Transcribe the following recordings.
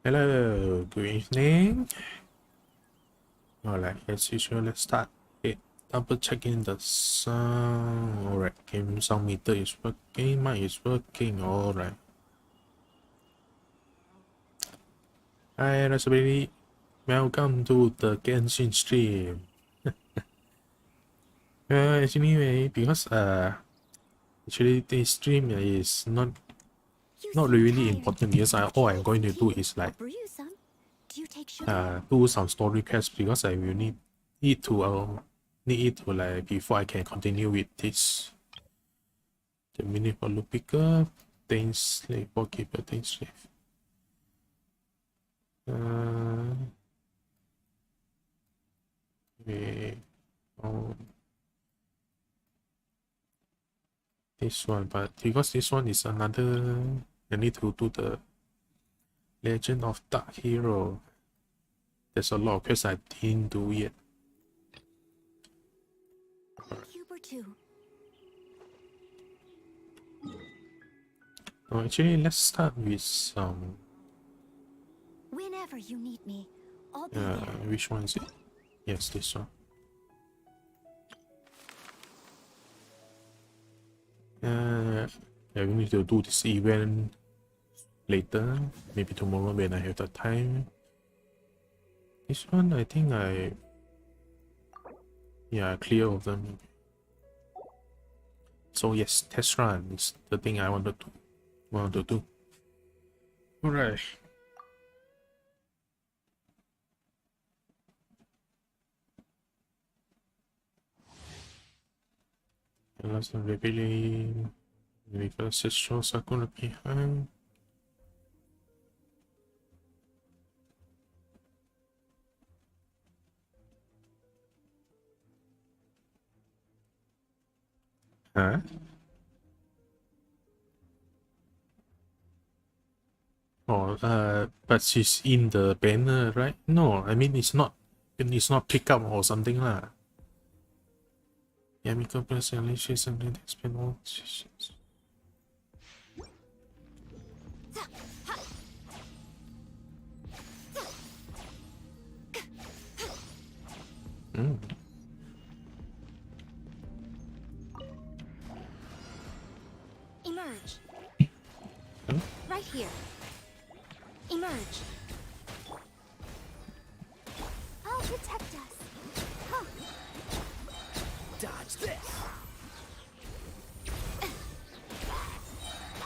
Hello, good evening. Alright, as usual, let's start. Okay, double checking the sound. Alright, game sound meter is working, mic is working. Alright. Hi, everybody. Welcome to the Genshin stream. Anyway, because actually this stream is not really important because all I'm going to do is like do some story quests because I will need it to like before I can continue with this. The minute for loop picker, things slave, bookkeeper, things slave. Okay. Oh, this one, but because this one is another, I need to do the Legend of Dark Hero. There's a lot of quests I didn't do yet. Oh, actually, let's start with some. Whenever you need me, I'll be there. Which one is it? Yes, this one. Yeah, we need to do this event later, maybe tomorrow when I have the time. This one, I think I clear of them. So yes, test run is the thing I want to do. Alright. Last revealing reverse show Sakura behind. Huh? Oh, but she's in the banner, right? No, I mean it's not pickup or something lah. Yeah, make up personally something to explain all decisions. Emerge. Right here. Emerge. I'll protect us. Huh. Dodge this.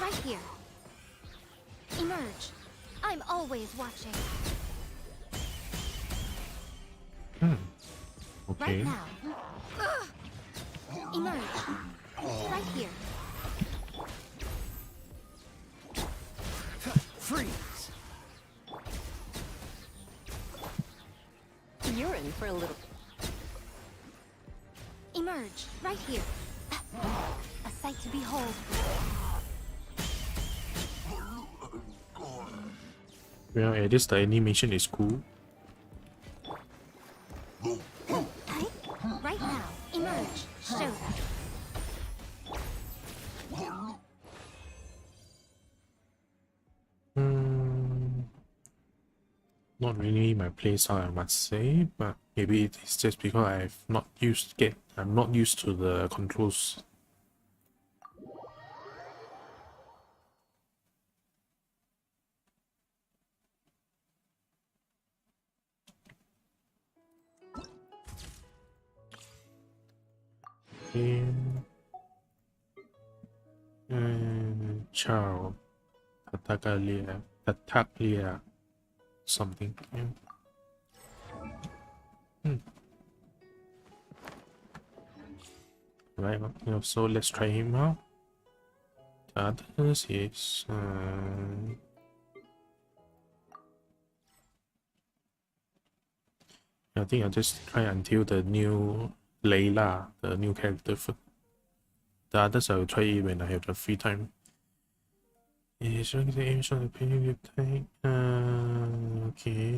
Right here. Emerge. I'm always watching. Okay. Right now. Emerge. Right here. Freeze. You're in for a little. Emerge. Right here. A sight to behold. Well, at least the animation is cool. Right now. Emerge. Show them. Not really my playstyle, I must say, but maybe it's just because I'm not used to the controls. Charles Tataglia something. Right, so let's try him out. The others is I think I'll just try until the new Layla, the new character. The others I will try it when I have the free time. It's showing the image on the page type. Okay.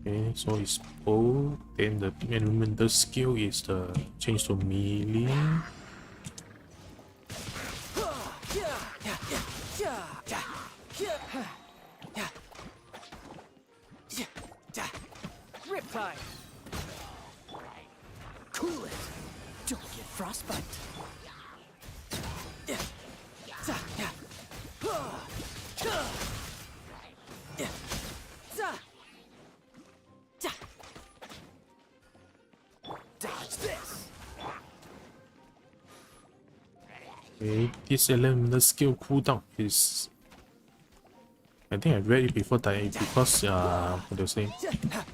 Okay, so it's bow. Then the elemental skill is the change to melee. time. Cool it. Don't get frostbite. Dodge this. Okay, this element skill cooldown is. I think I read it before that because what do you say?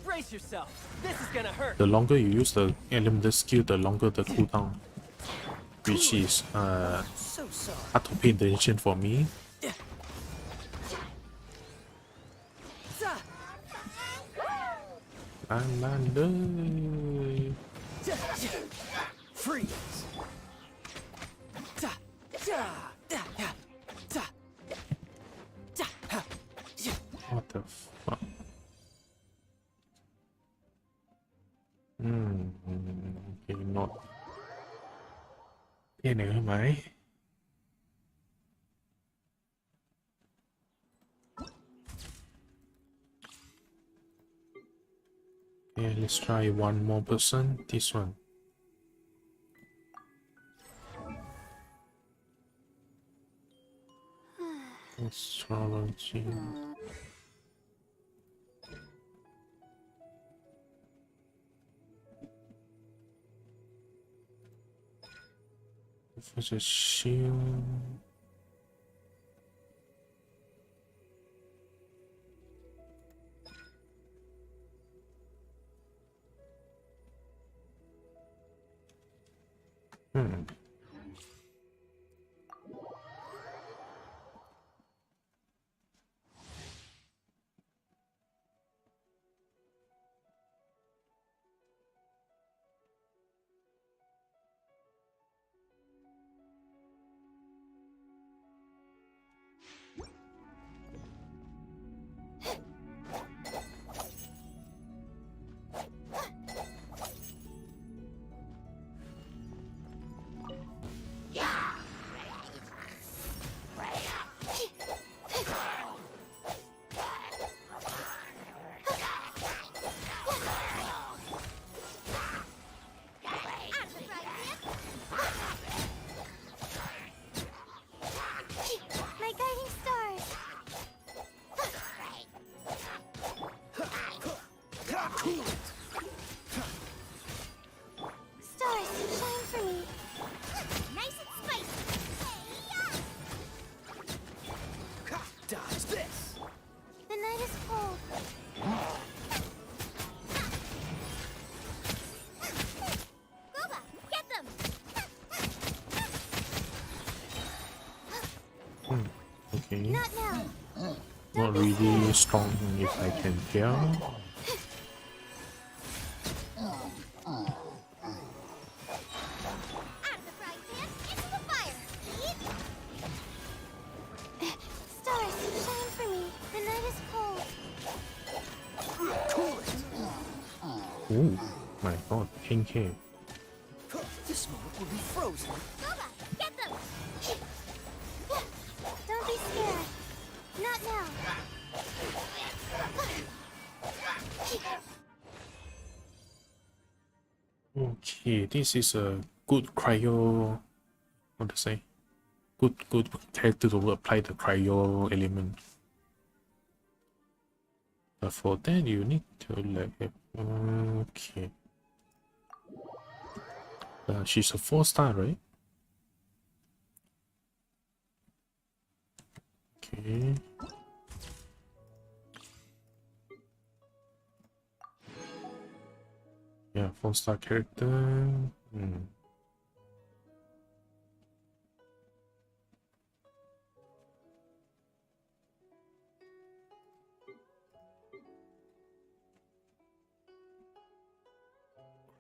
Brace yourself. This is gonna hurt. The longer you use the element skill, the longer the cooldown, which is So sorry. hard to pay attention for me. Freeze. What the fuck? Okay, not. เปลี่ยนหนึ่งใช่ไหม Okay, let's try one more person. This one. Astrology. For the shield. My guiding stars. Stars, shine for me. Nice and spicy. Dodge this. The night is cold. Boba, get them. Okay. Not now. Not really strong if I can tell. Out of the frying pan, into the fire. Stars, shine for me. The night is cold. Oh my god, 10k. This moment will be frozen. Boba, get them. Don't be scared. Not now. Okay, this is a good cryo. What to say? Good character to apply the cryo element. But for that, you need to like. Okay. She's a 4-star, right? Okay. Yeah, 4-star character.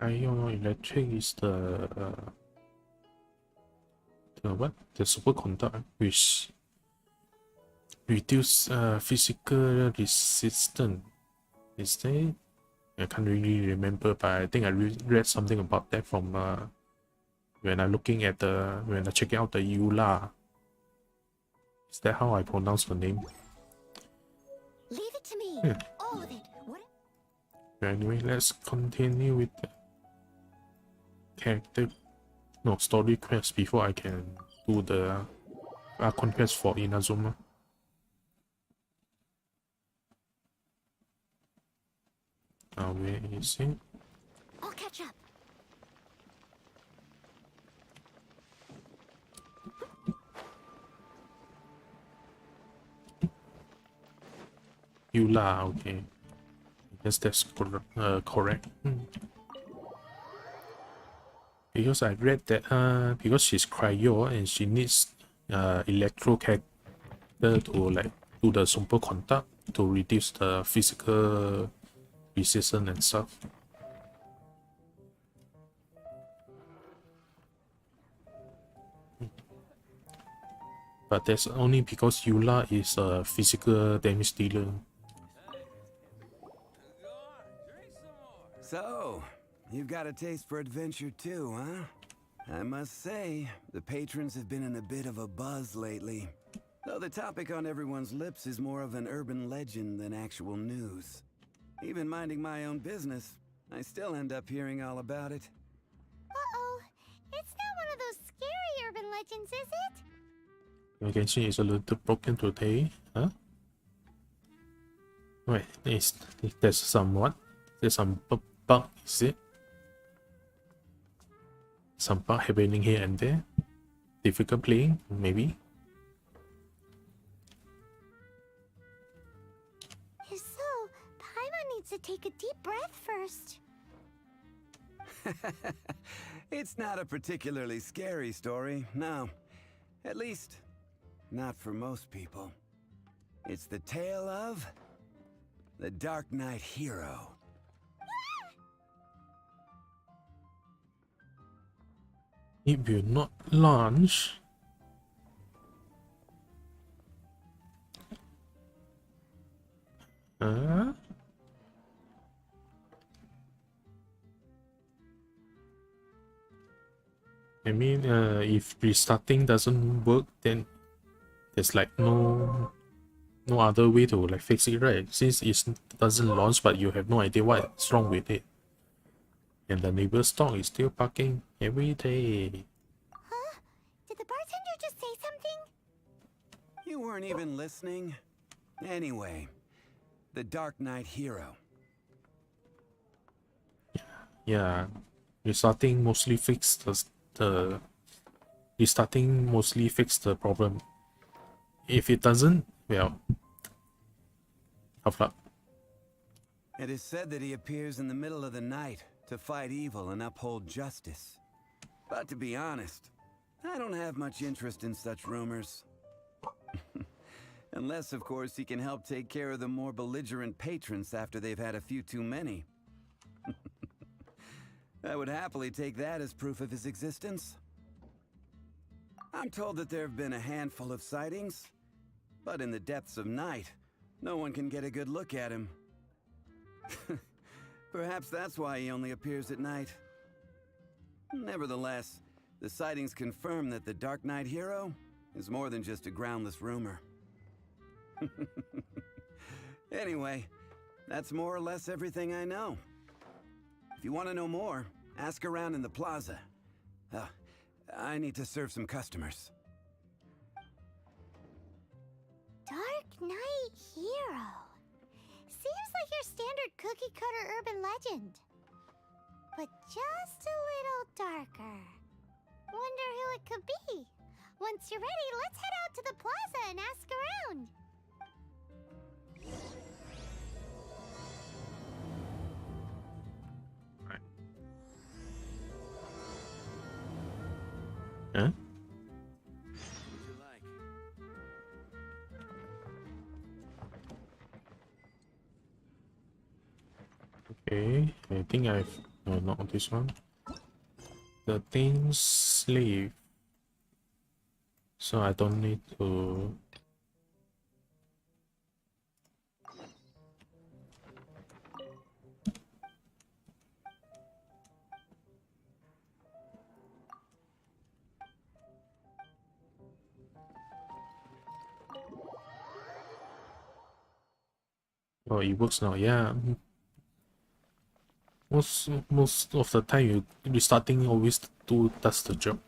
Cryo electric is the what? The superconductor which reduce physical resistance. Is that? I can't really remember, but I think I read something about that from when I'm looking at when I checking out the EULA. Is that how I pronounce the name? Leave it to me. Yeah. All of it. What? Anyway, let's continue with the character, no, story quest before I can do the conquest for Inazuma. Where is it? I'll catch up. Eula, okay. I guess that's correct. Because I read that because she's cryo and she needs electro character to like do the super contact to reduce the physical resistance and stuff. But that's only because Eula is a physical damage dealer. So, you've got a taste for adventure too, huh? I must say, the patrons have been in a bit of a buzz lately. Though the topic on everyone's lips is more of an urban legend than actual news. Even minding my own business, I still end up hearing all about it. Uh-oh. It's not one of those scary urban legends, is it? Genshin is a little broken today, huh? Wait, there's some what? There's some bug, is it? Some bug happening here and there? Difficult playing, maybe? If so, Paimon needs to take a deep breath first. It's not a particularly scary story, no. At least, not for most people. It's the tale of the Dark Knight hero. It will not launch. Huh? I mean, if restarting doesn't work, then there's like no other way to like fix it, right? Since it doesn't launch, but you have no idea what's wrong with it, and the neighbor's dog is still barking every day. Huh? Did the bartender just say something? You weren't even listening. Anyway, the Dark Knight hero. Yeah, restarting mostly fixed the problem. If it doesn't, well, tough luck. It is said that he appears in the middle of the night to fight evil and uphold justice. But to be honest, I don't have much interest in such rumors. Unless, of course, he can help take care of the more belligerent patrons after they've had a few too many. I would happily take that as proof of his existence. I'm told that there have been a handful of sightings, but in the depths of night, no one can get a good look at him. Perhaps that's why he only appears at night. Nevertheless, the sightings confirm that the Dark Knight hero is more than just a groundless rumor. Anyway, that's more or less everything I know. If you want to know more, ask around in the plaza. I need to serve some customers. Dark Knight hero. Seems like your standard cookie-cutter urban legend. But just a little darker. Wonder who it could be. Once you're ready, let's head out to the plaza and ask around. Huh? Okay, I think I've not this one. The thing slave. So I don't need to. Oh, it works now, yeah. Most of the time, you restarting always does the job.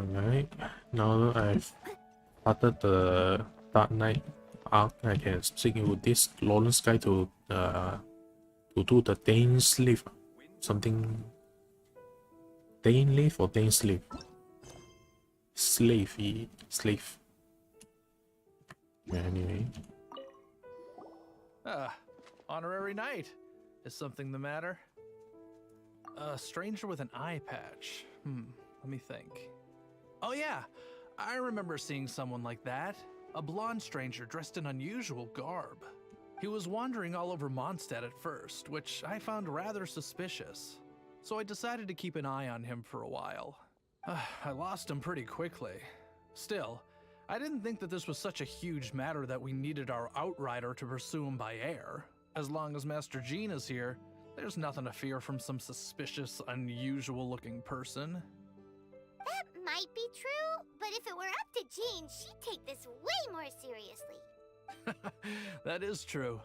Alright, now I've started the Dark Knight arc. I can stick with this Lawrence guy to do the Dane Sleeve. Something Dane Leaf or Dane Sleeve? Slave. Anyway. Honorary knight. Is something the matter? A stranger with an eye patch. Let me think. Oh yeah, I remember seeing someone like that. A blonde stranger dressed in unusual garb. He was wandering all over Mondstadt at first, which I found rather suspicious. So I decided to keep an eye on him for a while. I lost him pretty quickly. Still, I didn't think that this was such a huge matter that we needed our outrider to pursue him by air. As long as Master Jean is here, there's nothing to fear from some suspicious, unusual-looking person. That might be true, but if it were up to Jean, she'd take this way more seriously. That is true.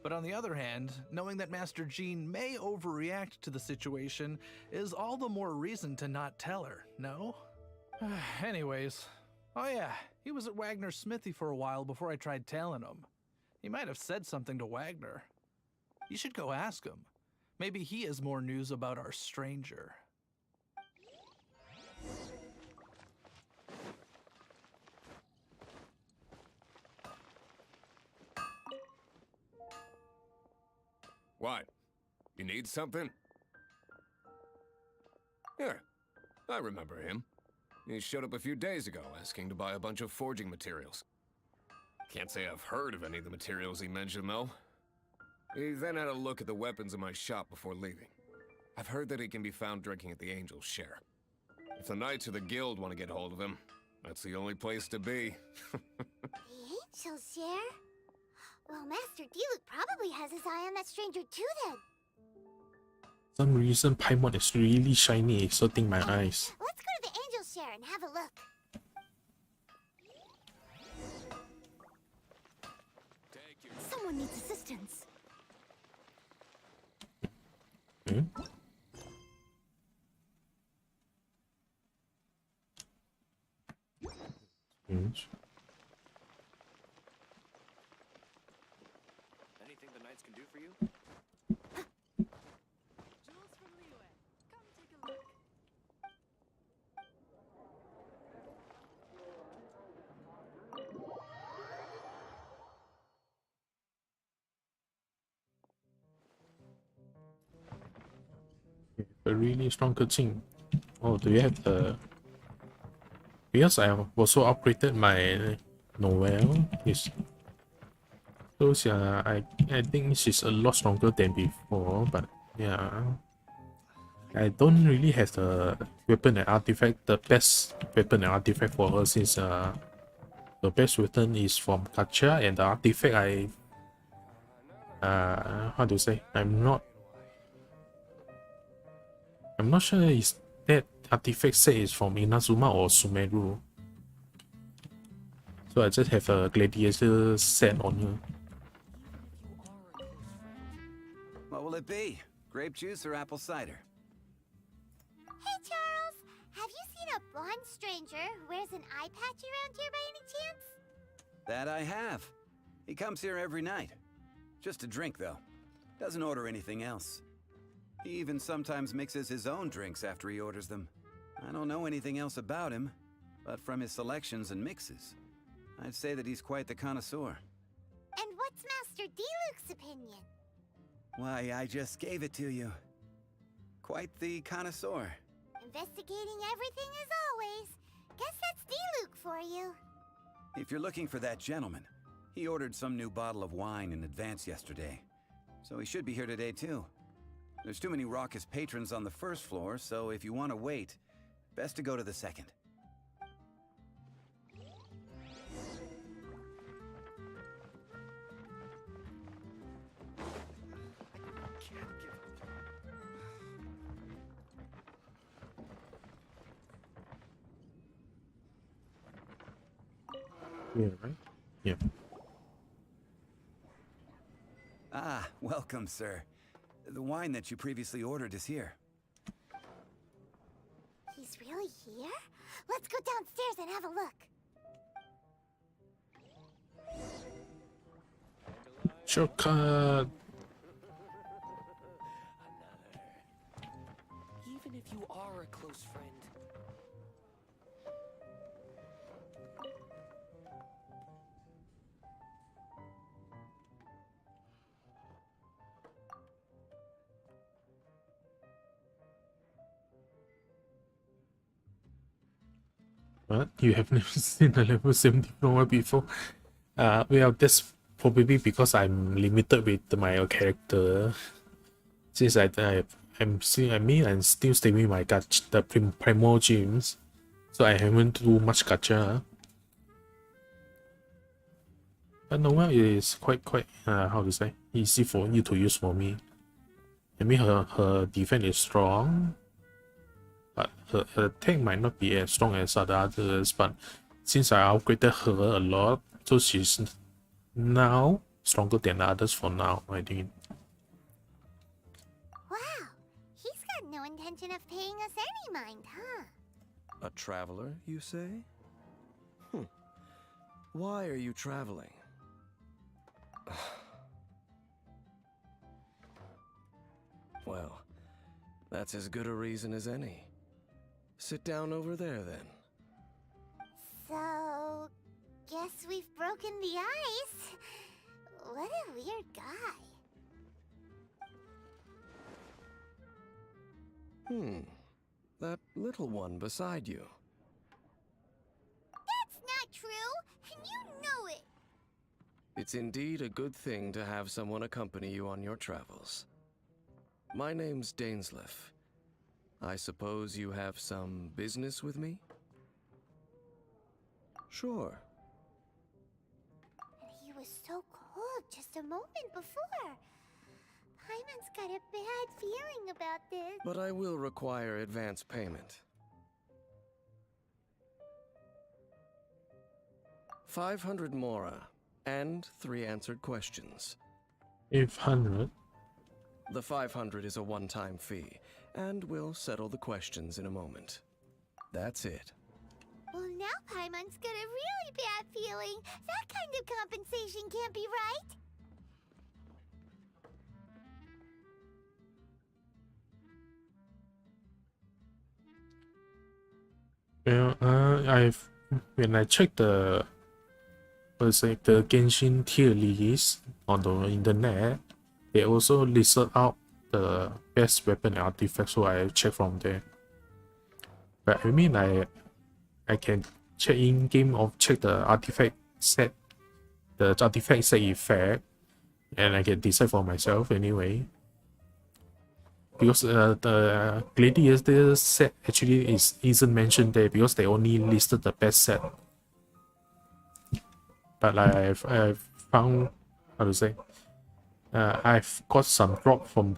But on the other hand, knowing that Master Jean may overreact to the situation is all the more reason to not tell her, no? Anyways, oh yeah, he was at Wagner's smithy for a while before I tried telling him. He might have said something to Wagner. You should go ask him. Maybe he has more news about our stranger. What? You need something? Here, I remember him. He showed up a few days ago asking to buy a bunch of forging materials. Can't say I've heard of any of the materials he mentioned, though. He then had a look at the weapons in my shop before leaving. I've heard that he can be found drinking at the Angel's Share. If the Knights or the Guild want to get hold of him, that's the only place to be. The Angel's Share? Well, Master Diluc probably has his eye on that stranger too then. Some reason Paimon is really shiny, exerting my eyes. Let's go to the Angel's Share and have a look. Someone needs assistance. Anything the Knights can do for you? Jules from Liyue. Come take a look. A really strong cutscene. Oh, do you have the... Because I have also upgraded my novel. So yeah, I think she's a lot stronger than before, but yeah. I don't really have the weapon and artifact, the best weapon and artifact for her, since the best weapon is from Gacha, and the artifact how to say, I'm not sure is that artifact set is from Inazuma or Sumeru. So I just have a gladiator set on her. What will it be? Grape juice or apple cider? Hey, Charles! Have you seen a blonde stranger who wears an eye patch around here by any chance? That I have. He comes here every night. Just to drink, though. Doesn't order anything else. He even sometimes mixes his own drinks after he orders them. I don't know anything else about him, but from his selections and mixes, I'd say that he's quite the connoisseur. And what's Master Diluc's opinion? Why, I just gave it to you. Quite the connoisseur. Investigating everything as always. Guess that's Diluc for you. If you're looking for that gentleman, he ordered some new bottle of wine in advance yesterday. So he should be here today too. There's too many raucous patrons on the first floor, so if you want to wait, best to go to the second. Yeah, right? Yeah. Ah, welcome, sir. The wine that you previously ordered is here. He's really here? Let's go downstairs and have a look. Shortcut. Even if you are a close friend. What? You have never seen a level 70 diploma before? Well, that's probably because I'm limited with my character. Since I'm still staying with my the primal gyms, so I haven't do much gacha. But Noelle is quite how to say, easy for you to use for me. I mean her defense is strong, but her attack might not be as strong as the others, but since I upgraded her a lot, so she's now stronger than others for now, I think. Wow, he's got no intention of paying us any mind, huh? A traveler, you say? Why are you traveling? Well, that's as good a reason as any. Sit down over there, then. So, guess we've broken the ice. What a weird guy. That little one beside you. That's not true, and you know it. It's indeed a good thing to have someone accompany you on your travels. My name's Dainsleif. I suppose you have some business with me? Sure. And he was so cold just a moment before. Paimon's got a bad feeling about this. But I will require advance payment. 500 mora, and 3 answered questions. 500. The 500 is a one-time fee, and we'll settle the questions in a moment. That's it. Well, now Paimon's got a really bad feeling. That kind of compensation can't be right. Well, when I checked the Genshin tier list on the internet, they also listed out the best weapon and artifact, so I checked from there. But I mean, I can check in game or check the artifact set, the artifact set effect, and I can decide for myself anyway. Because the Gladiator set actually isn't mentioned there because they only listed the best set. But I've found, how to say, I've got some drop from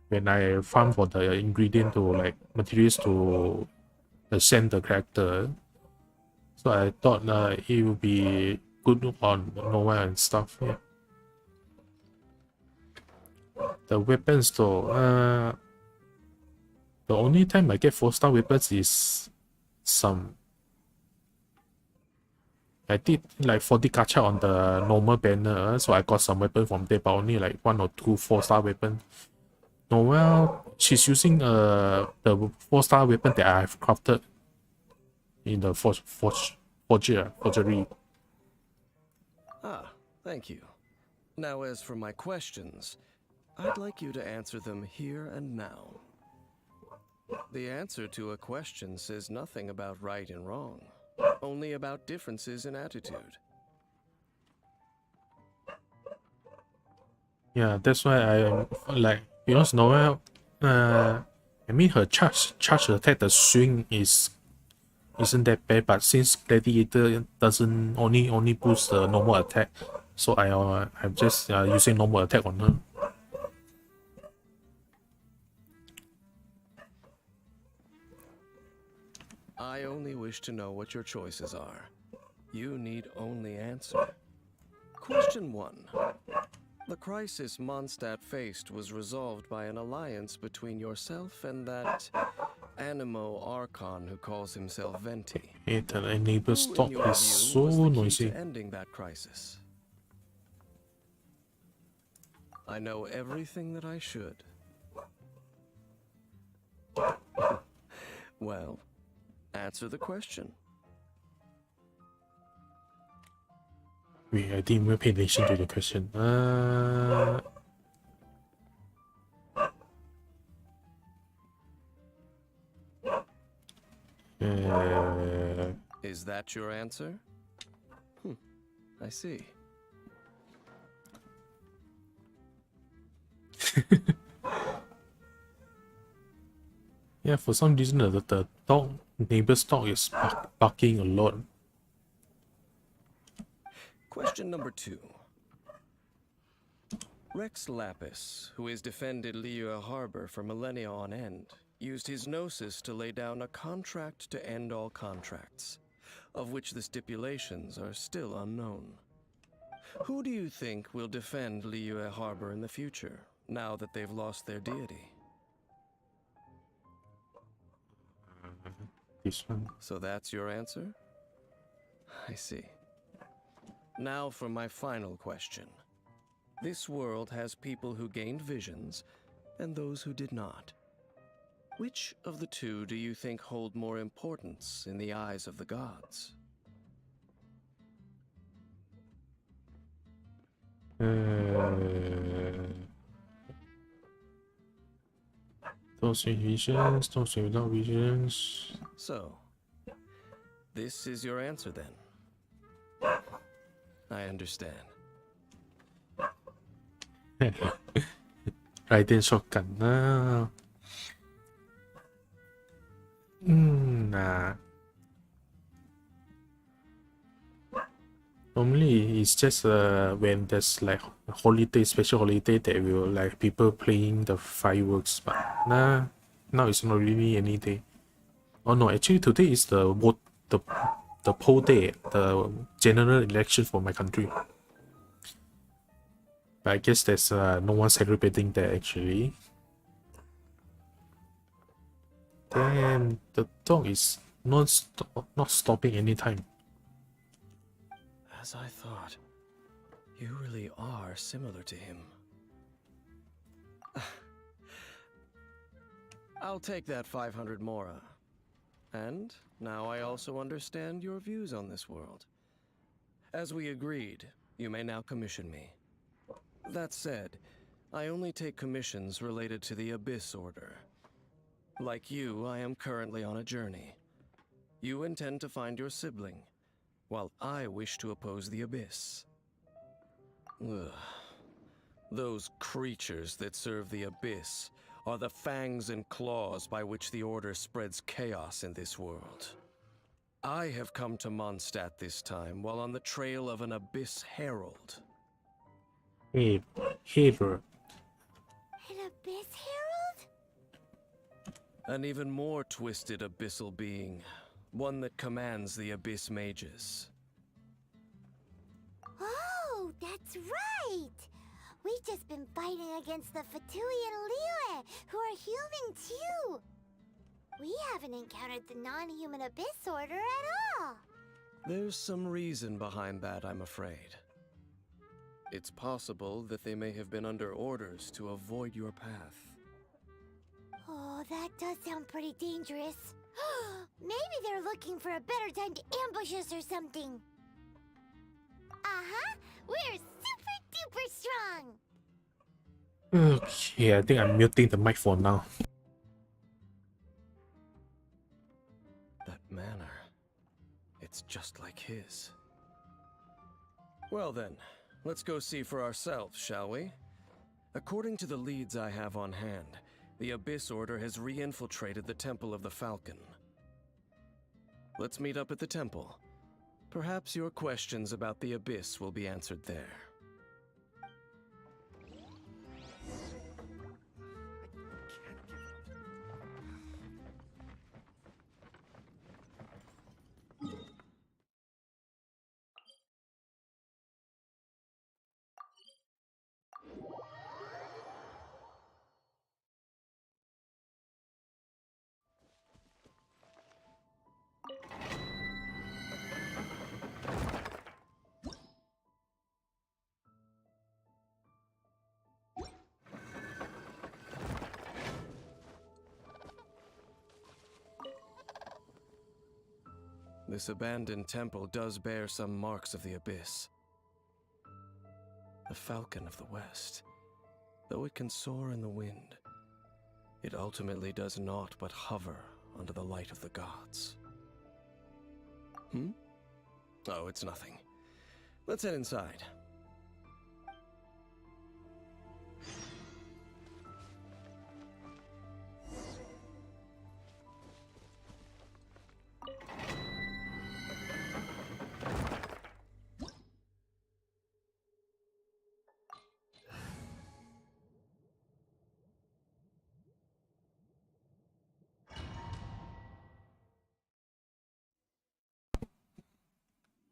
when I farm for the ingredient to like materials to ascend the character. So I thought it would be good on Nova and stuff. Yeah. The weapons though, the only time I get 4-star weapons is I did like 40 gacha on the normal banner, so I got some weapon from there, but only like 1 or 2 4-star weapon. Noelle, she's using the 4-star weapon that I've crafted in the forgery. Ah, thank you. Now as for my questions, I'd like you to answer them here and now. The answer to a question says nothing about right and wrong, only about differences in attitude. Yeah, that's why I like, because Noelle, I mean her charge attack, the swing isn't that bad, but since Gladiator doesn't only boost the normal attack, so I'm just using normal attack on her. I only wish to know what your choices are. You need only answer. Question 1. The crisis Mondstadt faced was resolved by an alliance between yourself and that Animo Archon who calls himself Venti. Hey, the enable Who, stop in your is view, so was the key noisy. to ending that crisis? I know everything that I should. Well, answer the question. Wait, I didn't even pay attention to the question. Is that your answer? I see. Yeah, for some reason the dog neighbor's dog is barking a lot. Question number 2. Rex Lapis, who has defended Liyue Harbor for millennia on end, used his gnosis to lay down a contract to end all contracts, of which the stipulations are still unknown. Who do you think will defend Liyue Harbor in the future, now that they've lost their deity? This one. So that's your answer? I see. Now for my final question. This world has people who gained visions, and those who did not. Which of the two do you think hold more importance in the eyes of the gods? Those with visions, those without visions. So, this is your answer then. I understand. Raiden shotgun na. Nah. Normally it's just when there's like a holiday, special holiday that will like people playing the fireworks, but nah, now it's not really any day. Oh no, actually today is the vote, the poll day, the general election for my country. But I guess there's no one celebrating that actually. Damn, the dog is not stopping anytime. As I thought, you really are similar to him. I'll take that 500 mora. And now I also understand your views on this world. As we agreed, you may now commission me. That said, I only take commissions related to the Abyss Order. Like you, I am currently on a journey. You intend to find your sibling, while I wish to oppose the Abyss. Ugh. Those creatures that serve the Abyss are the fangs and claws by which the Order spreads chaos in this world. I have come to Mondstadt this time while on the trail of an Abyss Herald. Hey, Haver. An Abyss Herald? An even more twisted abyssal being, one that commands the Abyss Mages. Oh, that's right! We've just been fighting against the Fatui and Liyue, who are human too! We haven't encountered the non-human Abyss Order at all! There's some reason behind that, I'm afraid. It's possible that they may have been under orders to avoid your path. Oh, that does sound pretty dangerous. Maybe they're looking for a better time to ambush us or something. Uh-huh! We're super duper strong! Okay, I think I'm muting the mic for now. That manner, it's just like his. Well then, let's go see for ourselves, shall we? According to the leads I have on hand, the Abyss Order has re-infiltrated the Temple of the Falcon. Let's meet up at the temple. Perhaps your questions about the Abyss will be answered there. This abandoned temple does bear some marks of the abyss. The falcon of the west, though it can soar in the wind, it ultimately does naught but hover under the light of the gods. Oh, it's nothing. Let's head inside.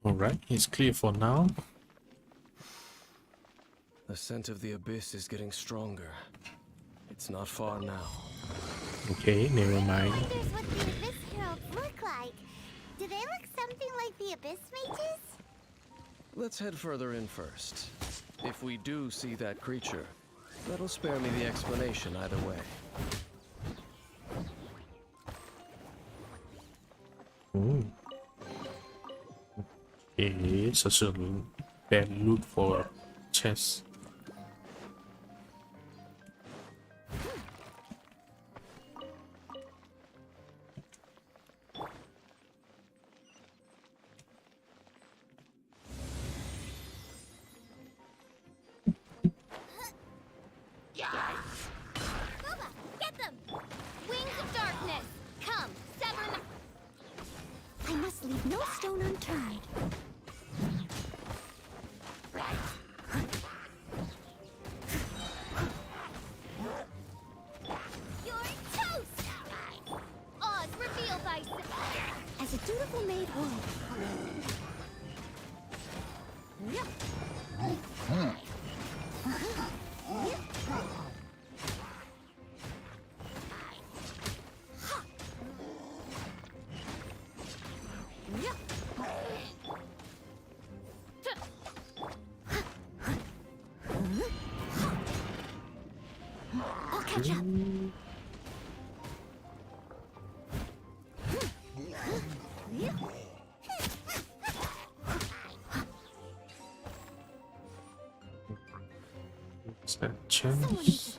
Alright, it's clear for now. The scent of the abyss is getting stronger. It's not far now. Okay, never mind. I wonder what the Abyss Heralds look like. Do they look something like the Abyss Mages? Let's head further in first. If we do see that creature, that'll spare me the explanation either way. Ooh. Okay, such a bad loot for chest. Boba, get them! Wings of darkness! Come, sever them! I must leave no stone unturned. You're toast! Oz, reveal thyself! As a dutiful maid would. I'll catch up. Is that chance?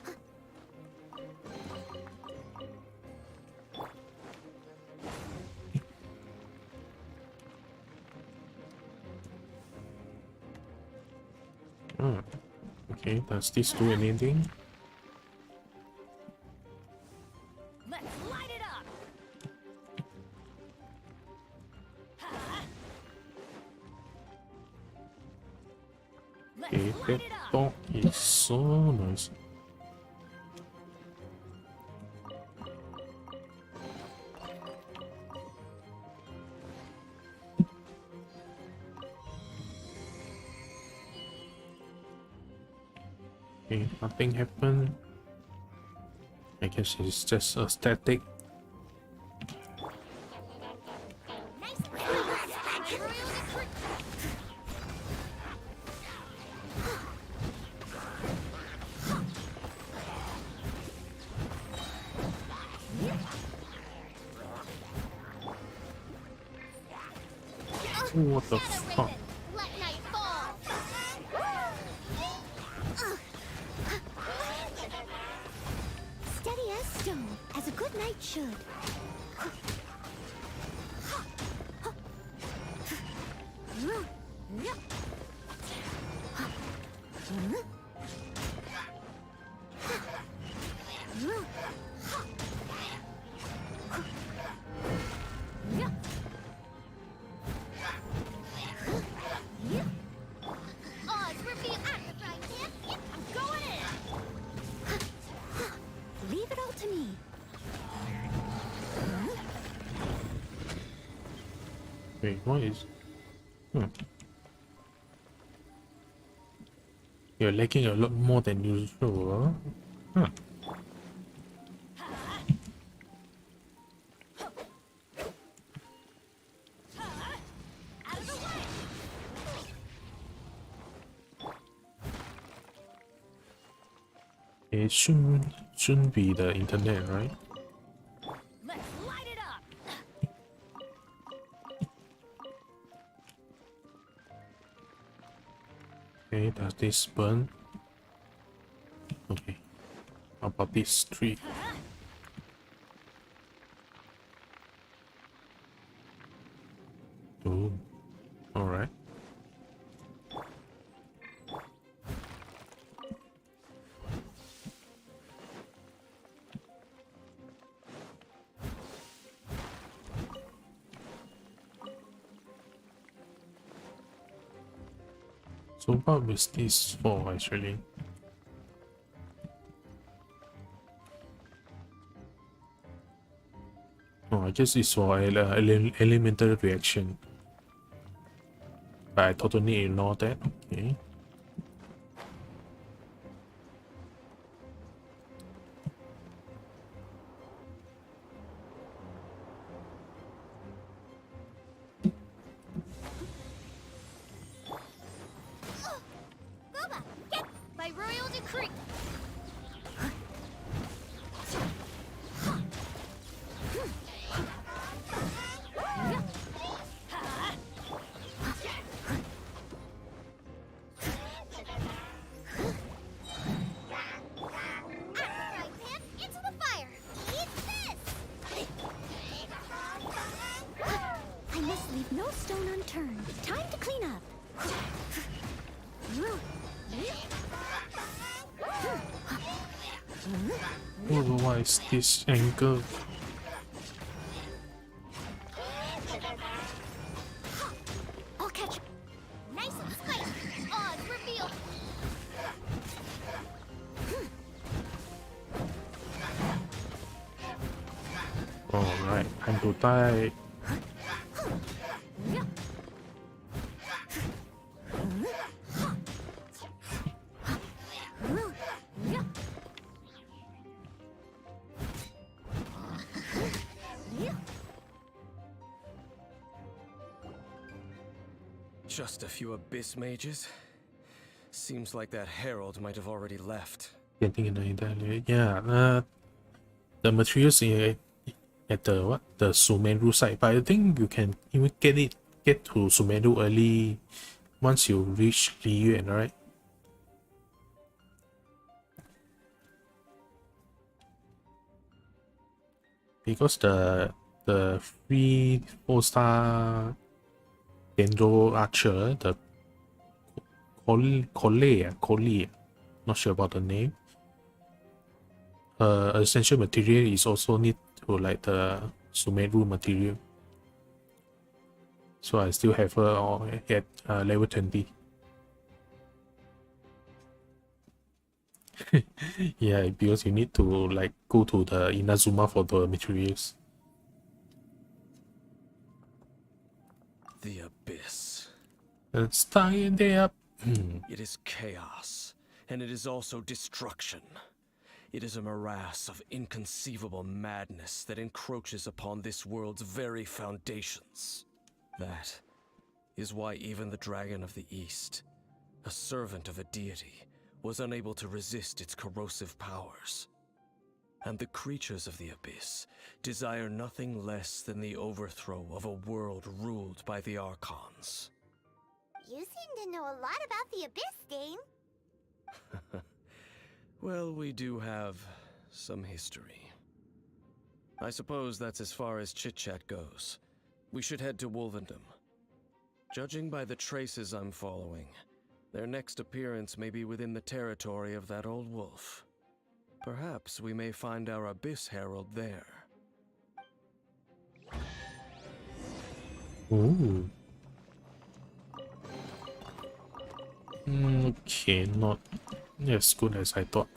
Oh, okay, does this do anything? Let's light it up. Let's Okay, light that it up. dog is so noisy. Okay, nothing happened. I guess it's just a static. What the fuck? Let night fall! Steady as stone, as a good knight should. Oz, reveal at the frying pan. Yep, I'm going in. Leave it all to me. Wait, what is? You're lagging a lot more than usual. Huh? Out of the way. It shouldn't be the internet, right? Let's light it up. Okay, does this burn? Okay. How about this tree? Oh, alright. So what was this for actually? Oh, I guess it's for elemental reaction. But I totally ignore that. Okay. Boba, get by royal decree. Frying pan into the fire. Eat this. I must leave no stone unturned. Time to clean up. Oh, what is this angle? I'll catch. Nice and spicy. Odds revealed. Alright, time to die. Just a few abyss mages? Seems like that herald might have already left. Getting an idea. Yeah, the materials at the what? The Sumeru site, but I think you can even get to Sumeru early once you reach Liyuan, right? Because the free 4-star Dendro Archer, the Coley, not sure about the name. Essential material is also need to like the Sumeru material. So I still have her at level 20. Yeah, because you need to like go to the Inazuma for the materials. The abyss. Let's tie it up. It is chaos, and it is also destruction. It is a morass of inconceivable madness that encroaches upon this world's very foundations. That is why even the Dragon of the East, a servant of a deity, was unable to resist its corrosive powers. And the creatures of the abyss desire nothing less than the overthrow of a world ruled by the Archons. You seem to know a lot about the Abyss, Dame. Well, we do have some history. I suppose that's as far as chit-chat goes. We should head to Wolvendom. Judging by the traces I'm following, their next appearance may be within the territory of that old wolf. Perhaps we may find our Abyss Herald there. Ooh. Okay, not as good as I thought.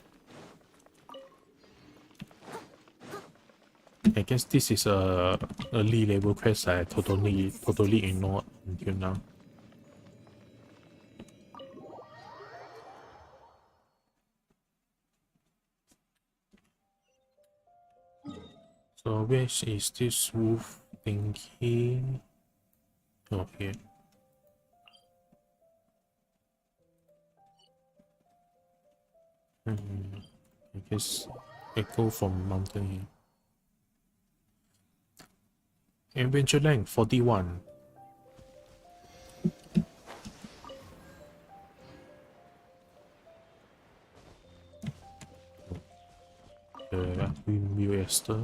I guess this is a early level quest I totally ignored until now. So where is this wolf thingy? Oh, here. I guess I go from mountain here. Adventure length 41. Jester.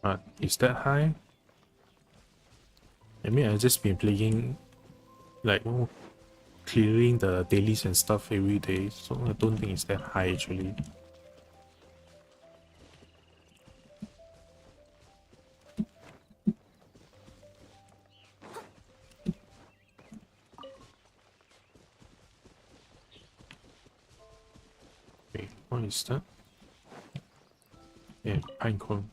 But is that high? I mean, I've just been playing like clearing the dailies and stuff every day, so I don't think it's that high actually. Wait, what is that? Yeah, pinecone.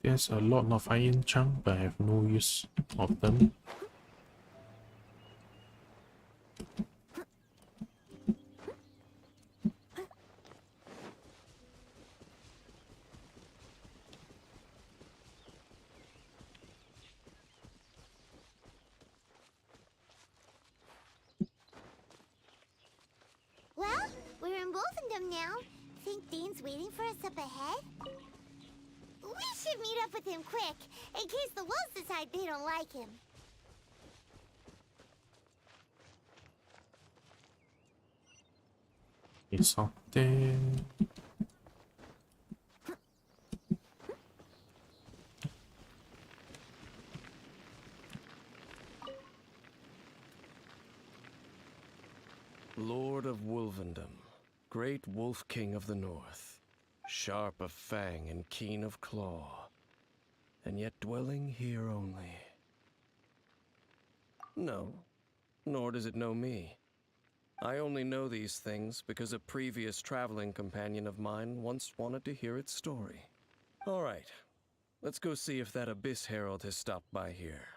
There's a lot of iron chunk, but I have no use of them. Well, we're in Wolfendom now. Think Dean's waiting for us up ahead? We should meet up with him quick, in case the wolves decide they don't like him. It's up there. Lord of Wolvendom, great wolf king of the north, sharp of fang and keen of claw, and yet dwelling here only. No, nor does it know me. I only know these things because a previous traveling companion of mine once wanted to hear its story. All right, let's go see if that Abyss Herald has stopped by here.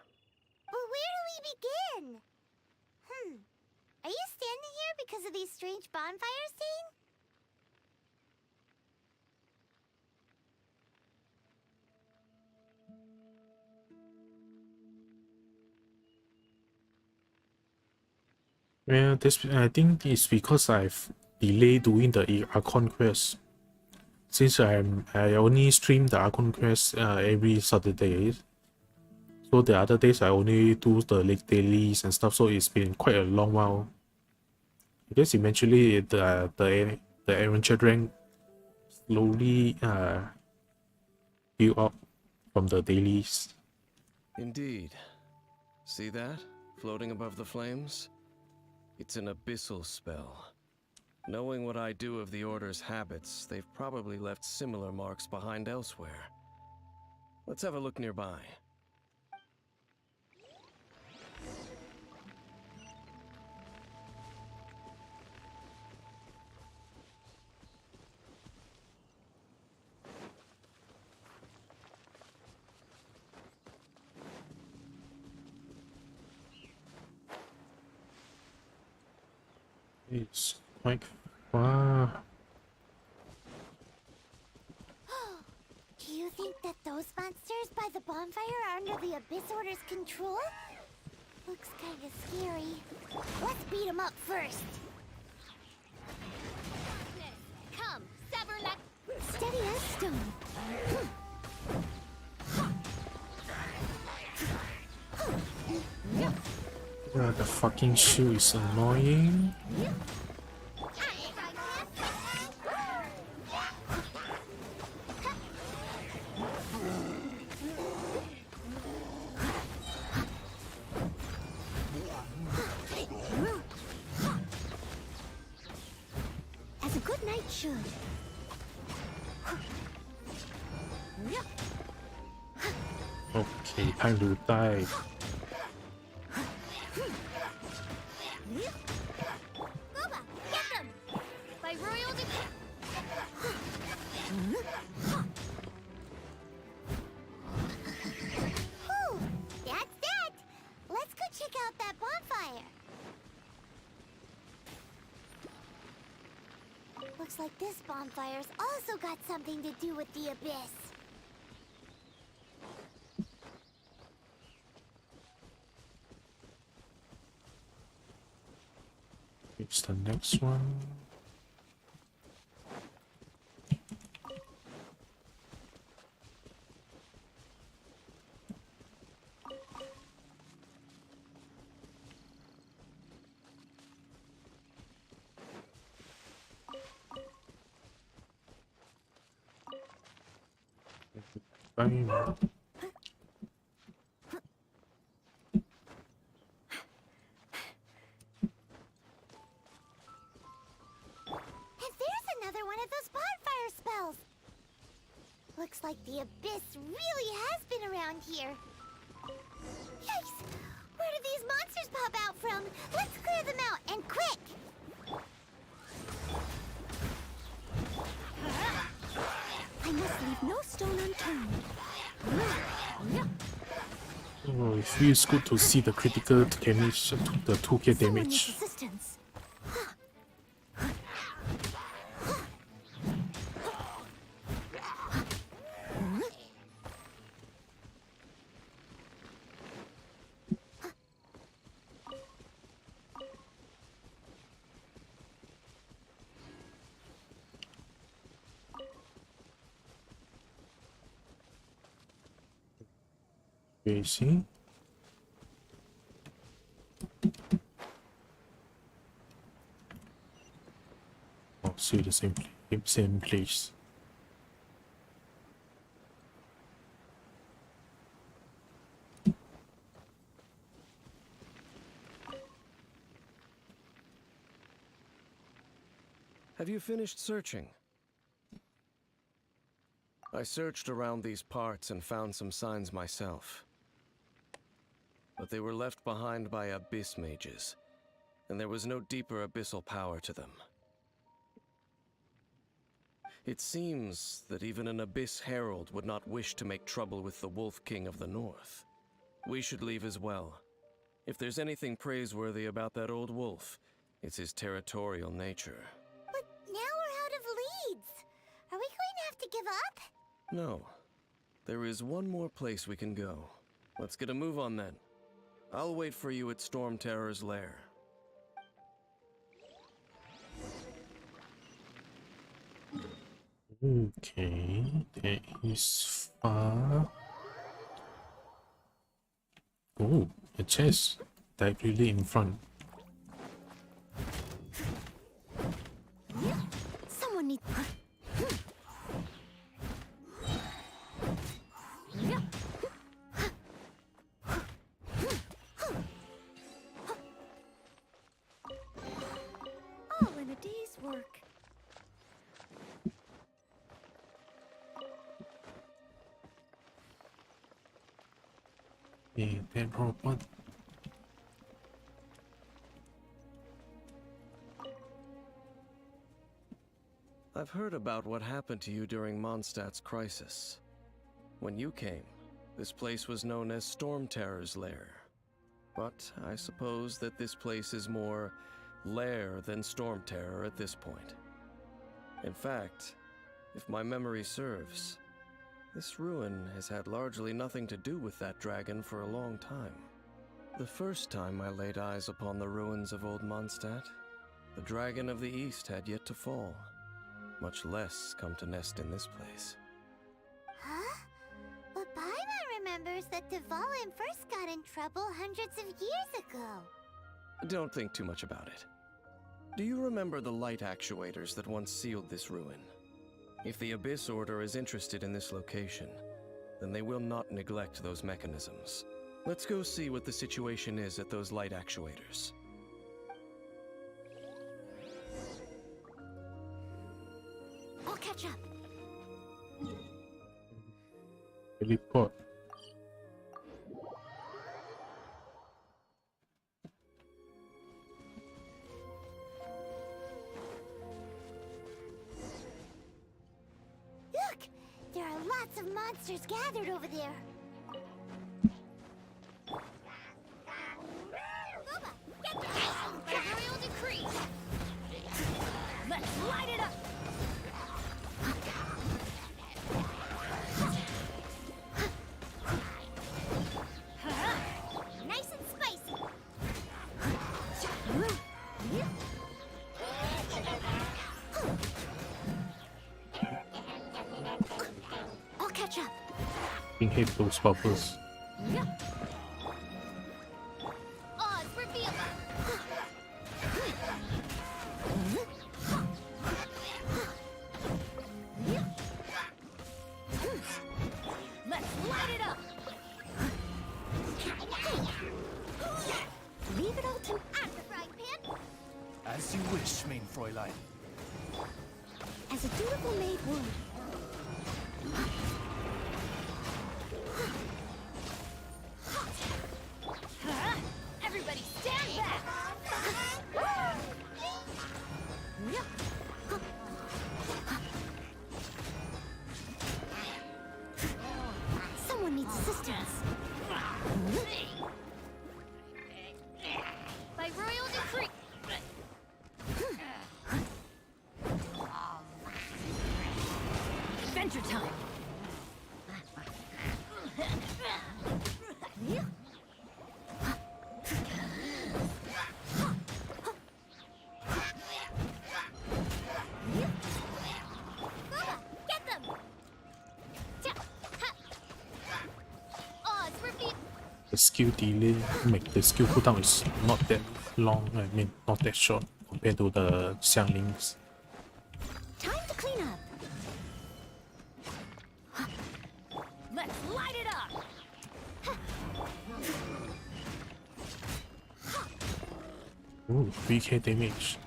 But where do we begin? Are you standing here because of these strange bonfires, Dean? Well, this I think it's because I've delayed doing the Archon quest. Since I only stream the Archon quest every Saturday, so the other days I only do the late dailies and stuff. So it's been quite a long while. I guess eventually the adventure rank slowly build up from the dailies. Indeed. See that? Floating above the flames? It's an abyssal spell. Knowing what I do of the Order's habits, they've probably left similar marks behind elsewhere. Let's have a look nearby. It's quite far. Do you think that those monsters by the bonfire are under the Abyss Order's control? Looks kinda scary. Let's beat them up first. Come, sever that. Steady as stone. Yeah, the fucking shield is annoying. As a good knight should. Okay, time to die. Boba, get them! By royal decree. Whew, that's that. Let's go check out that bonfire. Looks like this bonfire's also got something to do with the Abyss. It's the next one. Bye. Looks like the abyss really has been around here. Yikes! Where did these monsters pop out from? Let's clear them out, and quick! I must leave no stone unturned. Oh, it feels good to see the critical damage, the 2k Someone damage. needs assistance. You see? Oh, see the same place. Have you finished searching? I searched around these parts and found some signs myself. But they were left behind by abyss mages, and there was no deeper abyssal power to them. It seems that even an abyss herald would not wish to make trouble with the Wolf King of the North. We should leave as well. If there's anything praiseworthy about that old wolf, it's his territorial nature. But now we're out of leads. Are we going to have to give up? No. There is one more place we can go. Let's get a move on then. I'll wait for you at Storm Terror's lair. Okay, there is far. Oh, a chest directly in front. Someone needs. All in a day's work. Yeah, that robot. I've heard about what happened to you during Mondstadt's crisis. When you came, this place was known as Storm Terror's lair. But I suppose that this place is more lair than Storm Terror at this point. In fact, if my memory serves, this ruin has had largely nothing to do with that dragon for a long time. The first time I laid eyes upon the ruins of Old Mondstadt, the dragon of the East had yet to fall, much less come to nest in this place. Huh? But Paimon remembers that Dvalin first got in trouble hundreds of years ago. Don't think too much about it. Do you remember the light actuators that once sealed this ruin? If the Abyss Order is interested in this location, then they will not neglect those mechanisms. Let's go see what the situation is at those light actuators. I'll catch up. Report. Look! There are lots of monsters gathered over there. Boba, get the by royal decree. Let's light it up. Nice and spicy. fucking hate those bubbles. Oz, reveal. Let's light it up. Leave it all to At the frying pan. As you wish, main Fräulein. as a dutiful maid would. Everybody stand back. Someone needs assistance. By royal decree. Adventure time. Bubba, get them. Oz, reveal. The skill delay make the skill cooldown is not that long. I mean, not that short compared to the Xiangling's. Time to clean up. Let's light it up. Ooh, 3k damage.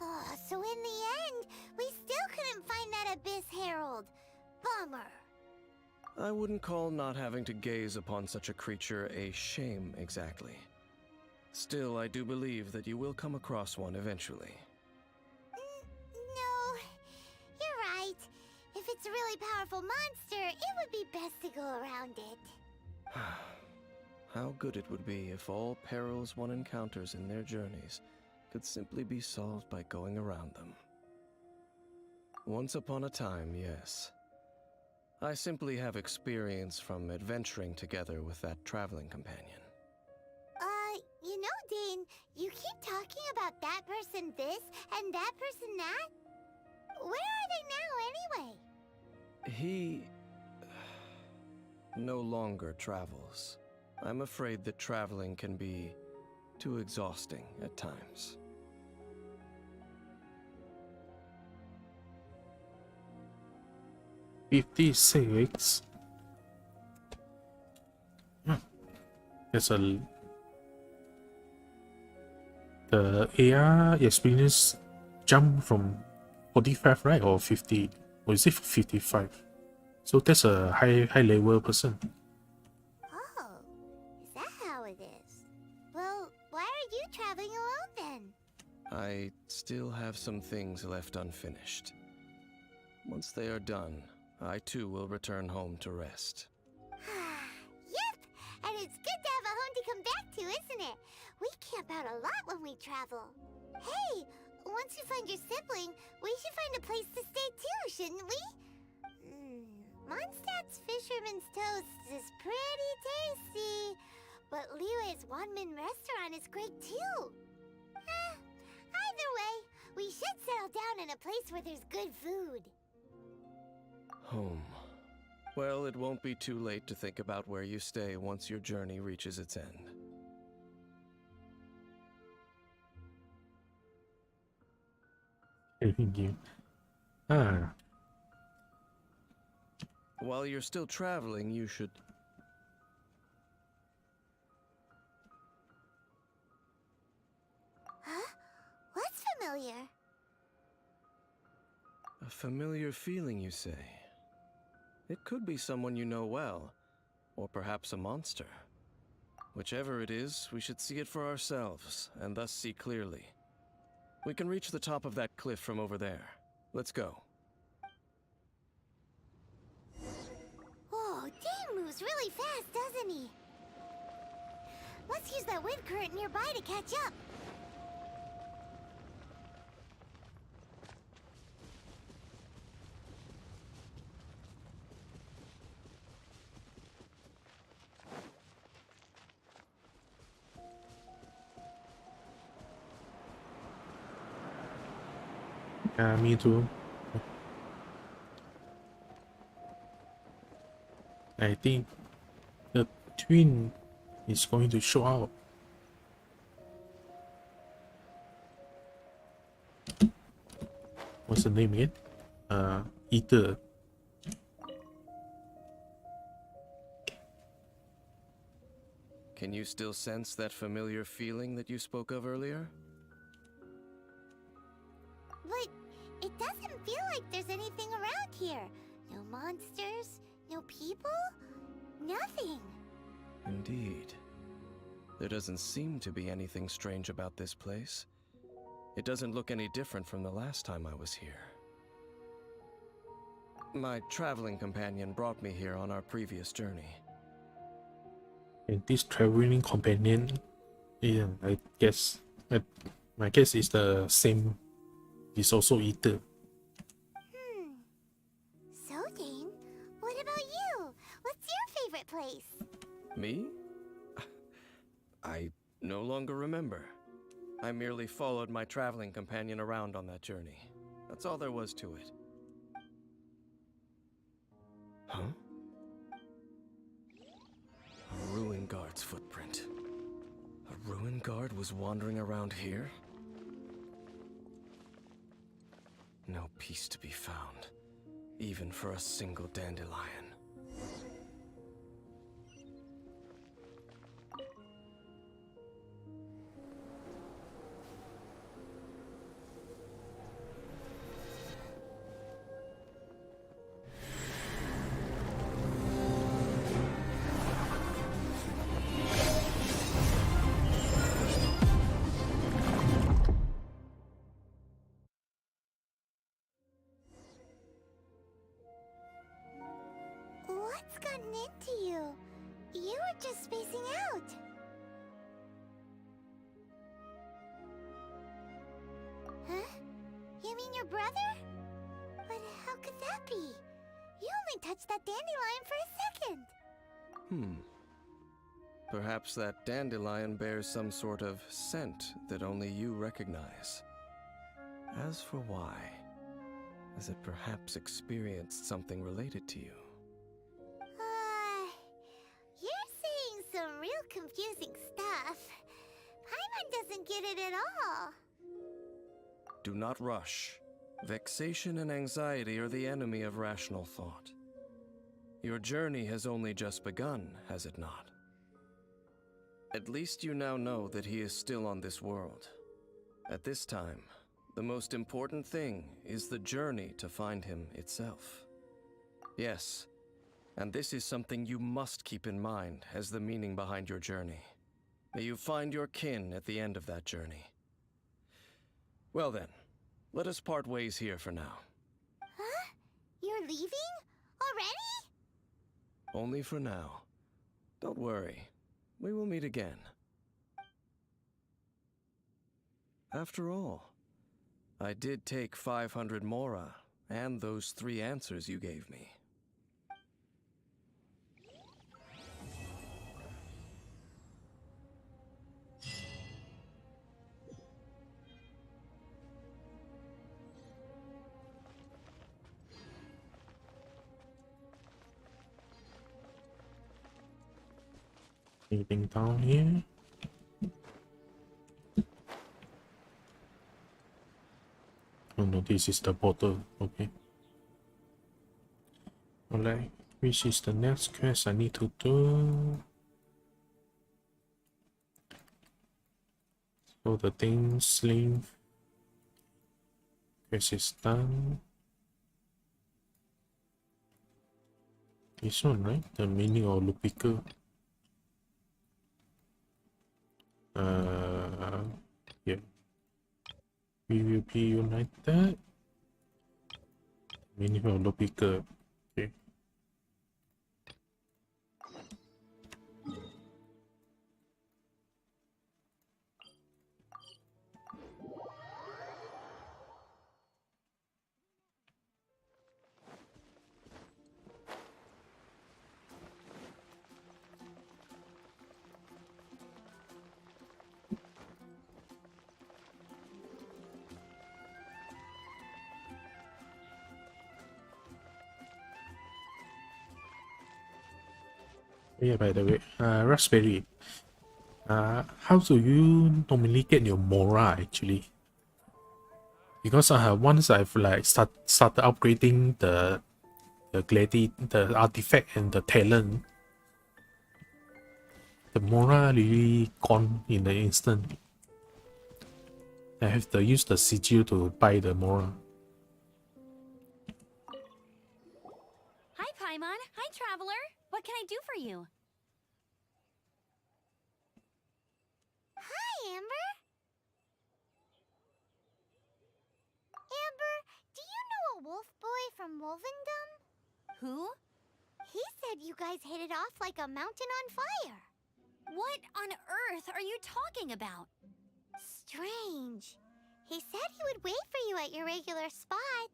Oh, so in the end, we still couldn't find that Abyss Herald. Bummer. I wouldn't call not having to gaze upon such a creature a shame exactly. Still, I do believe that you will come across one eventually. No, you're right. If it's a really powerful monster, it would be best to go around it. How good it would be if all perils one encounters in their journeys could simply be solved by going around them. Once upon a time, yes. I simply have experience from adventuring together with that traveling companion. You know, Dane, you keep talking about that person this and that person that. Where are they now, anyway? He no longer travels. I'm afraid that traveling can be too exhausting at times. $56. There's a the AR experience jump from 45, right, or 50, or is it 55? So that's a high level person. Oh, is that how it is? Well, why are you traveling alone then? I still have some things left unfinished. Once they are done, I too will return home to rest. Yep, and it's good to have a home to come back to, isn't it? We camp out a lot when we travel. Hey, once you find your sibling, we should find a place to stay too, shouldn't we? Mondstadt's Fisherman's Toast is pretty tasty, but Liyue's Wanmin restaurant is great too. Either way, we should settle down in a place where there's good food. Home. Well, it won't be too late to think about where you stay once your journey reaches its end. Thank you. While you're still traveling, you should... Huh? What's familiar? A familiar feeling, you say? It could be someone you know well, or perhaps a monster. Whichever it is, we should see it for ourselves, and thus see clearly. We can reach the top of that cliff from over there. Let's go. Whoa, Dane moves really fast, doesn't he? Let's use that wind current nearby to catch up. Me too. I think the twin is going to show out. What's the name again? Ether. Can you still sense that familiar feeling that you spoke of earlier? But it doesn't feel like there's anything around here. No monsters, no people, nothing. Indeed. There doesn't seem to be anything strange about this place. It doesn't look any different from the last time I was here. My traveling companion brought me here on our previous journey. And this traveling companion, yeah, I guess, my guess is the same. It's also Ether. So, Dane, what about you? What's your favorite place? Me? I no longer remember. I merely followed my traveling companion around on that journey. That's all there was to it. Huh? A ruin guard's footprint. A ruin guard was wandering around here? No peace to be found, even for a single dandelion. What's gotten into you? You were just spacing out. Huh? You mean your brother? But how could that be? You only touched that dandelion for a second. Perhaps that dandelion bears some sort of scent that only you recognize. As for why, has it perhaps experienced something related to you? You're saying some real confusing stuff. Paimon doesn't get it at all. Do not rush. Vexation and anxiety are the enemy of rational thought. Your journey has only just begun, has it not? At least you now know that he is still on this world. At this time, the most important thing is the journey to find him itself. Yes, and this is something you must keep in mind as the meaning behind your journey. May you find your kin at the end of that journey. Well then, let us part ways here for now. Huh? You're leaving? Already? Only for now. Don't worry. We will meet again. After all, I did take 500 mora and those 3 answers you gave me. Anything down here? Oh no, this is the portal. Okay. Alright, which is the next quest I need to do? So the thing sling quest is done. This one, right? The meaning of Lupica. Yeah. We will be united. Meaning of Lupica. Okay. Yeah, by the way, Raspberry, how do you normally get your Mora actually? Because once I've like started upgrading the artifact and the talent, the Mora really gone in an instant. I have to use the sigil to buy the Mora. Hi, Paimon. Hi, Traveler. What can I do for you? Hi, Amber. Amber, do you know a wolf boy from Wolvendom? Who? He said you guys hit it off like a mountain on fire. What on earth are you talking about? Strange. He said he would wait for you at your regular spot.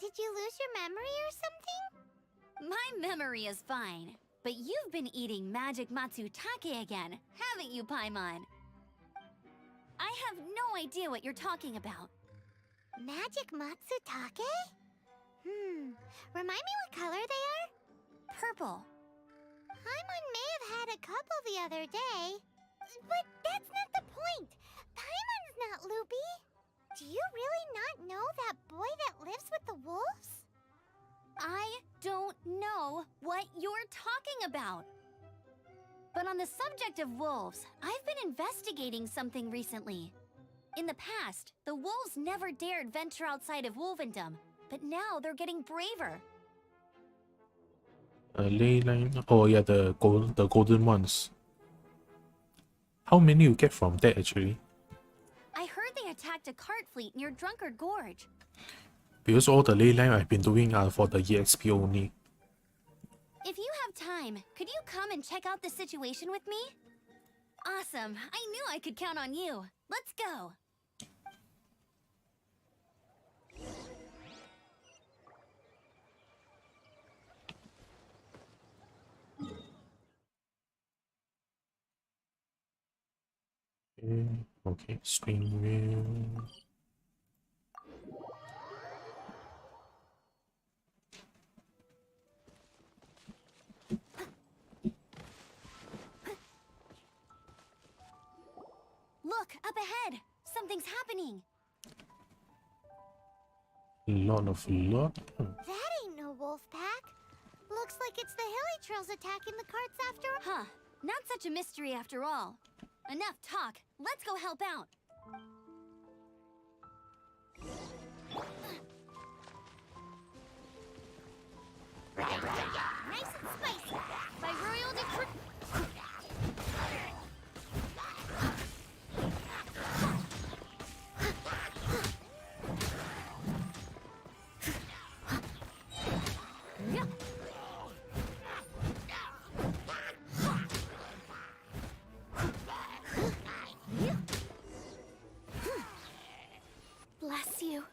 Did you lose your memory or something? My memory is fine, but you've been eating magic matsutake again, haven't you, Paimon? I have no idea what you're talking about. Magic matsutake? Remind me what color they are? Purple. Paimon may have had a couple the other day. But that's not the point. Paimon's not loopy. Do you really not know that boy that lives with the wolves? I don't know what you're talking about. But on the subject of wolves, I've been investigating something recently. In the past, the wolves never dared venture outside of Wolvendom, but now they're getting braver. Ley line. Oh yeah, the golden ones. How many you get from that actually? I heard they attacked a cart fleet near Drunkard Gorge. Because all the ley line I've been doing are for the EXP only. If you have time, could you come and check out the situation with me? Awesome. I knew I could count on you. Let's go. Okay, string wheel. Look, up ahead. Something's happening. Lot of lot. That ain't no wolf pack. Looks like it's the hilly trails attacking the carts after all. Huh. Not such a mystery after all. Enough talk. Let's go help out. Nice and spicy. By royal decree. Bless you.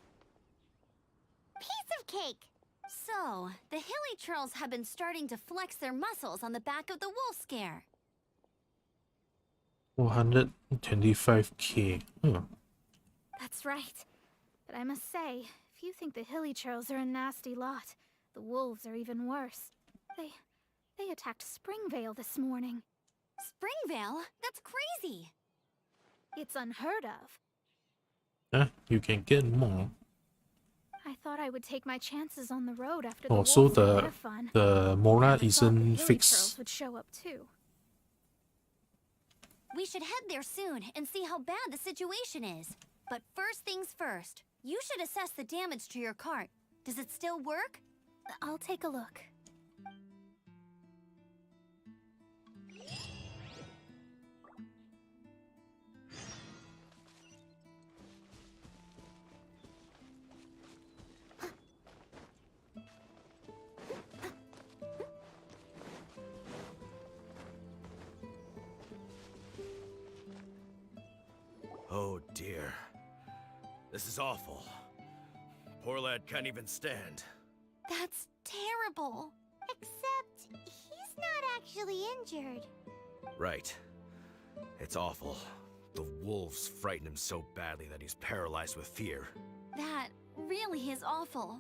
Piece of cake. So, the hilly trolls have been starting to flex their muscles on the back of the wolf scare. 425k. That's right. But I must say, if you think the hilly trolls are a nasty lot, the wolves are even worse. They attacked Springvale this morning. Springvale? That's crazy! It's unheard of. You can get more. I thought I would take my chances on the road after Oh, the so wolves had their fun. the Mora I thought the isn't hilly fixed. trolls would show up too. We should head there soon and see how bad the situation is. But first things first, you should assess the damage to your cart. Does it still work? I'll take a look. Oh dear. This is awful. Poor lad can't even stand. That's terrible. Except he's not actually injured. Right. It's awful. The wolves frighten him so badly that he's paralyzed with fear. That really is awful.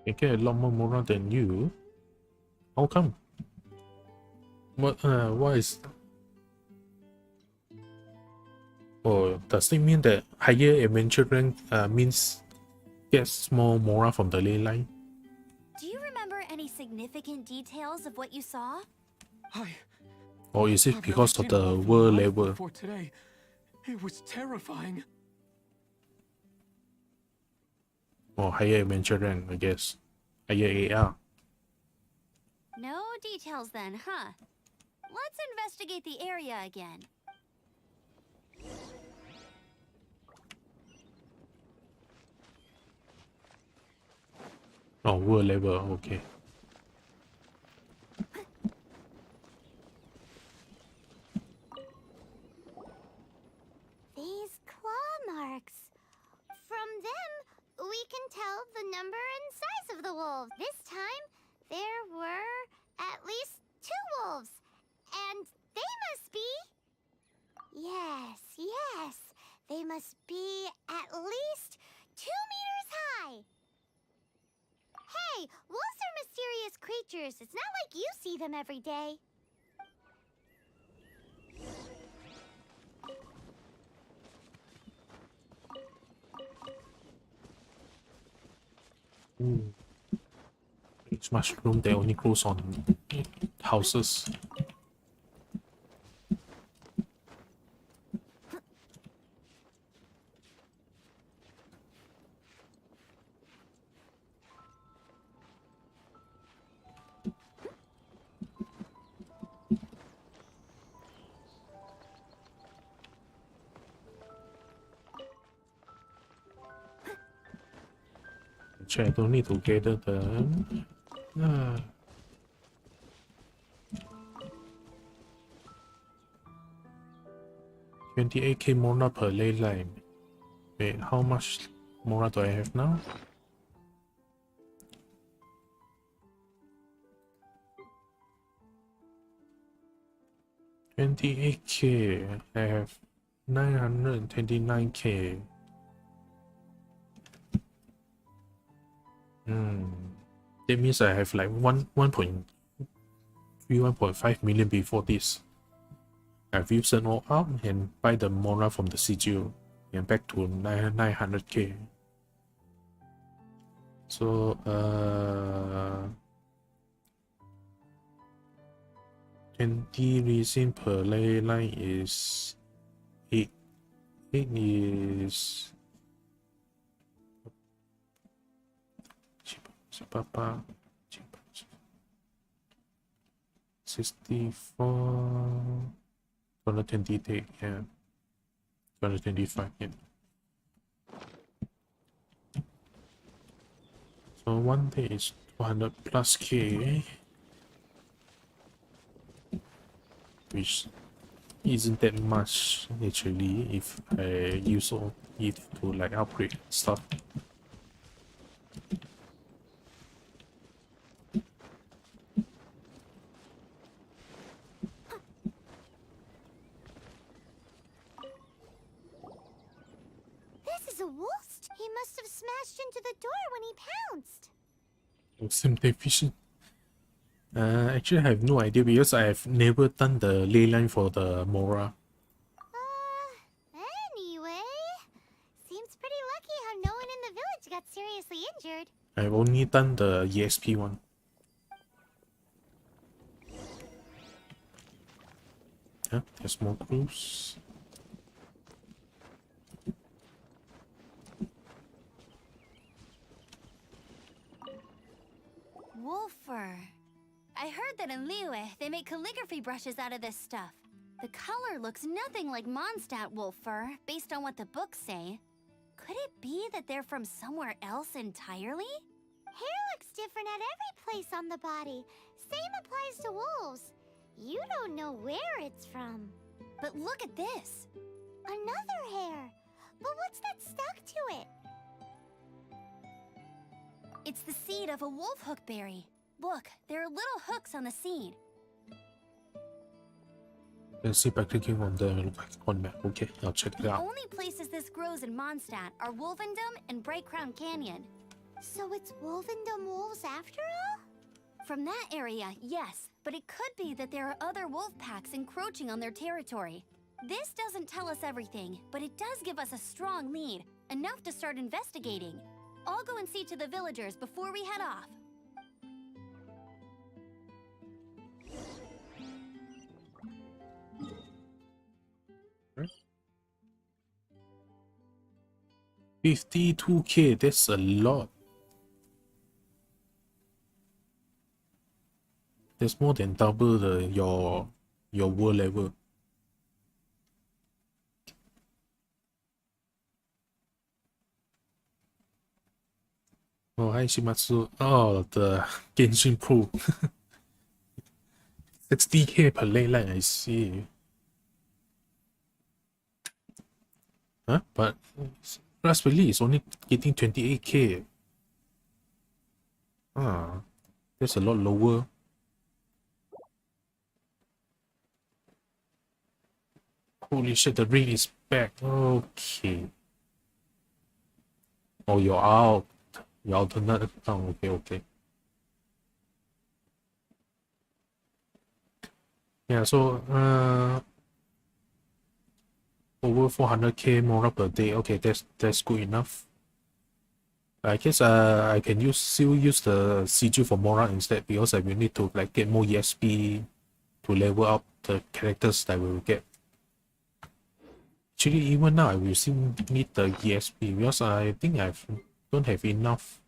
I get a lot more Mora than you. How come? What is... Oh, does it mean that higher adventure rank means gets more Mora from the ley line? Do you remember any significant details of what you saw? Or is it I've because never of seen a the wolf in world life level? before today. It was terrifying. Or higher adventure rank, I guess. Higher AR. No details then, huh? Let's investigate the area again. Oh, world level, okay. These claw marks. From them, we can tell the number and size of the wolves. This time, there were at least 2 wolves. And they must be... Yes. They must be at least 2 meters high. Hey, wolves are mysterious creatures. It's not like you see them every day. Each mushroom that only grows on houses. Actually, I don't need to gather them. 28k Mora per ley line. Wait, how much Mora do I have now? $28k. I have 929k. That means I have like 1.5 million before this. I've used it all up and buy the Mora from the sigil and back to 900k. So 20 resin per ley line is 8 is 64 220 take, yeah, 225, yeah. So one day is 200 plus k, which isn't that much actually if I use all it to like upgrade stuff. A wolf? He must have smashed into the door when he pounced. Awesome deficient. Actually, I have no idea because I have never done the ley line for the Mora. Anyway, seems pretty lucky how no one in the village got seriously injured. I've only done the EXP one. Yeah, there's more clues. Wolfer. I heard that in Liyue, they make calligraphy brushes out of this stuff. The color looks nothing like Mondstadt wolf fur, based on what the books say. Could it be that they're from somewhere else entirely? Hair looks different at every place on the body. Same applies to wolves. You don't know where it's from. But look at this. Another hair. But what's that stuck to it? It's the seed of a wolf hook berry. Look, there are little hooks on the seed. Let's see by clicking on the map. Okay, I'll check it The out. only places this grows in Mondstadt are Wolvendom and Bright Crown Canyon. So it's Wolvendom wolves after all? From that area, yes, but it could be that there are other wolf packs encroaching on their territory. This doesn't tell us everything, but it does give us a strong lead, enough to start investigating. I'll go and see to the villagers before we head off. $52K, that's a lot. That's more than double your world level. Oh, hi Shimatsu. Oh, the Genshin Pro. 60K per lane line, I see. Huh? But Raspberry is only getting 28K. Ah, that's a lot lower. Holy shit, the ring is back. Okay. Oh, you're out. You're alternate. Oh, okay. Yeah, so over 400K more per day. Okay, that's good enough. I guess I can still use the CG for Mora instead, because I will need to like get more EXP to level up the characters that we will get. Actually, even now I will still need the EXP because I think I don't have enough.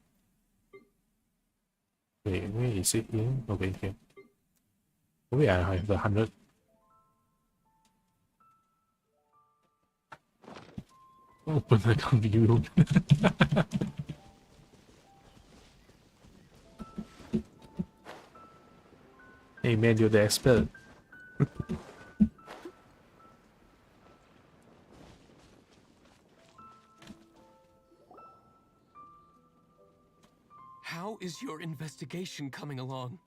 Wait, where is it here? Okay, here. Maybe I have the 100. Open account view. Hey man, you're the expert. How is your investigation coming along?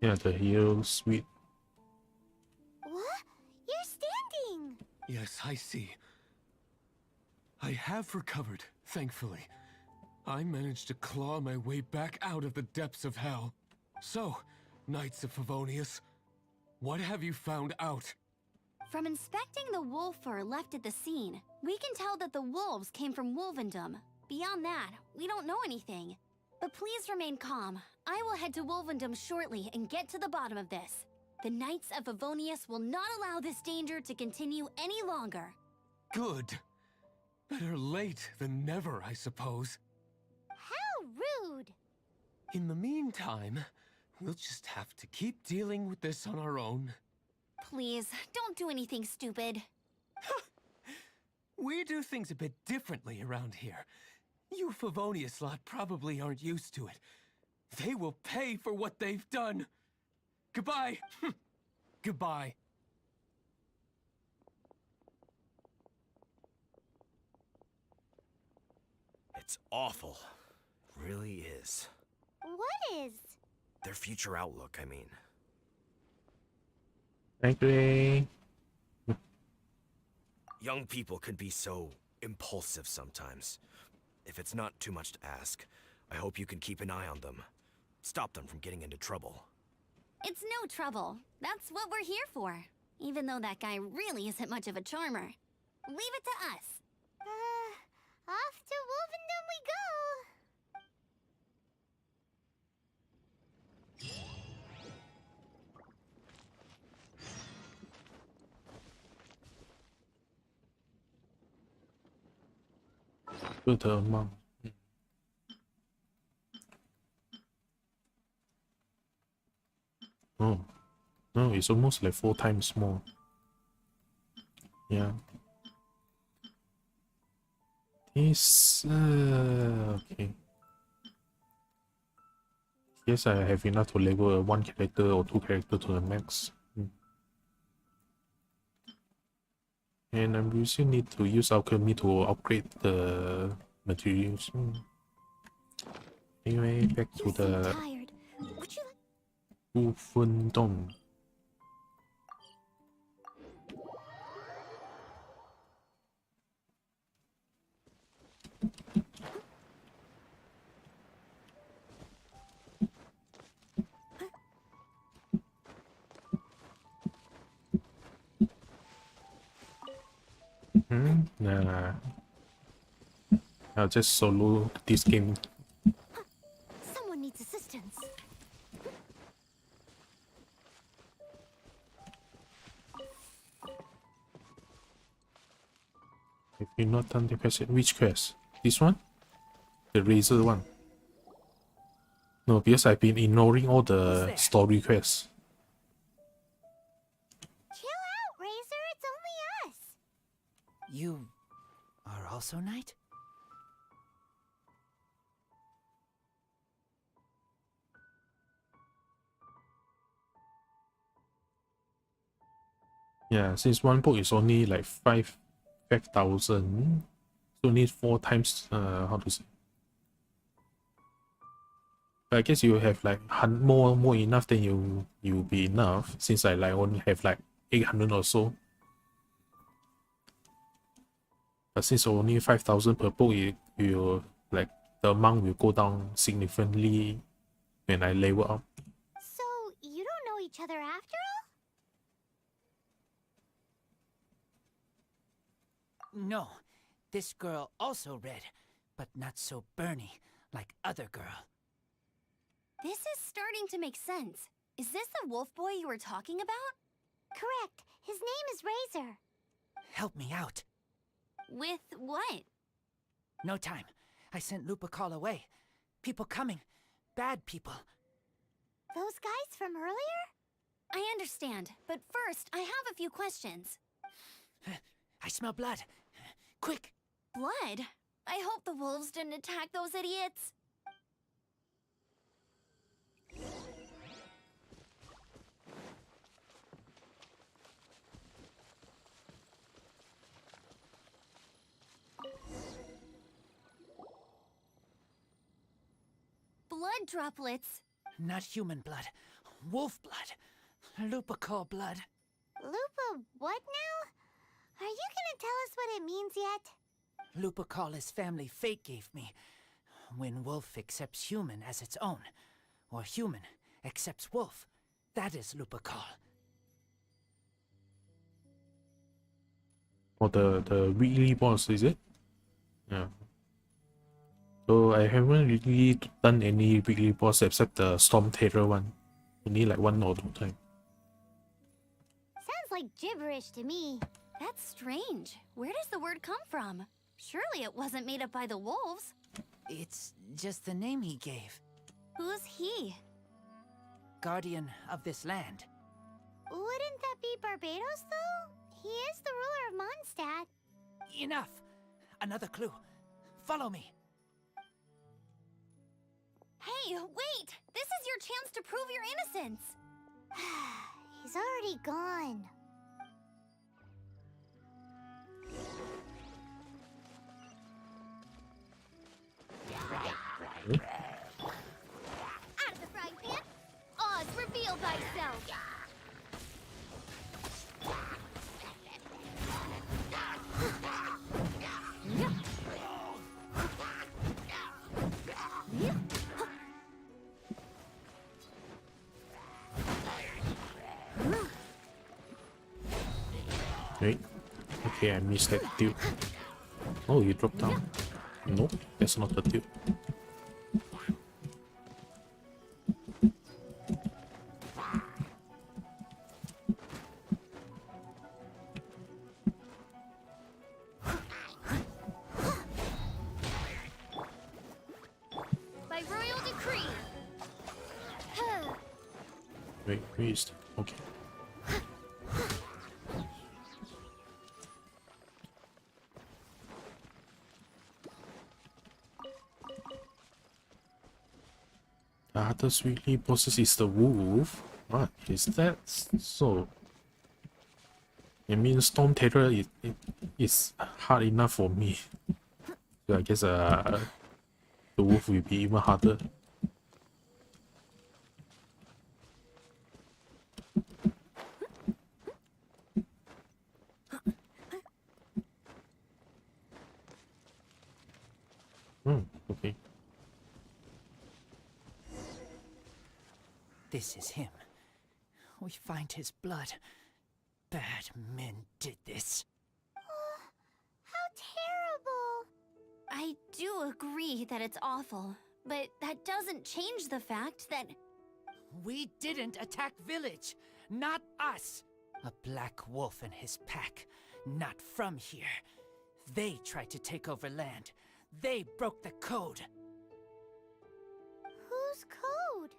Yeah, the hero suite. What? You're standing! Yes, I see. I have recovered, thankfully. I managed to claw my way back out of the depths of hell. So, Knights of Favonius, what have you found out? From inspecting the wolf fur left at the scene, we can tell that the wolves came from Wolvendom. Beyond that, we don't know anything. But please remain calm. I will head to Wolvendom shortly and get to the bottom of this. The Knights of Favonius will not allow this danger to continue any longer. Good. Better late than never, I suppose. How rude! In the meantime, we'll just have to keep dealing with this on our own. Please, don't do anything stupid. We do things a bit differently around here. You Favonius lot probably aren't used to it. They will pay for what they've done. Goodbye. Goodbye. It's awful. It really is. What is? Their future outlook, I mean. Thank you. Young people can be so impulsive sometimes. If it's not too much to ask, I hope you can keep an eye on them. Stop them from getting into trouble. It's no trouble. That's what we're here for. Even though that guy really isn't much of a charmer. Leave it to us. Off to Wolvendom we go! Good amount. Oh, no, it's almost like 4 times more. Yeah. This, okay. Yes, I have enough to level 1 character or 2 characters to the max. And I will still need to use alchemy to upgrade the materials. Anyway, back to You seem the tired. Would you like... Wolvendom. Nah. I'll just solo this game. Someone needs assistance. If you're not done the quest, which quest? This one? The Razor one? No, because I've been ignoring all the story quests. Chill out, Razor. It's only us. You are also Knight? Yeah, since one book is only like 5,000, so need 4 times, how to say? But I guess you have like more enough than you'll be enough, since I like only have like 800 or so. But since only 5,000 per book, you like the amount will go down significantly when I level up. So, you don't know each other after all? No. This girl also read, but not so burny like other girl. This is starting to make sense. Is this the wolf boy you were talking about? Correct. His name is Razor. Help me out. With what? No time. I sent Lupacall away. People coming. Bad people. Those guys from earlier? I understand, but first, I have a few questions. I smell blood. Quick! Blood? I hope the wolves didn't attack those idiots. Blood droplets. Not human blood. Wolf blood. Lupacall blood. Lupa what now? Are you gonna tell us what it means yet? Lupacall is family fate gave me. When wolf accepts human as its own, or human accepts wolf, that is Lupacall. Or the weekly boss, is it? Yeah. So I haven't really done any weekly boss except the Storm Terror one. Only like 1 or 2 times. Sounds like gibberish to me. That's strange. Where does the word come from? Surely it wasn't made up by the wolves. It's just the name he gave. Who's he? Guardian of this land. Wouldn't that be Barbados, though? He is the ruler of Mondstadt. Enough! Another clue. Follow me. Hey, wait! This is your chance to prove your innocence! He's already gone. Out of the frying pan! Oz, reveal thyself! Wait. Okay, I missed that tube. Oh, you dropped down. Nope, that's not the tube. By royal decree! Wait, where is that? Okay. The hardest weekly bosses is the wolf. What is that? So it means Storm Terror is hard enough for me. So I guess the wolf will be even harder. this is him. We find his blood. Bad men did this. How terrible. I do agree that it's awful, but that doesn't change the fact that We didn't attack village. Not us. A black wolf and his pack. Not from here. They tried to take over land. They broke the code. Whose code?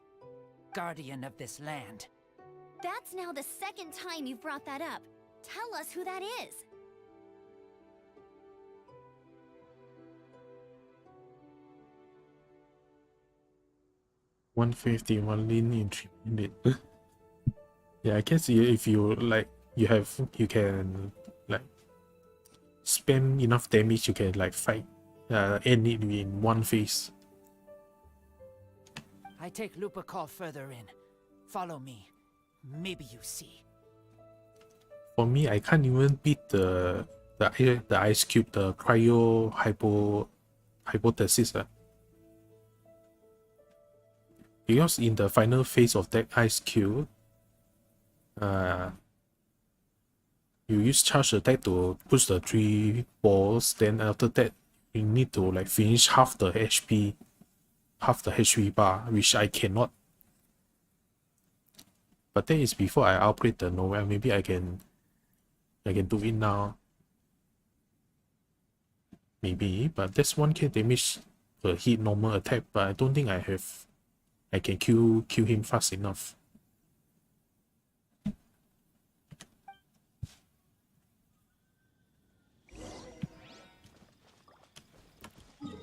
Guardian of this land. that's now the second time you've brought that up. Tell us who that is. $151 in 3 minutes. Yeah, I guess if you like, you can like spam enough damage, you can like fight, end it in one phase. I take Lupa call further in. Follow me. Maybe you see. For me, I can't even beat the ice cube, the cryo hypothesis. Because in the final phase of that ice cube, you use charge attack to push the 3 balls, then after that you need to like finish half the HP bar, which I cannot. But that is before I upgrade the Noel. Maybe I can do it now. Maybe, but that's 1k damage per hit normal attack, but I don't think I can kill him fast enough.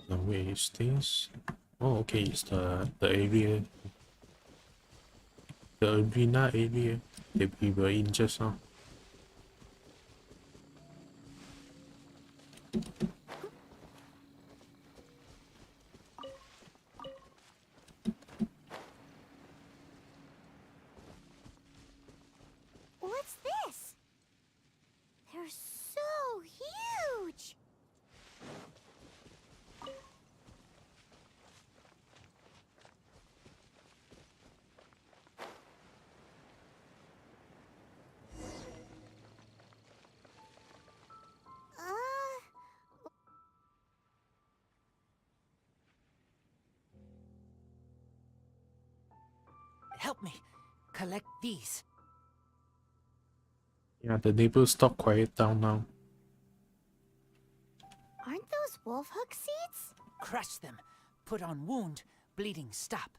Where is this? Oh, okay, it's the area, the arena area that we were in just now. What's this? They're so huge! Help me. Collect these. Yeah, the neighbors stop quiet down now. Aren't those wolf hook seeds? Crush them. Put on wound. Bleeding stop.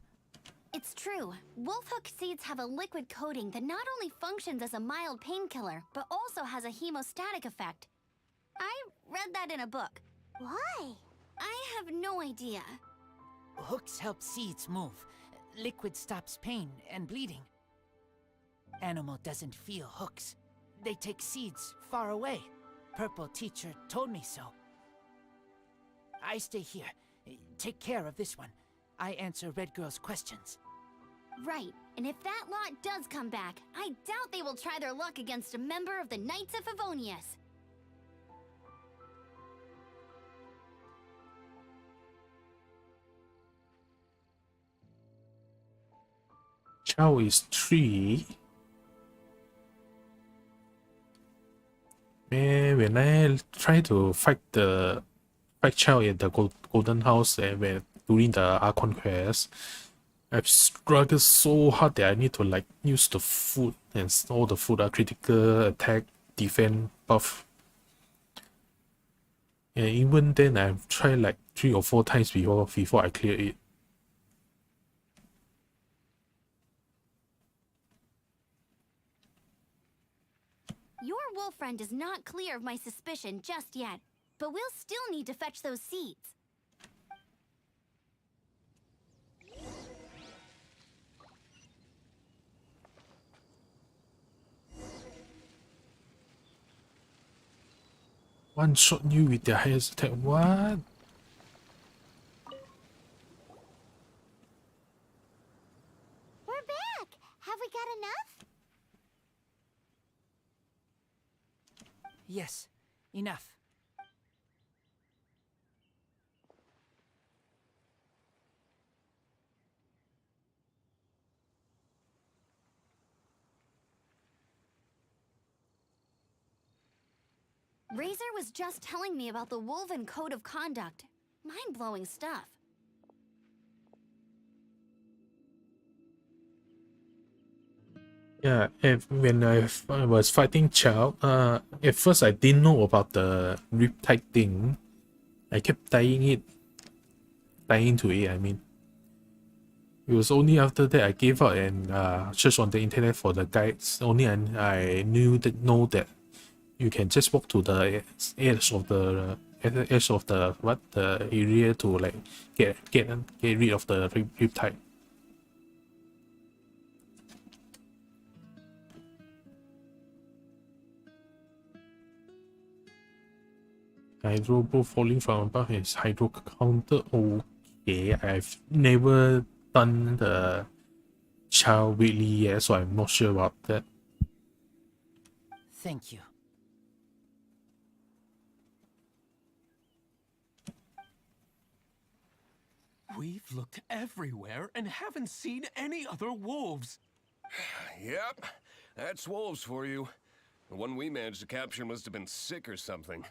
It's true. Wolfhook seeds have a liquid coating that not only functions as a mild painkiller, but also has a hemostatic effect. I read that in a book. Why? I have no idea. Hooks help seeds move. Liquid stops pain and bleeding. Animal doesn't feel hooks. They take seeds far away. Purple teacher told me so. I stay here. Take care of this one. I answer Red Girl's questions. Right, and if that lot does come back, I doubt they will try their luck against a member of the Knights of Favonius. Chow is 3. Man, when I try to fight Chow at the Golden House during the Archon quest, I've struggled so hard that I need to like use the food, and all the food are critical attack, defense buff. And even then, I've tried like 3 or 4 times before I clear it. Your wolf friend is not clear of my suspicion just yet, but we'll still need to fetch those seeds. One shot you with their highest attack. What? We're back! Have we got enough? Yes, enough. Razor was just telling me about the Wolven Code of Conduct. Mind-blowing stuff. Yeah, when I was fighting Chow, at first I didn't know about the riptide thing. I kept dying to it, I mean. It was only after that I gave up and searched on the internet for the guides. Only I know that you can just walk to the edge of the area to like get rid of the riptide. Hydro ball falling from above is hydro counter. Okay, I've never done the child weekly yet, so I'm not sure about that. Thank you. We've looked everywhere and haven't seen any other wolves. Yep, that's wolves for you. The one we managed to capture must have been sick or something.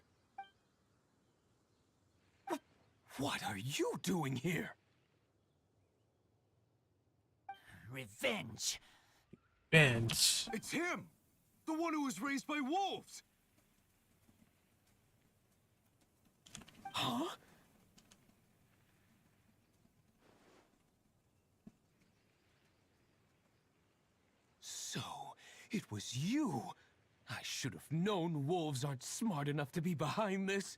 What are you doing here? Revenge. Bench. It's him! The one who was raised by wolves! Huh? So, it was you! I should have known wolves aren't smart enough to be behind this.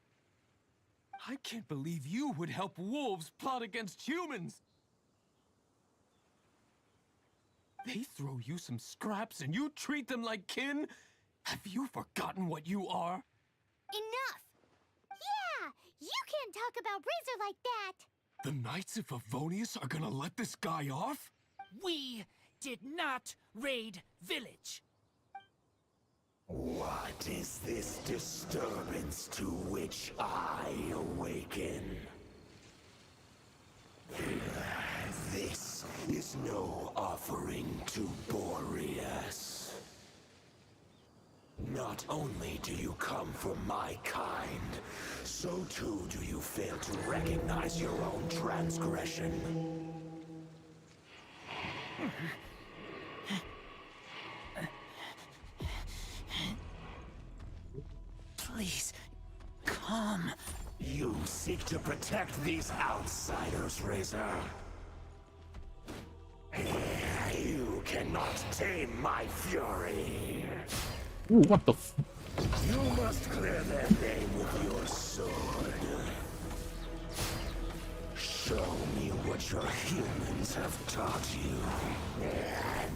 I can't believe you would help wolves plot against humans! They throw you some scraps and you treat them like kin? Have you forgotten what you are? Enough! Yeah! You can't talk about Razor like that! The Knights of Favonius are gonna let this guy off? We did not raid village. What is this disturbance to which I awaken? This is no offering to Boreas. Not only do you come from my kind, so too do you fail to recognize your own transgression. Please, come. You seek to protect these outsiders, Razor. You cannot tame my fury. Ooh, what the f— You must clear their name with your sword. Show me what your humans have taught you.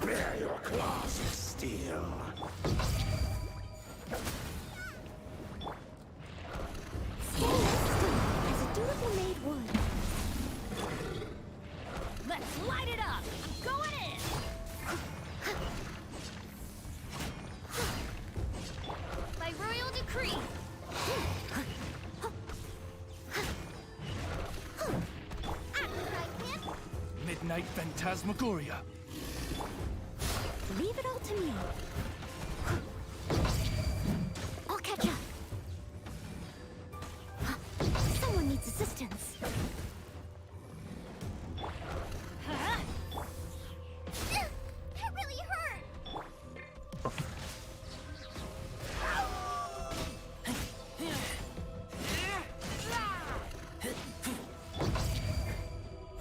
Bear your claws of steel. As a dutiful made wood. Let's light it up! I'm going in! By royal decree! Midnight Phantasmagoria. Leave it all to me. I'll catch up. Someone needs assistance. That really hurt.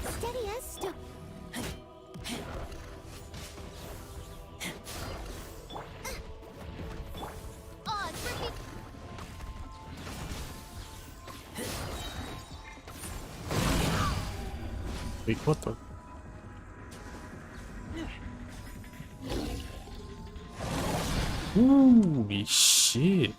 Steady as stone. Oh, it's freaking. Wait, what the— holy shit.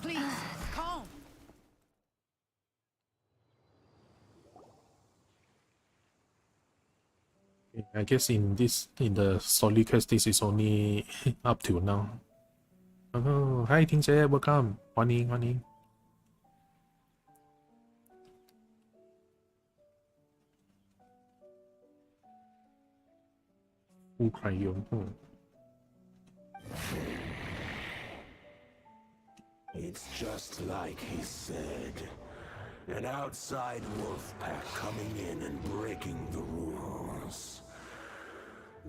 Please, calm. I guess in the story quest, this is only up to now. Oh, hi, 婷姐 welcome. 欢迎欢迎。乌克兰用户。It's just like he said. An outside wolf pack coming in and breaking the rules.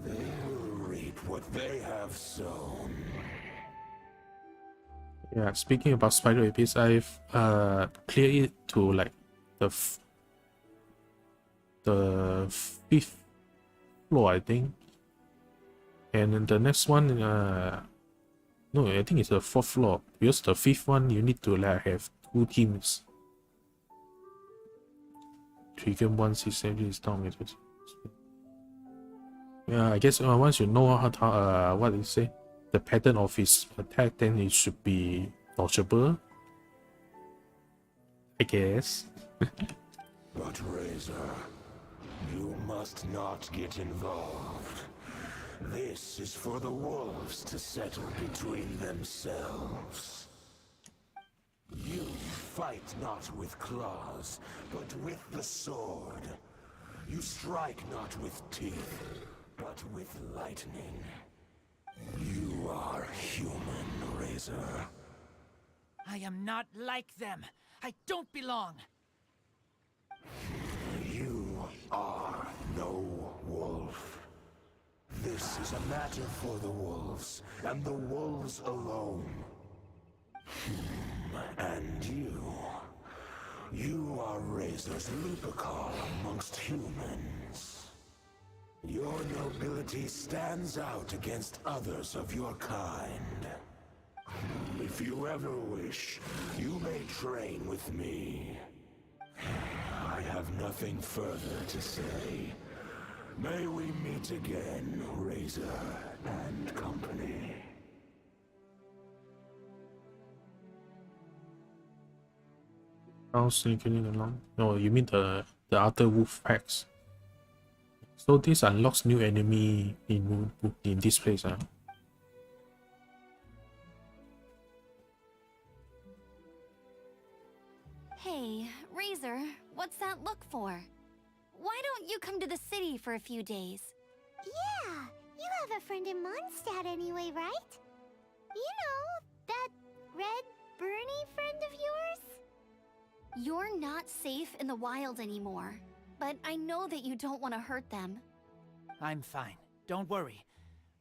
They will reap what they have sown. Yeah, speaking about Spider Abyss, I've cleared it to like the 5th floor, I think. And then the next one, no, I think it's the 4th floor. Because the 5th one, you need to like have 2 teams. Trigger once his energy is down. Yeah, I guess once you know how what you say, the pattern of his attack, then it should be dodgeable. I guess. But Razor, you must not get involved. This is for the wolves to settle between themselves. You fight not with claws, but with the sword. You strike not with teeth, but with lightning. You are human, Razor. I am not like them. I don't belong. You are no wolf. This is a matter for the wolves, and the wolves alone. And you are Razor's Lupercal amongst humans. Your nobility stands out against others of your kind. If you ever wish, you may train with me. I have nothing further to say. May we meet again, Razor and company. Now sneaking along. No, you mean the other wolf packs. So this unlocks new enemy in this place, huh? Hey, Razor, what's that look for? Why don't you come to the city for a few days? Yeah, you have a friend in Mondstadt anyway, right? You know, that red Bernie friend of yours? You're not safe in the wild anymore, but I know that you don't want to hurt them. I'm fine. Don't worry.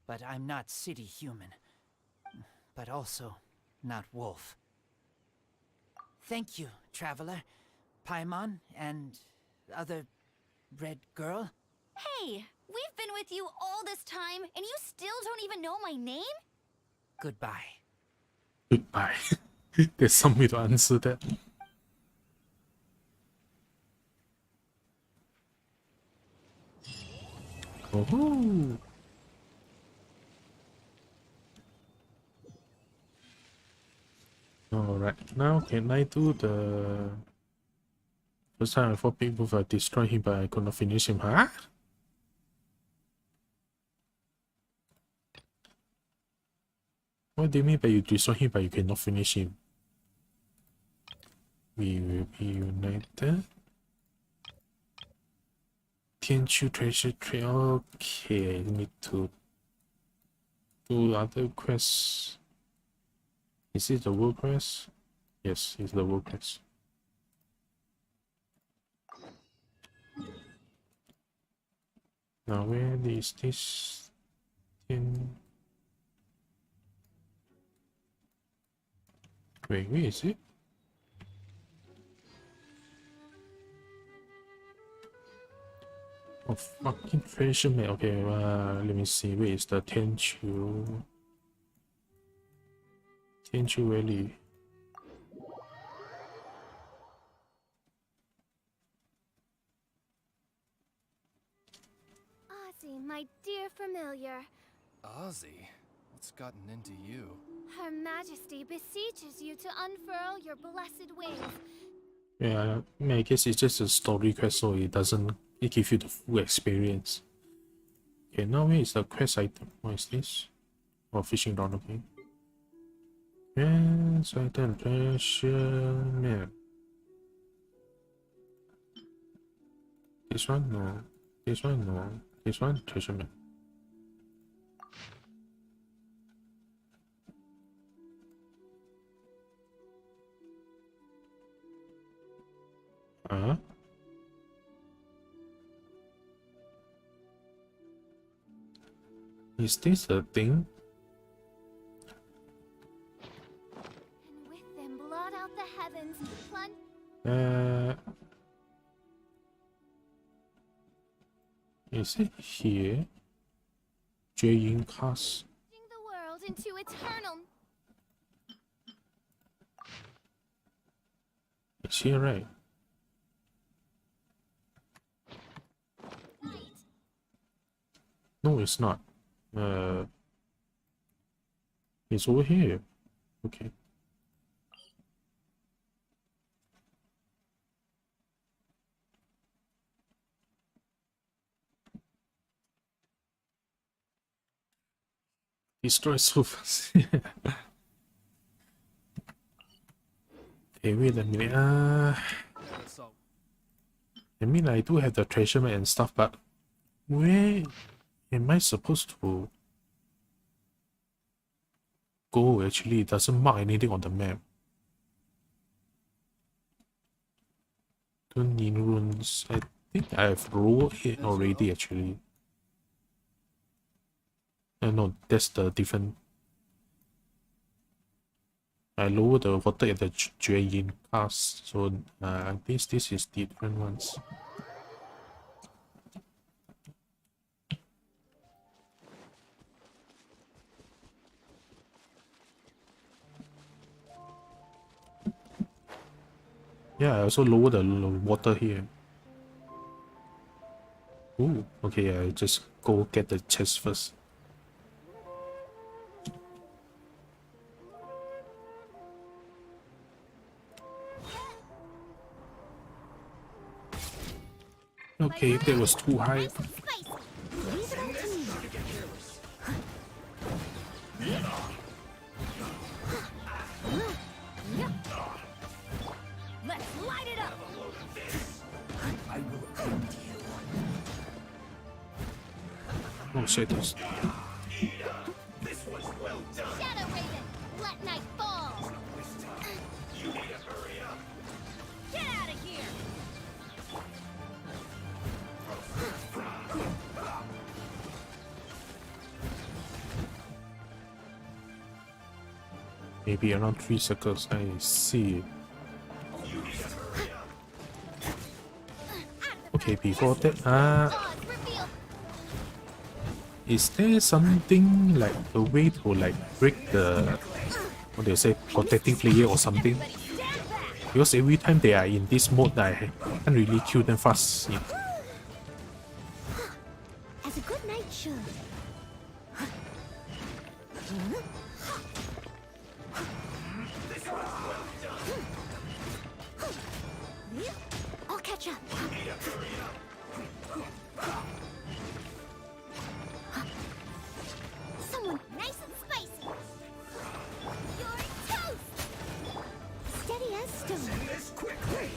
But I'm not city human. But also not wolf. Thank you, traveler. Paimon and other red girl. Hey, we've been with you all this time, and you still don't even know my name? Goodbye. Goodbye. There's some way to answer that. Oh. Alright, now can I do the first time I fought people I destroyed him but I could not finish him, huh? What do you mean by you destroy him but you cannot finish him? We will be united. Tianchu treasure tree. Okay, need to do other quests. Is it the world quest? Yes, it's the world quest. Now where is this thing? Wait, where is it? Oh, fucking treasure map. Okay, let me see. Where is the Tianchu Valley? Ozzy, my dear familiar. Ozzy? What's gotten into you? Her Majesty beseeches you to unfurl your blessed wings. Yeah, I guess it's just a story quest, so it doesn't give you the full experience. Okay, now where is the quest item? What is this? Oh, fishing rod, okay. Quest item, treasure map. This one? No. This one? No. This one? Treasure map. Huh? Is this a thing? And with them blot out the heavens, plunge. Is it here? Jaying Cast. The world into eternal. It's here, right? No, it's not. It's over here. Okay. Destroy so fast. Okay, wait a minute. I mean, I do have the treasure map and stuff, but where am I supposed to go? Actually, it doesn't mark anything on the map. Don't need runes. I think I have rolled it already, actually. No, that's the different. I lowered the water at the Jaying Cast, so I think this is different ones. Yeah, I also lowered the water here. Ooh, okay, I just go get the chest first. Okay, that was too high. Let's light it up. I will come to you. Oh shit, this. This was well done. Shadow Raven, let night fall. You need to hurry up. Get out of here. Maybe around 3 circles. I see. Okay, before that, is there something like a way to like break the, what do you say, protective layer or something? Because every time they are in this mode, I can't really kill them fast. Yeah. As a good knight should. I'll catch up. Someone nice and spicy. You're toast. Steady as stone. This quickly.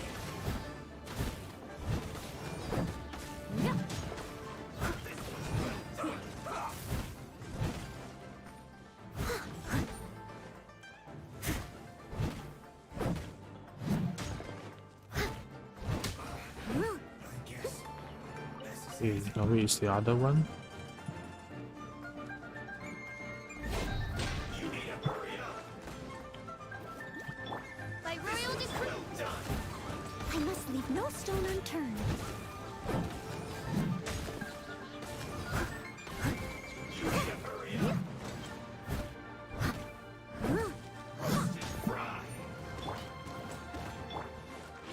Okay, now where is the other one? By royal decree. I must leave no stone unturned.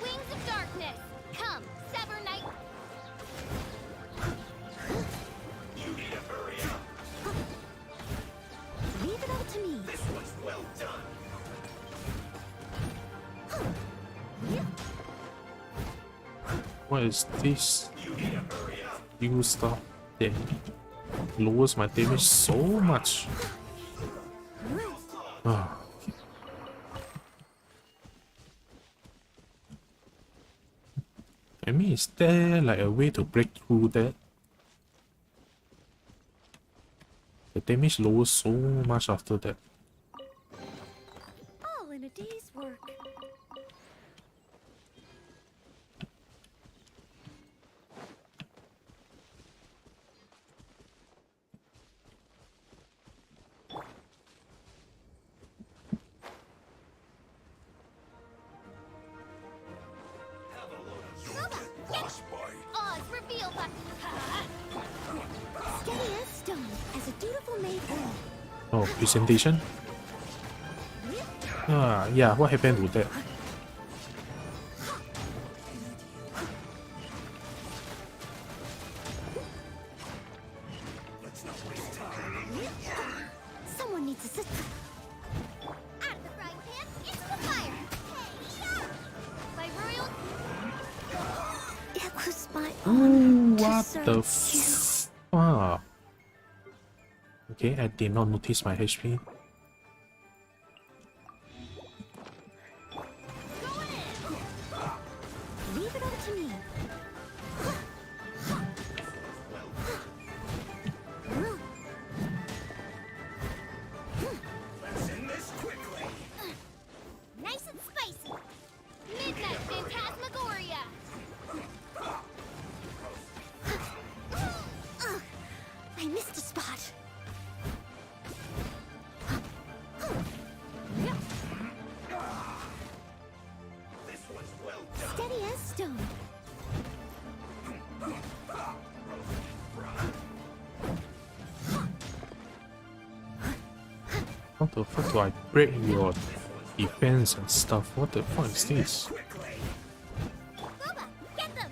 Wings of darkness, come, sever night. Leave it all to me. This was well done. What is this? You stuff there. lowers my damage so much. Ah. I mean, is there like a way to break through that? The damage lowers so much after that. All in a day's work. Oz, reveal the... Steady as stone, as a dutiful maid will. Oh, presentation? Ah, yeah, what happened with that? Someone needs assistance. Out of the frying pan, into the fire! By royal... It was my Ooh, honor to what serve the you. fuck? Okay, I did not notice my HP. Leave it up to me. Nice and spicy! Midnight Phantasmagoria! Ugh, I missed a spot. Steady as stone. How the fuck do I break your defense and stuff? What the fuck is this? Boba, get them!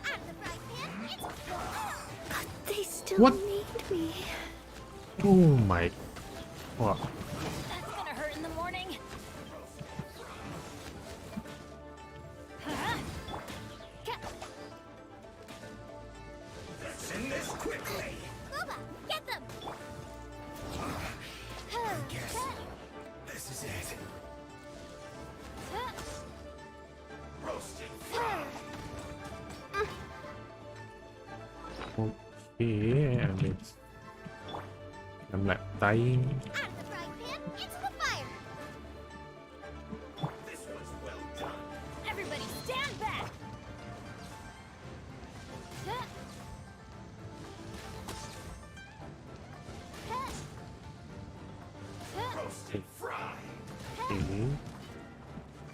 Out of the frying pan, into the... But they still What? need me. Oh my... What? That's gonna hurt in the morning. Boba, get them! This is it. Okay, I'm like dying. Out of the frying pan, into the fire! Everybody stand back! Okay.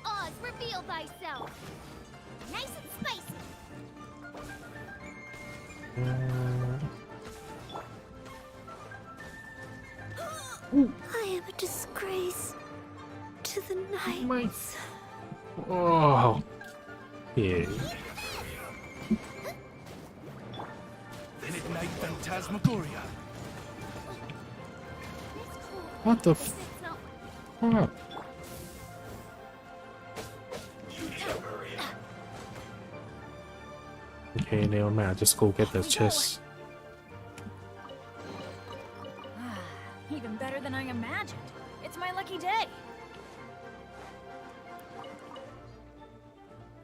Oz, reveal thyself! Nice and spicy! I am a disgrace to the knights. Oh. Yeah. Midnight Phantasmagoria. What the It's not... fuck? Okay, never mind. I'll just go get the chest. Even better than I imagined. It's my lucky day.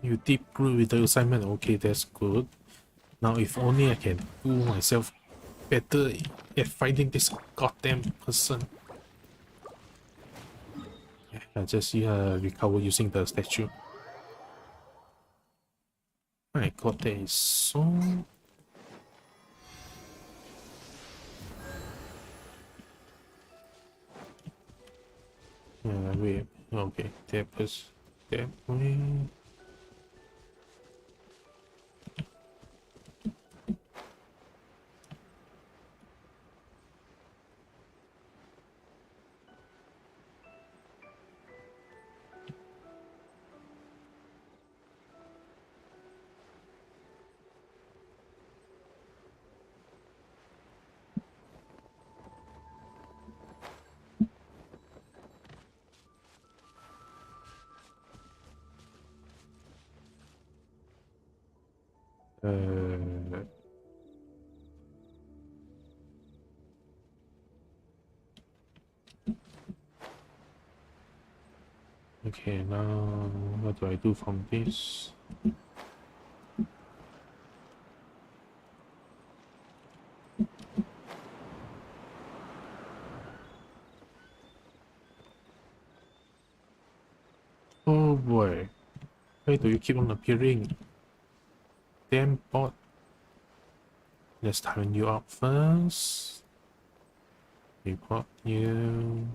You did good with the assignment. Okay, that's good. Now, if only I can do myself better at fighting this goddamn person. Yeah, I just recover using the statue. My god, that is so... wait, okay, that was that way. Okay, now what do I do from this? Oh boy, why do you keep on appearing? Damn bot. Let's turn you up first. Report you.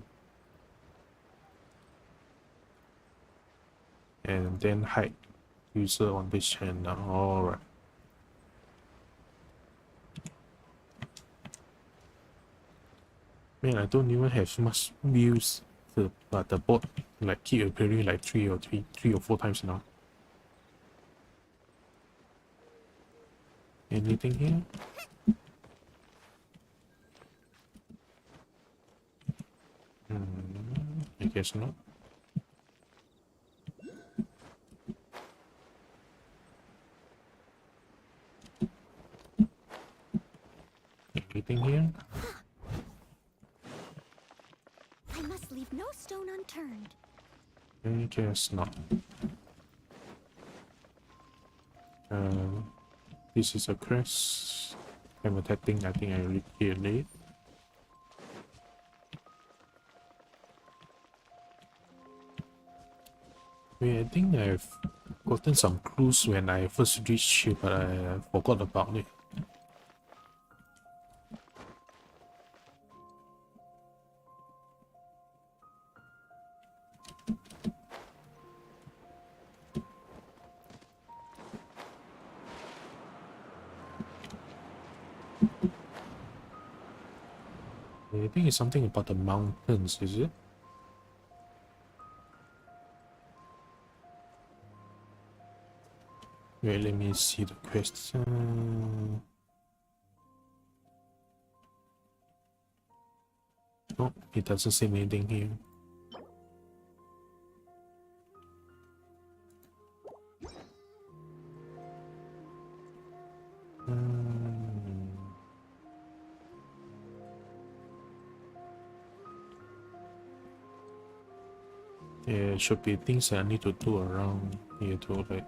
And then hide user on this channel. Alright. Man, I don't even have much views, but the bot like keep appearing like three or four times now. Anything here? I guess not. Anything here? I must leave no stone unturned. I guess not. This is a quest. I'm attacking. I think I read here late. Wait, I think I've gotten some clues when I first reached here, but I forgot about it. I think it's something about the mountains, is it? Wait, let me see the quest. No, it doesn't say anything here. Yeah, it should be things I need to do around here too, like.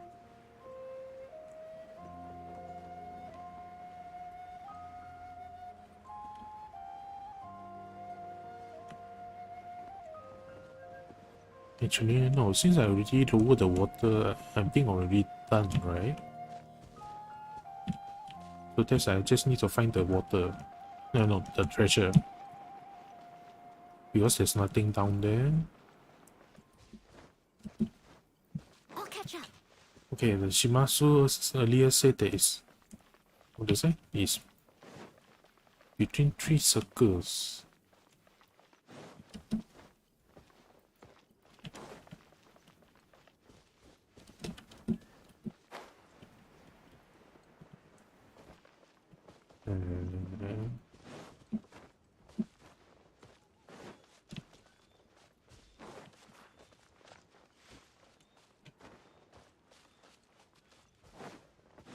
Actually, no, since I already lowered the water, I think already done, right? So that's I just need to find the water. No, the treasure. Because there's nothing down there. I'll catch up. Okay, the Shimasu earlier said that it's, what did I say? It's between 3 circles.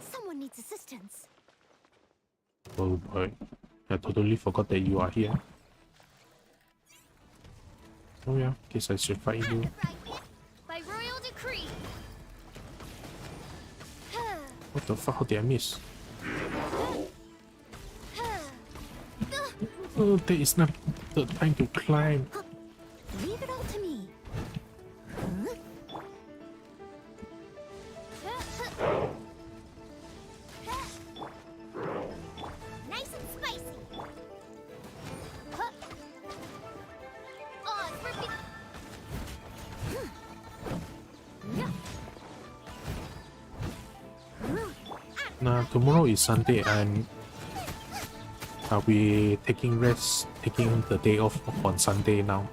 Someone needs assistance. Oh boy, I totally forgot that you are here. Oh yeah, guess I should fight you. By royal decree. What the fuck, how did I miss? Oh, that is not the time to climb. Leave it all to me. Nice and spicy. Oh, it's working. Nah, tomorrow is Sunday. I'll be taking rest, taking the day off on Sunday now.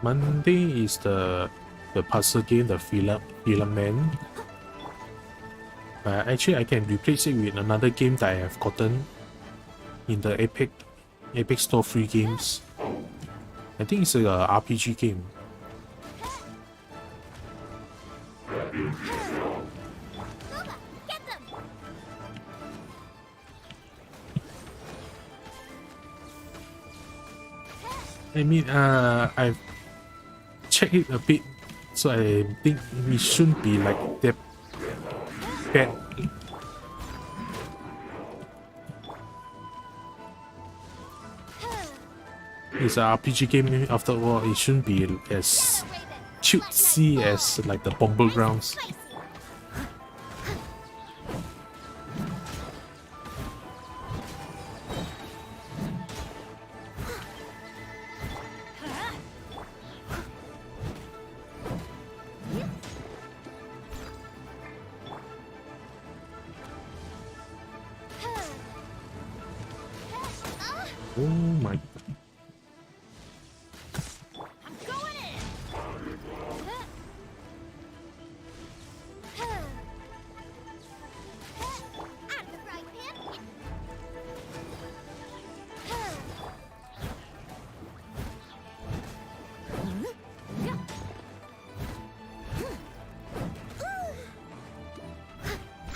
Monday is the puzzle game, the filament. Actually, I can replace it with another game that I have gotten in the Epic Store free games. I think it's a RPG game. I mean, I've checked it a bit, so I think we shouldn't be like that bad. It's an RPG game after all. It shouldn't be as cutesy as like the Bumble Grounds. Oh my.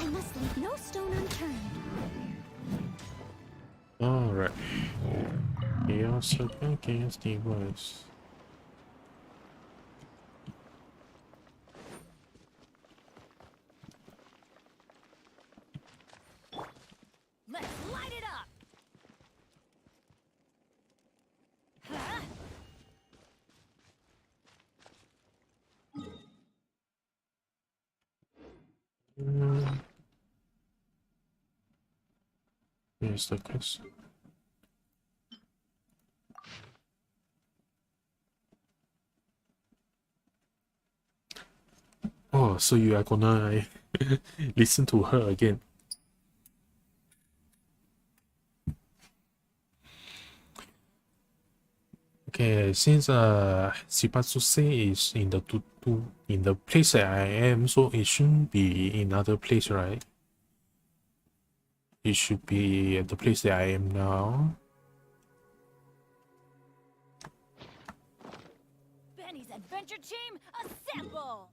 I must leave no stone unturned. Alright. Chaos against device. Let's light it up. Here's the quest. Oh, so you are gonna listen to her again. Okay, since Shibatsuse is in the in the place that I am, so it shouldn't be in another place, right? It should be at the place that I am now. Benny's adventure team, assemble!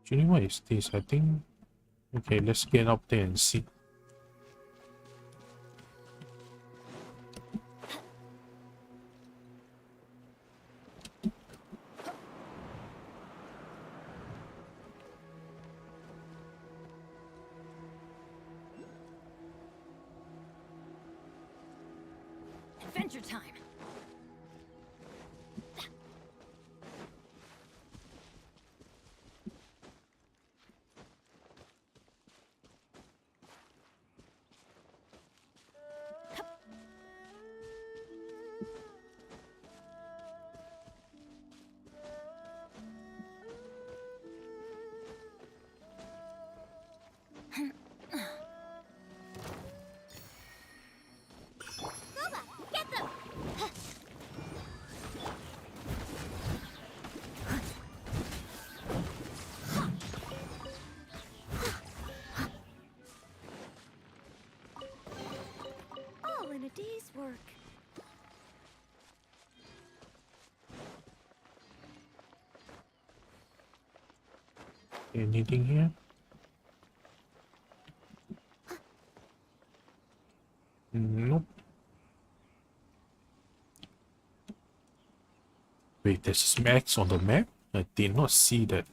Actually, what is this? I think. Okay, let's get up there and see. Adventure time. All in a day's work. Anything here? Nope. Wait, there's smacks on the map? I did not see that.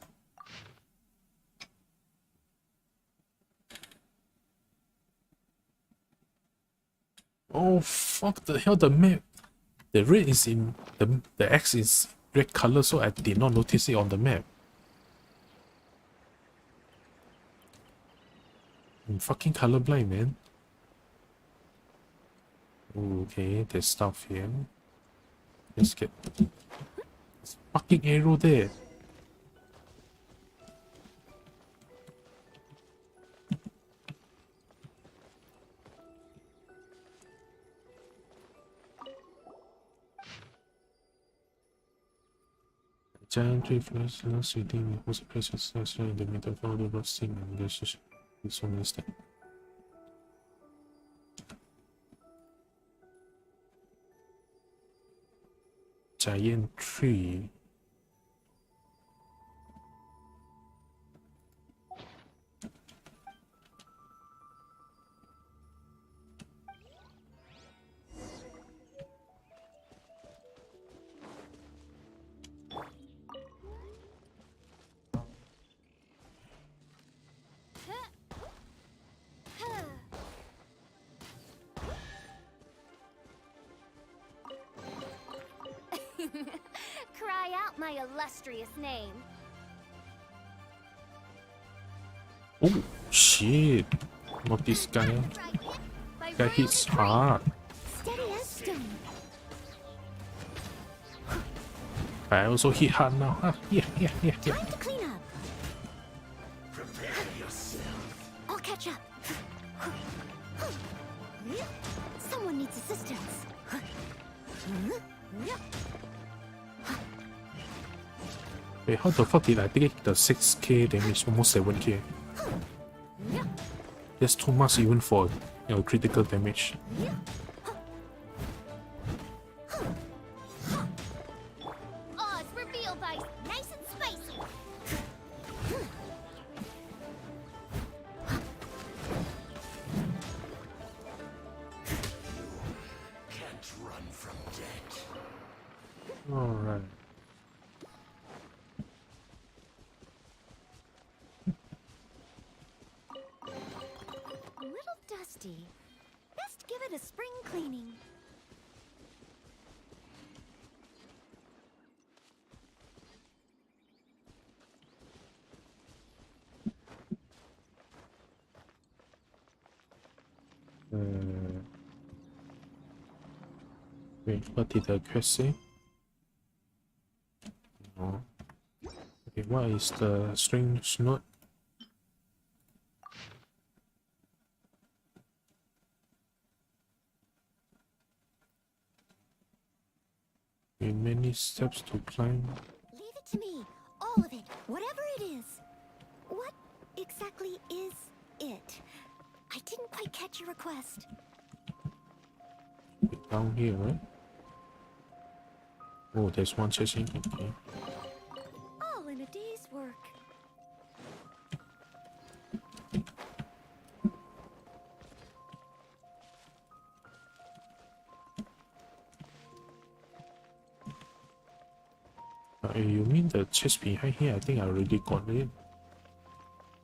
Oh, fuck the hell, the map. The red is in the X is red color, so I did not notice it on the map. I'm fucking colorblind, man. Okay, there's stuff here. Let's get this fucking arrow there. Giant tree first, last reading was a precious in the middle of all the rusting and the This one is that. Giant tree. Cry out my illustrious name. Oh shit! Not this guy. Guy hits hard. Steady as stone. I also hit hard now. Ah, yeah. Time to clean up. Prepare yourself. I'll catch up. Someone needs assistance. Wait, how the fuck did I take the 6k damage, almost 7k? That's too much even for critical damage. Oz reveal bite, nice and spicy. Can't run from death. Alright. A little dusty. Best give it a spring cleaning. Wait, what did the quest say? No. Okay, what is the strange note? In many steps to climb. Leave it to me. All of it. Whatever it is. What exactly is it? I didn't quite catch your request. Down here, right? Oh, there's one chasing. Okay. All in a day's work. You mean the chest behind here? I think I already got it.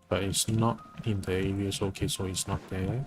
But it's not in the areas. Okay, so it's not there.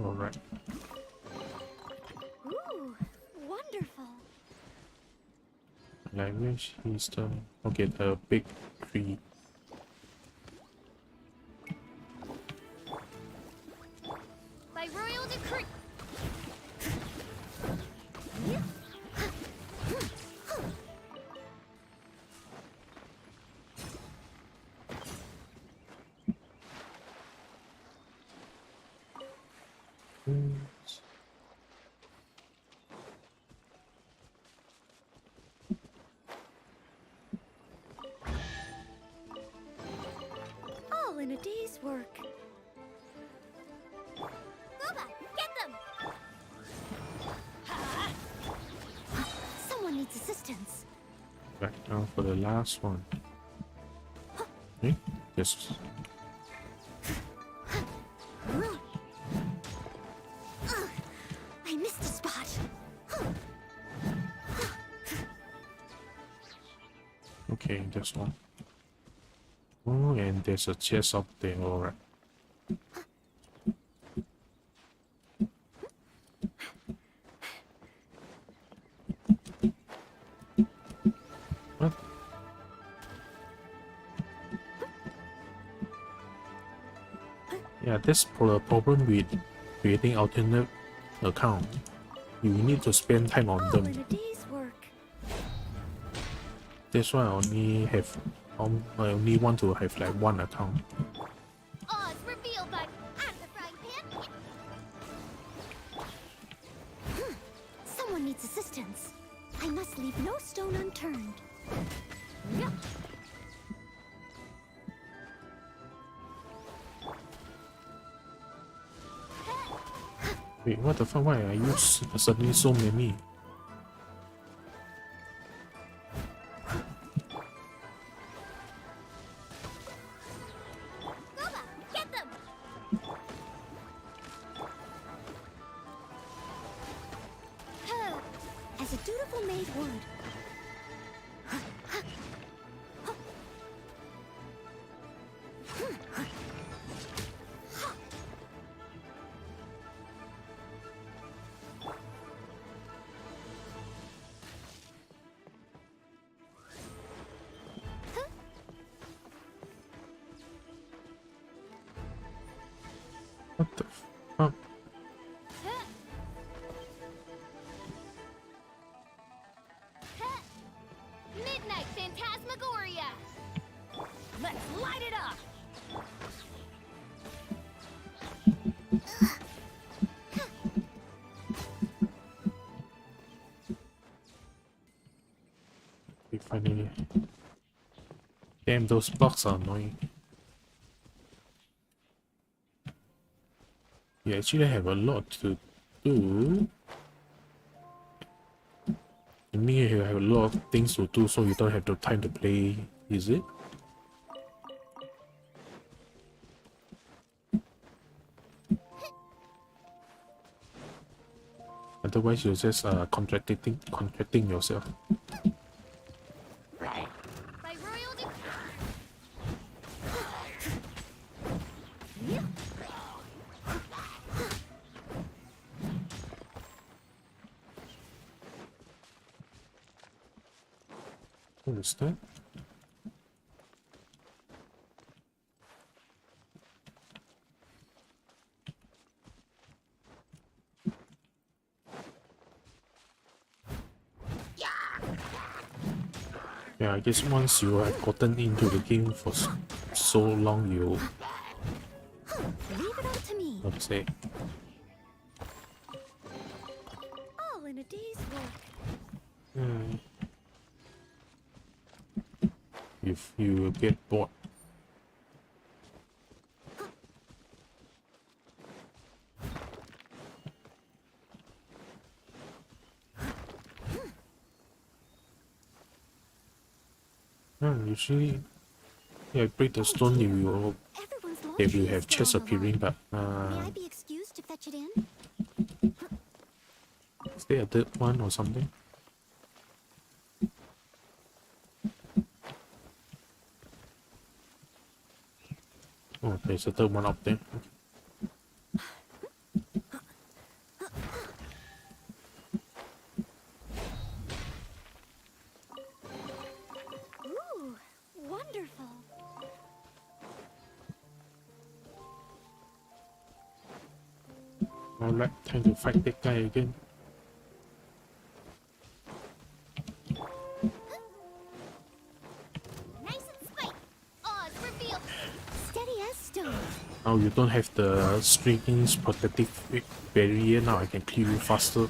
Alright. Ooh, wonderful. Language is the okay, the big tree. By royal decree. All in a day's work. Booba, get them! Someone needs assistance. Right now for the last one. Okay, yes. I missed a spot. Okay, that's all. Oh, and there's a chest up there, alright. What? Yeah, that's the problem with creating alternate account. You need to spend time on All them. in a day's work. That's why I only want to have like one account. Oz revealed by out of the frying pan. Someone needs assistance. I must leave no stone unturned. Yeah. Wait, what the fuck? Why I use suddenly so many? Gova, get them! As a dutiful maid would. What the fuck? Midnight Phantasmagoria! Let's light it up! We finally. Damn, those blocks are annoying. You actually have a lot to do. You mean you have a lot of things to do so you don't have the time to play, is it? Otherwise you're just contradicting yourself. By royal What is that? Yeah, I guess once you have gotten into the game for so long, you Leave it up to me. let's say, All in a day's work. if you get bored. Usually, yeah, break the stone, Everyone's if you laundry have is chests still on the appearing, line. but May I be excused to fetch it in? is there a third one or something? Oh, there's a third one up there. Ooh, wonderful. Alright, time to fight that guy again. Nice and spiked. Oz revealed. Steady as stone. Now you don't have the string's protective barrier, now I can kill you faster.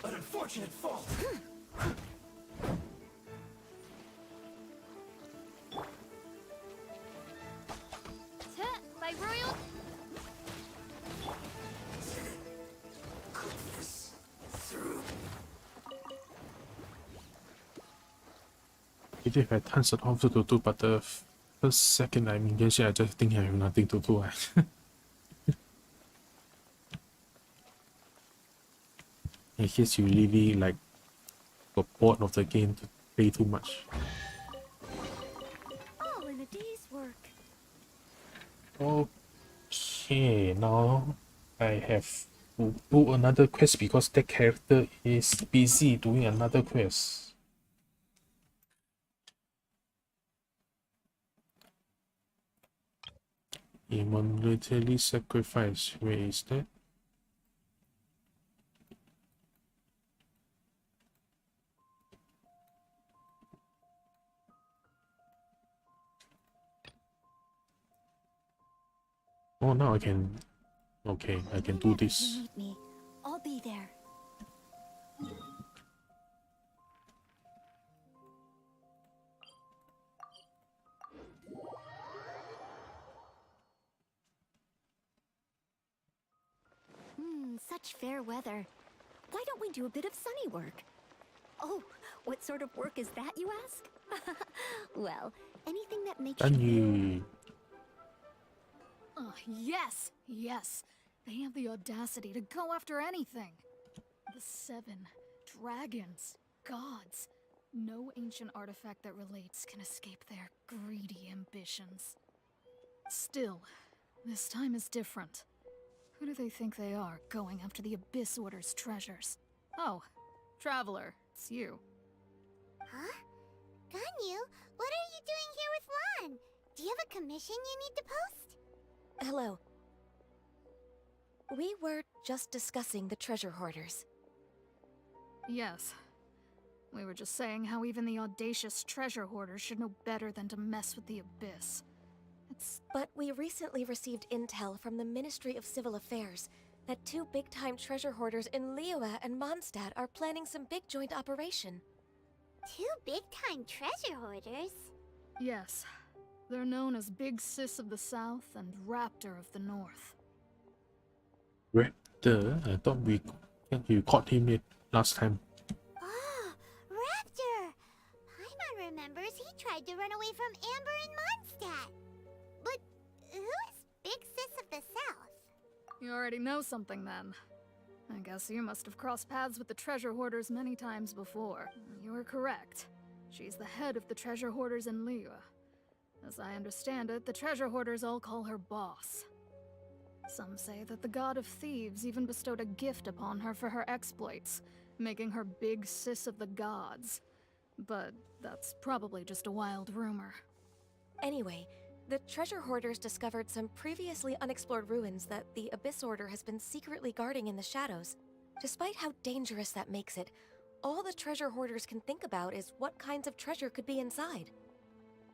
An unfortunate fault. By royal. It did have tons of stuff to do, but the first second I'm in Genshin, I just think I have nothing to do. in case you really like got bored of the game to play too much. All in a day's work. Okay, now I have to do another quest because that character is busy doing another quest. Involuntary sacrifice, where is that? Oh, now I can. Okay, I can do this. Meet me. I'll be there. Such fair weather. Why don't we do a bit of sunny work? Oh, what sort of work is that, you ask? Well, anything that makes you feel... Yes, yes. They have the audacity to go after anything. The 7 dragons, gods. No ancient artifact that relates can escape their greedy ambitions. Still, this time is different. Who do they think they are, going after the Abyss Order's treasures? Oh, Traveler, it's you. Huh? Ganyu, what are you doing here with Lan? Do you have a commission you need to post? Hello. We were just discussing the treasure hoarders. Yes. We were just saying how even the audacious treasure hoarders should know better than to mess with the Abyss. But we recently received intel from the Ministry of Civil Affairs that 2 big-time treasure hoarders in Liyue and Mondstadt are planning some big joint operation. 2 big-time treasure hoarders? Yes. They're known as Big Sis of the South and Raptor of the North. Raptor? I thought you caught him last time. Oh, Raptor! Paimon remembers he tried to run away from Amber and Mondstadt. But who is Big Sis of the South? You already know something then. I guess you must have crossed paths with the treasure hoarders many times before. You were correct. She's the head of the treasure hoarders in Liyue. As I understand it, the treasure hoarders all call her boss. Some say that the god of thieves even bestowed a gift upon her for her exploits, making her Big Sis of the gods. But that's probably just a wild rumor. Anyway, the treasure hoarders discovered some previously unexplored ruins that the Abyss Order has been secretly guarding in the shadows. Despite how dangerous that makes it, all the treasure hoarders can think about is what kinds of treasure could be inside.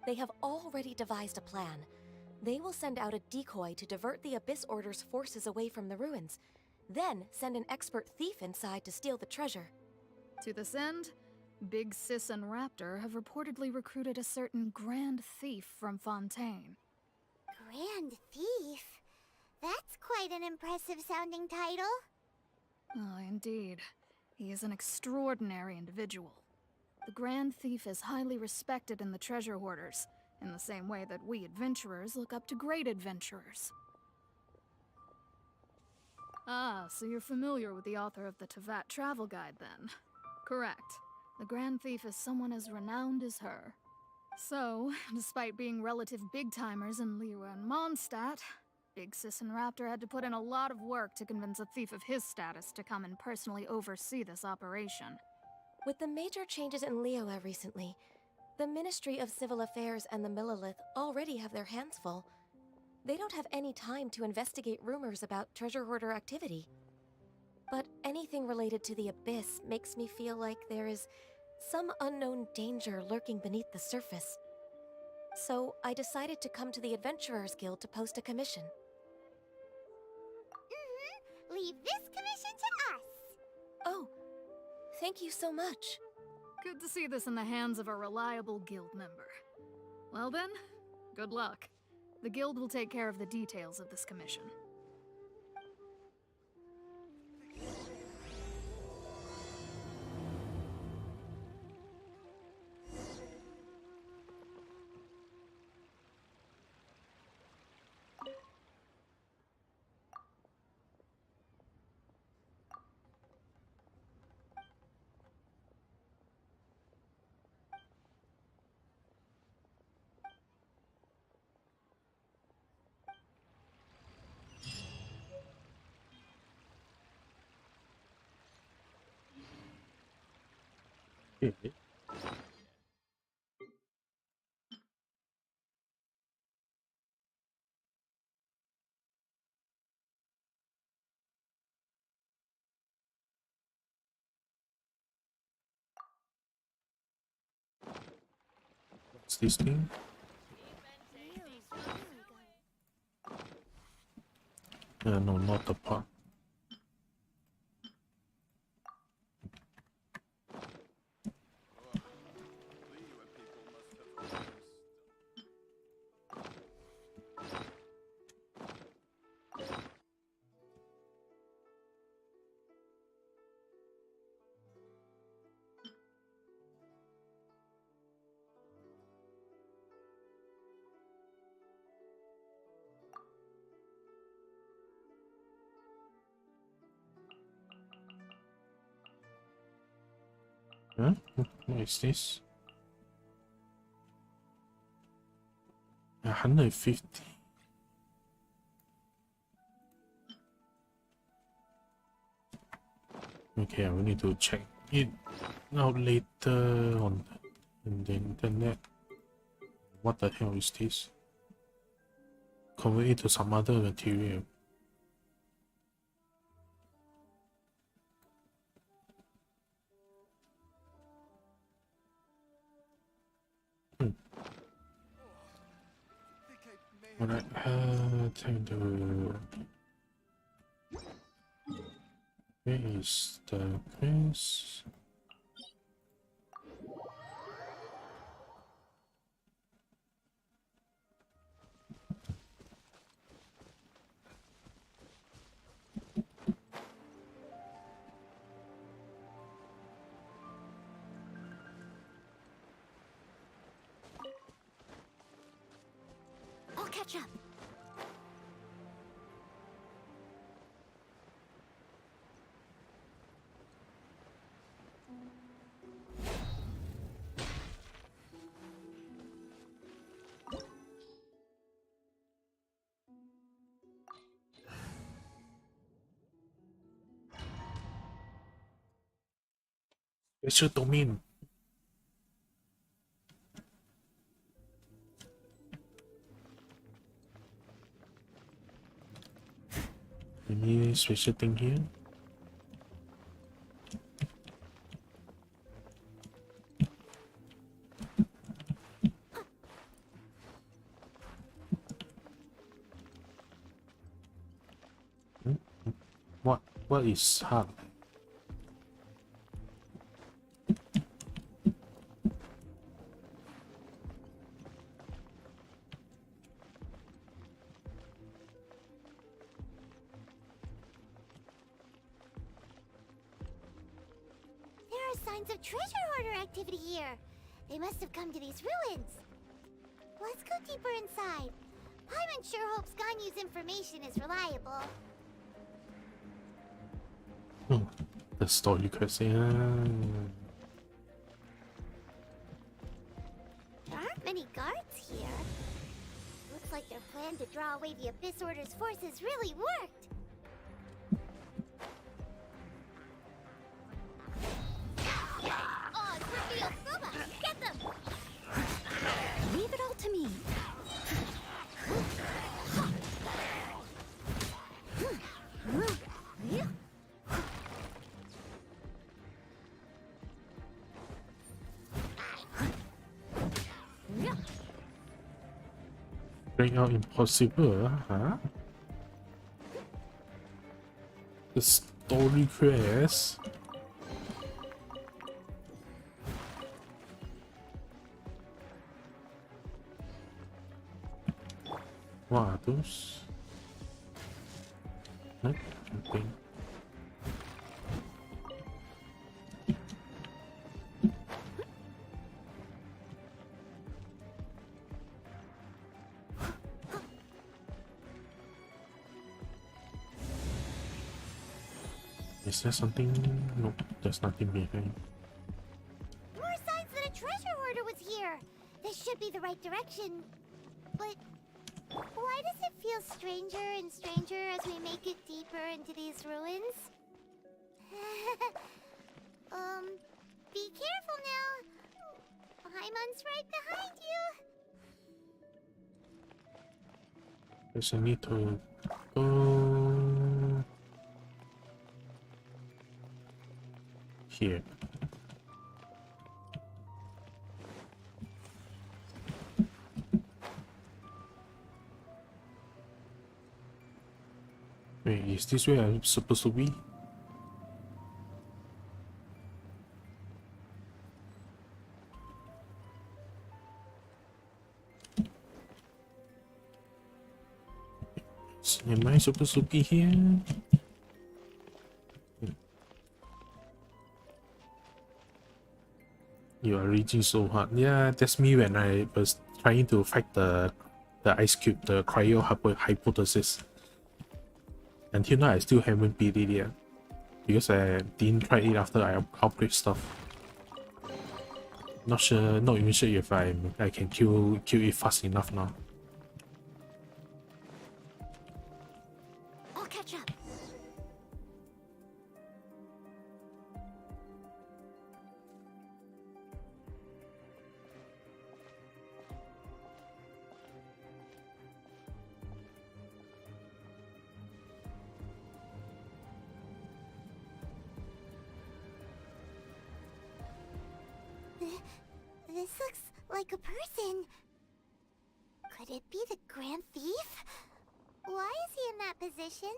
They have already devised a plan. They will send out a decoy to divert the Abyss Order's forces away from the ruins, then send an expert thief inside to steal the treasure. To this end, Big Sis and Raptor have reportedly recruited a certain Grand Thief from Fontaine. Grand Thief? That's quite an impressive sounding title. Oh, indeed. He is an extraordinary individual. The Grand Thief is highly respected in the treasure hoarders, in the same way that we adventurers look up to great adventurers. Ah, so you're familiar with the author of the Teyvat travel guide then? Correct. The Grand Thief is someone as renowned as her. So, despite being relative big-timers in Liyue and Mondstadt, Big Sis and Raptor had to put in a lot of work to convince a thief of his status to come and personally oversee this operation. With the major changes in Liyue recently, the Ministry of Civil Affairs and the Millelith already have their hands full. They don't have any time to investigate rumors about treasure hoarder activity. But anything related to the Abyss makes me feel like there is some unknown danger lurking beneath the surface. So I decided to come to the Adventurers Guild to post a commission. Leave this commission to us. Oh, thank you so much. Good to see this in the hands of a reliable guild member. Well then, good luck. The guild will take care of the details of this commission. Okay. What's this thing? No, not the part. Huh? What is this? 150. Okay, we need to check it out later on the internet. What the hell is this? Convert it to some other material. Alright, time to... Where is the quiz? I'll catch up. Special domain. Any special thing here? What is hard? Signs of treasure hoarder activity here. They must have come to these ruins. Let's go deeper inside. Paimon sure hopes Ganyu's information is reliable. The story quest. Yeah. There aren't many guards here. Looks like their plan to draw away the Abyss Order's forces really worked. Get them! Leave it all to me. Bring out impossible, huh? The story quest. What are those? Nope, nothing. Is there something? Nope, there's nothing behind. More signs that a treasure hoarder was here. This should be the right direction. But why does it feel stranger and stranger as we make it deeper into these ruins? Be careful now. Paimon's right behind you. Guess I need to go here. Wait, is this where I'm supposed to be? Am I supposed to be here? You are reaching so hard. Yeah, that's me when I was trying to fight the ice cube, the cryo hypothesis. Until now, I still haven't beat it yet because I didn't try it after I upgrade stuff. Not even sure if I can kill it fast enough now. I'll catch up. This looks like a person. Could it be the Grand Thief? Why is he in that position?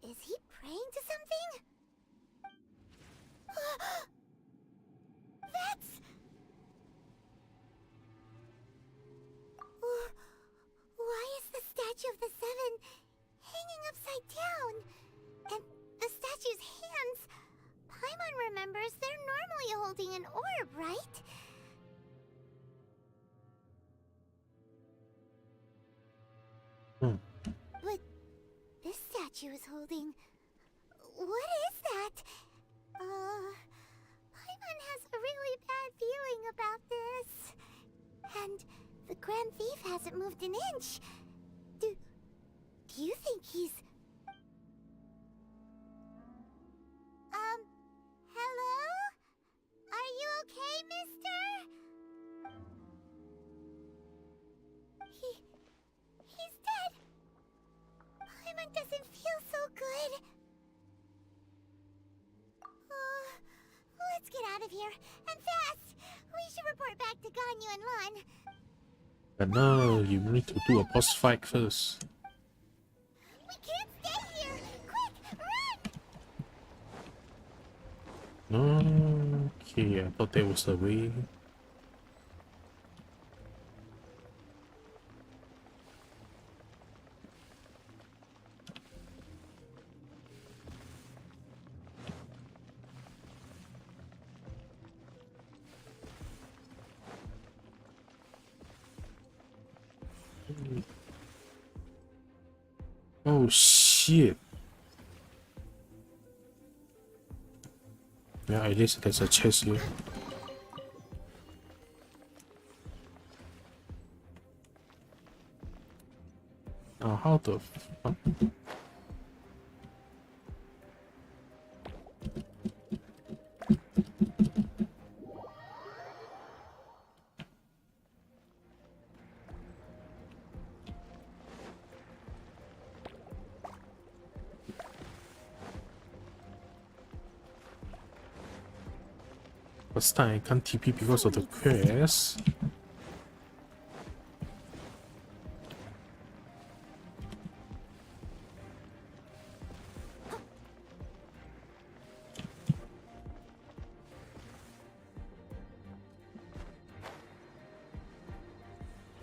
Is he praying to something? That's... Why is the statue of the Seven hanging upside down? And the statue's hands... Paimon remembers they're normally holding an orb, right? But this statue is holding... What is that? Paimon has a really bad feeling about this. And the Grand Thief hasn't moved an inch. Do you think he's... Hello? Are you okay, mister? He's dead. Paimon doesn't feel so good. Let's get out of here, and fast! We should report back to Ganyu and Lon. But no, you need to do a boss fight first. We can't stay here! Quick, run! Okay, I thought that was the way. Oh shit. Yeah, at least there's a chest here. How the fuck? Last time I can't TP because of the quest.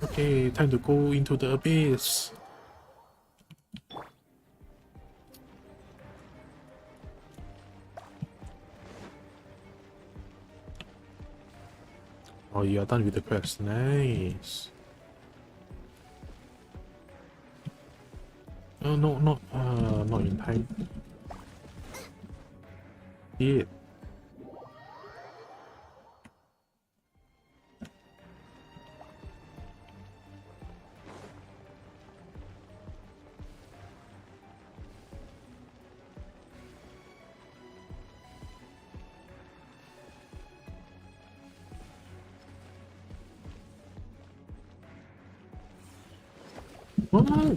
Okay, time to go into the abyss. Oh, you are done with the quest. Nice. Oh no, not in time. Yeah. Oh,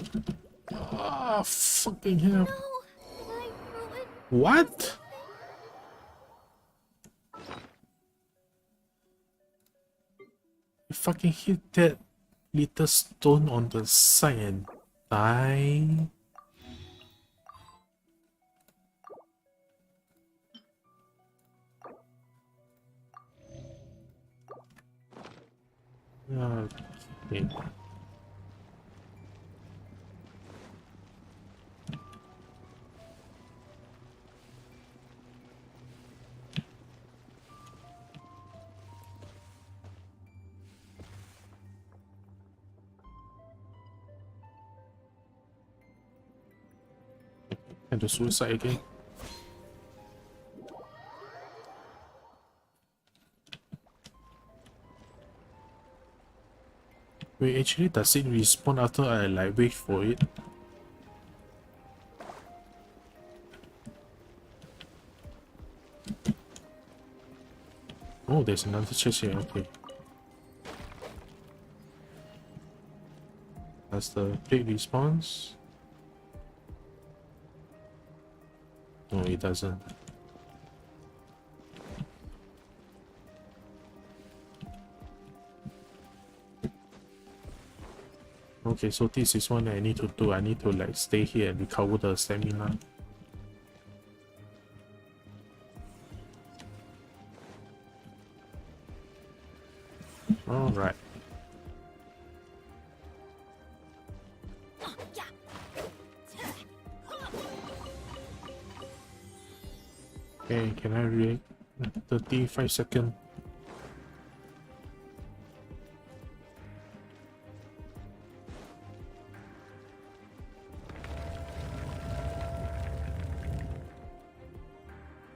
ah, fucking hell. What? You fucking hit that little stone on the side and die. Okay. And the suicide again. Wait, actually, does it respawn after I like wait for it? Oh, there's another chest here. Okay. Does the plate respawns? No, it doesn't. Okay, so this is one I need to do. I need to like stay here and recover the stamina. Alright. Okay, can I react? 35 seconds.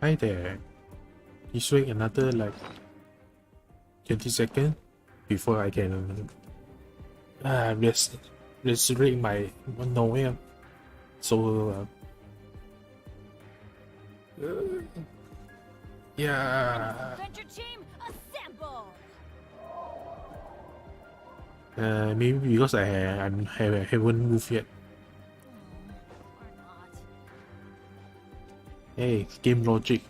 Hi there. Just wait another like 20 seconds before I can resurrect my Noel. So yeah. Maybe because I haven't moved yet. Hey, game logic.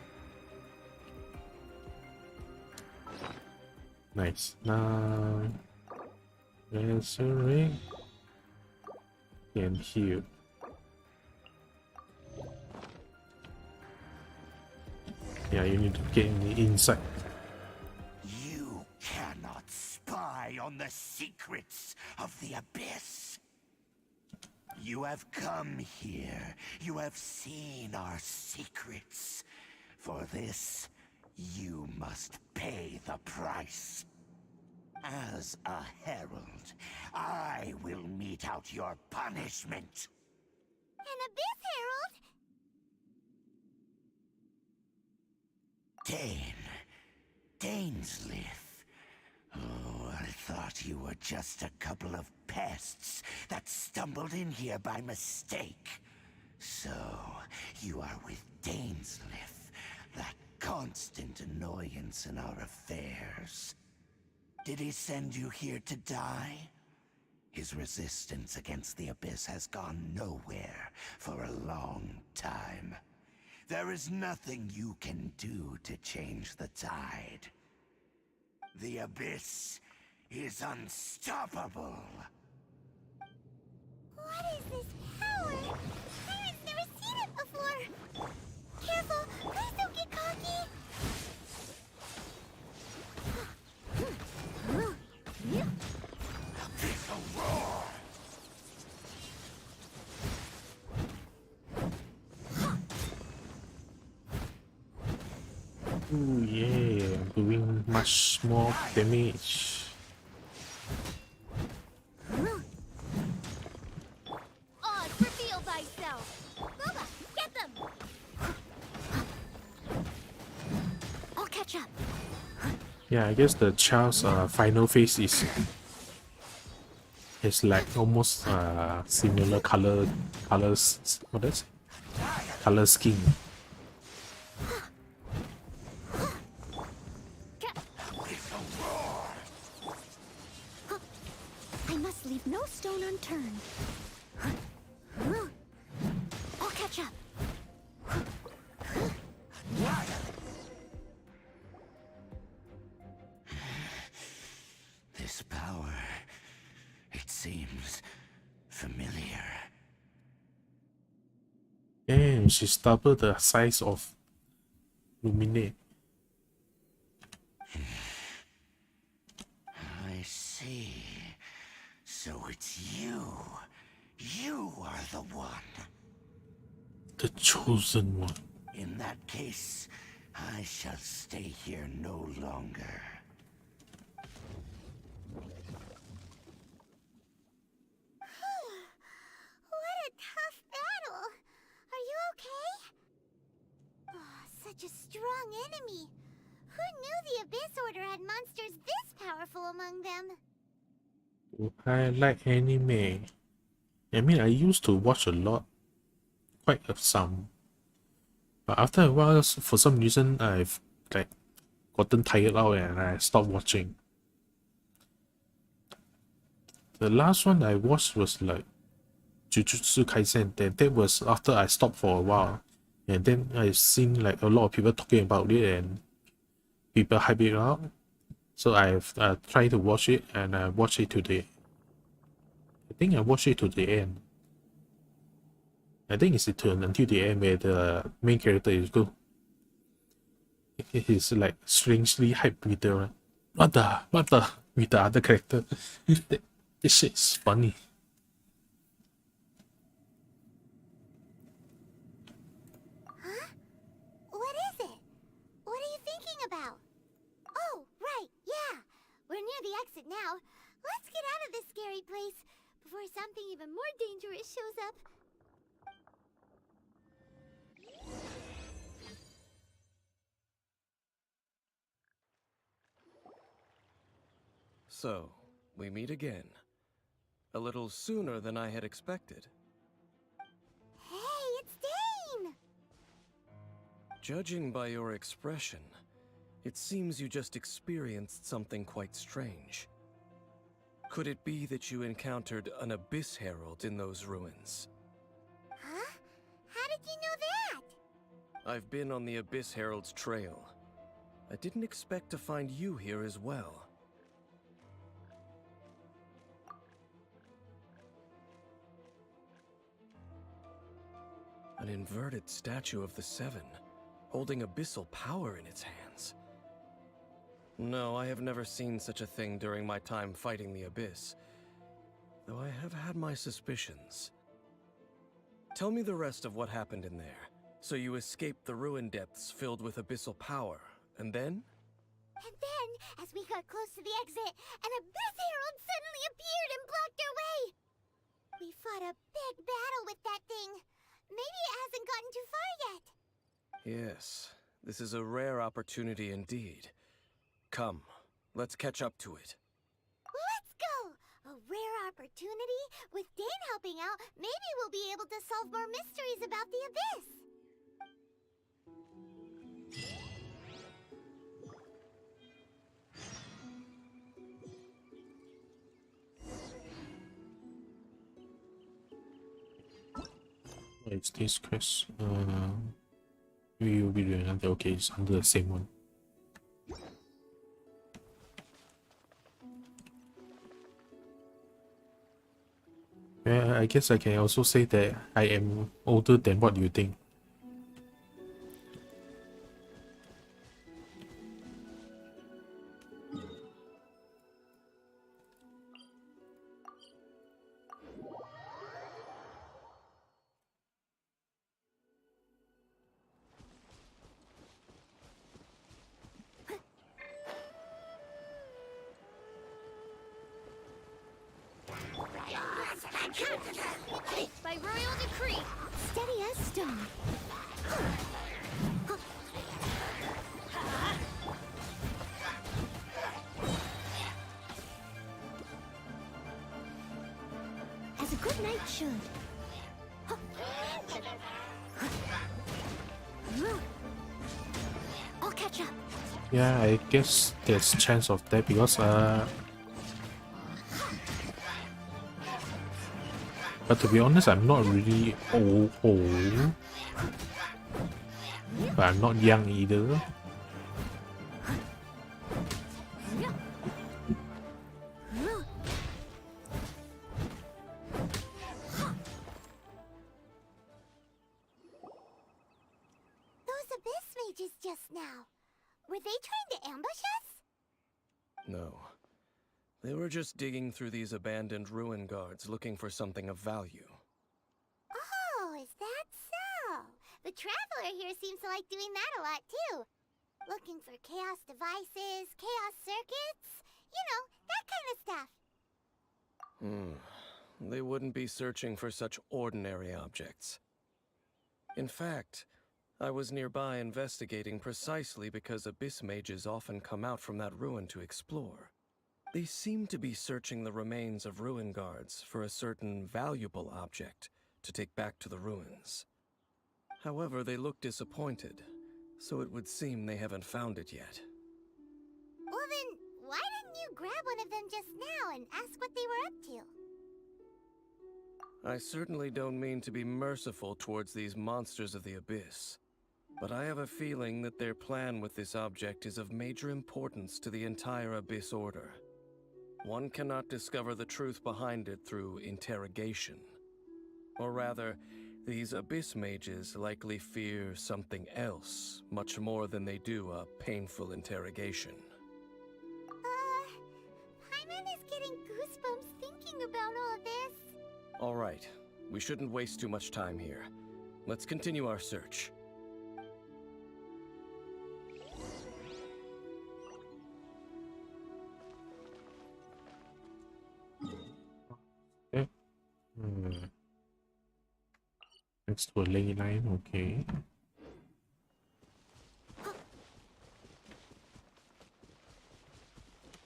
Nice. Now, resurrect and heal. Yeah, you need to get in the inside. You cannot spy on the secrets of the abyss. You have come here. You have seen our secrets. For this, you must pay the price. As a herald, I will mete out your punishment. An abyss herald? Dainsleif. Oh, I thought you were just a couple of pests that stumbled in here by mistake. So, you are with Dainsleif, that constant annoyance in our affairs. Did he send you here to die? His resistance against the Abyss has gone nowhere for a long time. There is nothing you can do to change the tide. The Abyss is unstoppable. What is this power? Pirates never seen it before. Careful, please don't get cocky. Abyssal roar! Ooh, yeah, doing much more damage. Oz, reveal thyself. Boba, get them. I'll catch up. Yeah, I guess the child's final phase is like almost similar colors. What is it? Color scheme. I must leave no stone unturned. I'll catch up. This power, it seems familiar. And she's double the size of Luminate. I see. So it's you. You are the one. The chosen one. In that case, I shall stay here no longer. What a tough battle. Are you okay? Oh, such a strong enemy. Who knew the Abyss Order had monsters this powerful among them? I like anime. I mean, I used to watch a lot. Quite some. But after a while, for some reason, I've like gotten tired out and I stopped watching. The last one I watched was like Jujutsu Kaisen. Then that was after I stopped for a while, and then I've seen like a lot of people talking about it and people hype it up. So I've tried to watch it and I watched it today. I think I watched it to the end. I think it's until the end where the main character is good. He's like strangely hyped with the what the with the other character. This shit is funny. Huh? What is it? What are you thinking about? Oh, right, yeah. We're near the exit now. Let's get out of this scary place before something even more dangerous shows up. So, we meet again. A little sooner than I had expected. Hey, it's Dane! Judging by your expression, it seems you just experienced something quite strange. Could it be that you encountered an Abyss Herald in those ruins? Huh? How did you know that? I've been on the Abyss Herald's trail. I didn't expect to find you here as well. An inverted statue of the Seven, holding abyssal power in its hands. No, I have never seen such a thing during my time fighting the Abyss, though I have had my suspicions. Tell me the rest of what happened in there. So you escaped the ruin depths filled with abyssal power, and then? And then, as we got close to the exit, an Abyss Herald suddenly appeared and blocked our way! We fought a big battle with that thing. Maybe it hasn't gotten too far yet. Yes, this is a rare opportunity indeed. Come, let's catch up to it. Let's go! A rare opportunity? With Dane helping out, maybe we'll be able to solve more mysteries about the Abyss. It's this quest. We will be doing another. Okay, it's under the same one. Yeah, I guess I can also say that I am older than what you think. By royal decree. Steady as stone. As a good knight should. I'll catch up. Yeah, I guess there's chance of that because But to be honest, I'm not really old, but I'm not young either. Those abyss mages just now. Were they trying to ambush us? No. They were just digging through these abandoned ruin guards looking for something of value. Oh, is that so? The Traveler here seems to like doing that a lot too. Looking for chaos devices, chaos circuits, you know, that kind of stuff. They wouldn't be searching for such ordinary objects. In fact, I was nearby investigating precisely because abyss mages often come out from that ruin to explore. They seem to be searching the remains of ruin guards for a certain valuable object to take back to the ruins. However, they look disappointed, so it would seem they haven't found it yet. Well then, why didn't you grab one of them just now and ask what they were up to? I certainly don't mean to be merciful towards these monsters of the abyss, but I have a feeling that their plan with this object is of major importance to the entire Abyss Order. One cannot discover the truth behind it through interrogation. Or rather, these Abyss mages likely fear something else, much more than they do a painful interrogation. Paimon is getting goosebumps thinking about all this. Alright, we shouldn't waste too much time here. Let's continue our search. Okay. Next to a ley line, okay.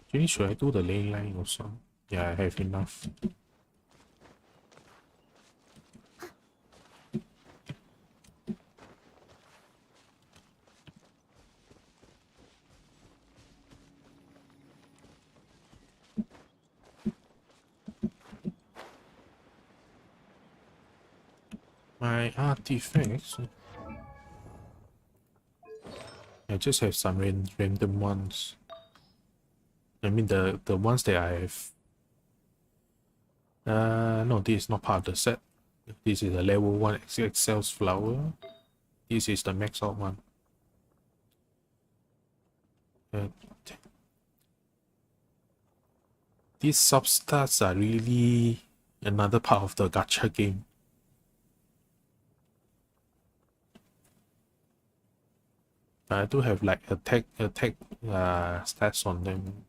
Actually, should I do the ley line also? Yeah, I have enough. My artifacts. I just have some random ones. I mean the ones that I have. No, this is not part of the set. This is a level 1 Excel's flower. This is the max out one. These substats are really another part of the gacha game. I do have like attack stats on them.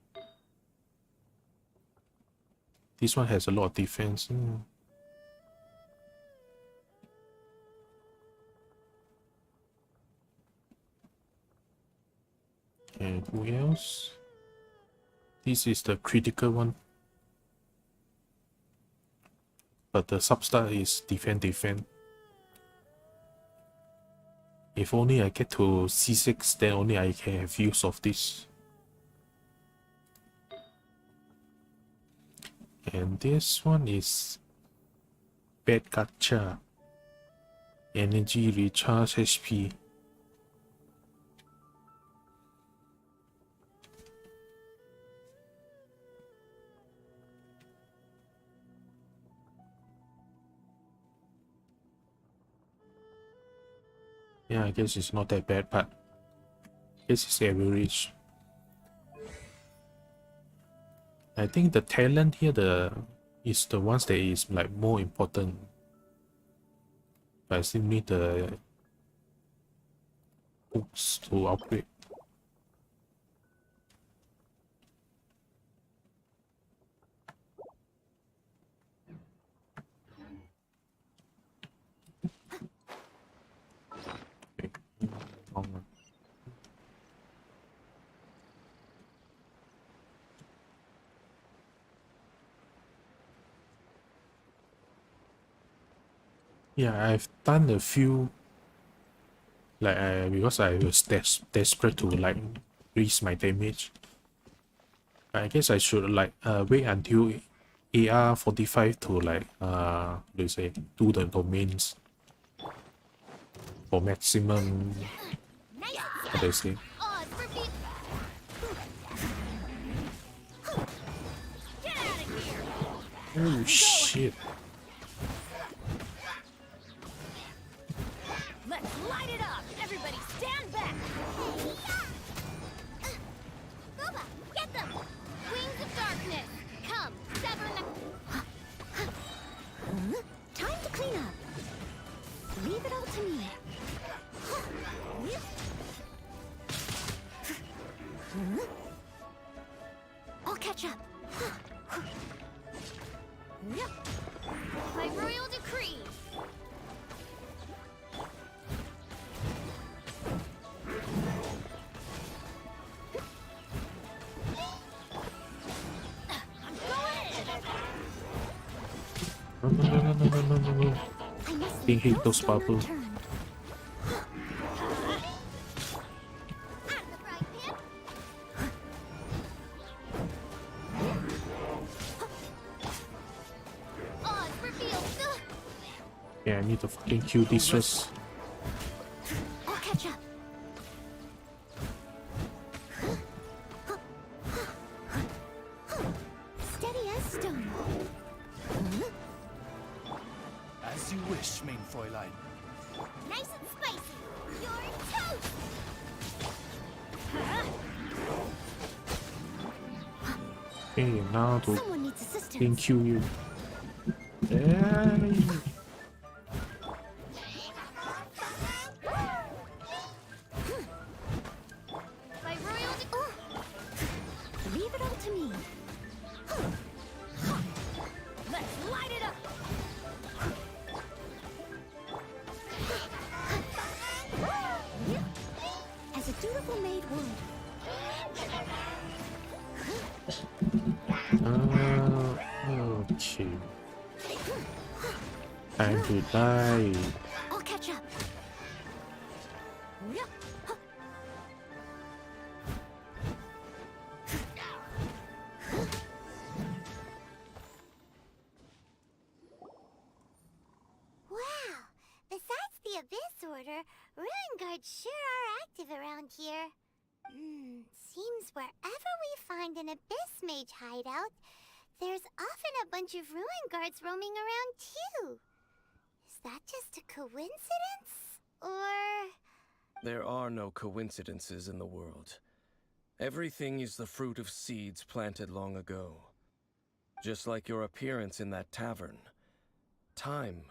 This one has a lot of defense. And who else? This is the critical one. But the substat is defend. If only I get to C6, then only I can have use of this. And this one is Bad Gacha. Energy Recharge HP. Yeah, I guess it's not that bad, but I guess it's average. I think the talent here is the ones that is like more important. But I still need the books to upgrade. Yeah, I've done a few, like because I was desperate to like raise my damage. I guess I should like wait until AR-45 to like they say do the domains for maximum. What they say? Oh shit! Let's light it up! Everybody stand back! Boba, get them! Wings of darkness! Come, sever Time to clean up. Leave it all to me. I'll catch up. By royal decree! I'm going in! No. Didn't hit those bubbles. Yeah, I need to fucking kill this first. I'll catch up. Steady as stone. As you wish, main Fräulein. Nice and spicy! You're toast! Okay, now to Someone needs assistance. fucking kill you. Hey. By royal Leave it all to me. Let's light it up! As a dutiful maid would. Okay. Time to die. I'll catch up. Wow! Besides the Abyss Order, Ruin Guards sure are active around here. Seems wherever we find an Abyss Mage hideout, there's often a bunch of Ruin Guards roaming around too. Is that just a coincidence? Or... There are no coincidences in the world. Everything is the fruit of seeds planted long ago. Just like your appearance in that tavern. Time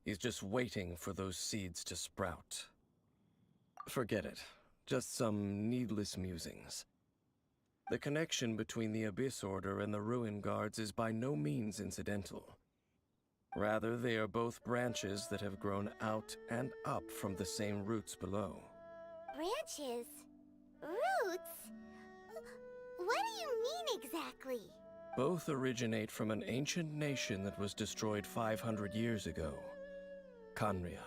is just waiting for those seeds to sprout. Forget it. Just some needless musings. The connection between the Abyss Order and the Ruin Guards is by no means incidental. Rather, they are both branches that have grown out and up from the same roots below. branches? Roots? What do you mean exactly? Both originate from an ancient nation that was destroyed 500 years ago. Khaenri'ah.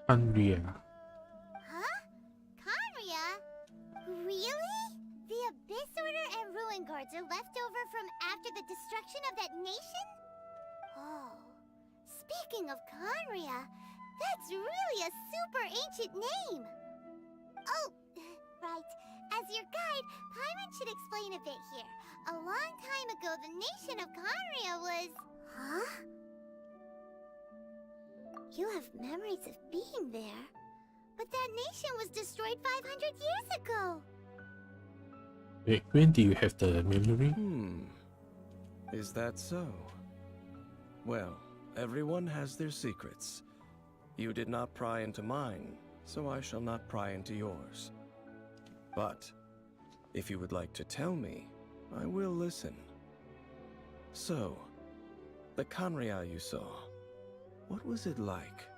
Khaenri'ah. Huh? Khaenri'ah? Really? The Abyss Order and Ruin Guards are left over from after the destruction of that nation? Oh, speaking of Khaenri'ah, that's really a super ancient name. Oh, right. As your guide, Paimon should explain a bit here. A long time ago, the nation of Khaenri'ah was... Huh? You have memories of being there. But that nation was destroyed 500 years ago. Wait, when do you have the memory? Is that so? Well, everyone has their secrets. You did not pry into mine, so I shall not pry into yours. But, if you would like to tell me, I will listen. So, the Khaenri'ah you saw, what was it like?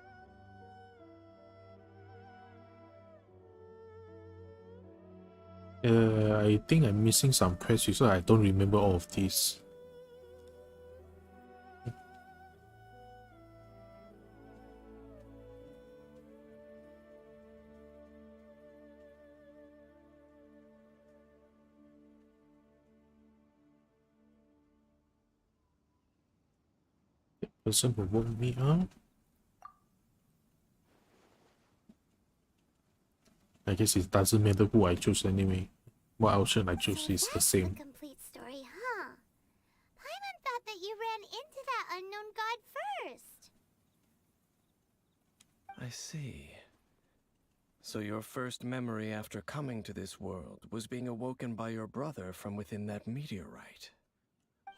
I think I'm missing some questions, so I don't remember all of this. person who woke me up. I guess it doesn't matter who I choose anyway. What option I choose is the same. The complete story, huh? Paimon thought that you ran into that unknown god first. I see. So your first memory after coming to this world was being awoken by your brother from within that meteorite.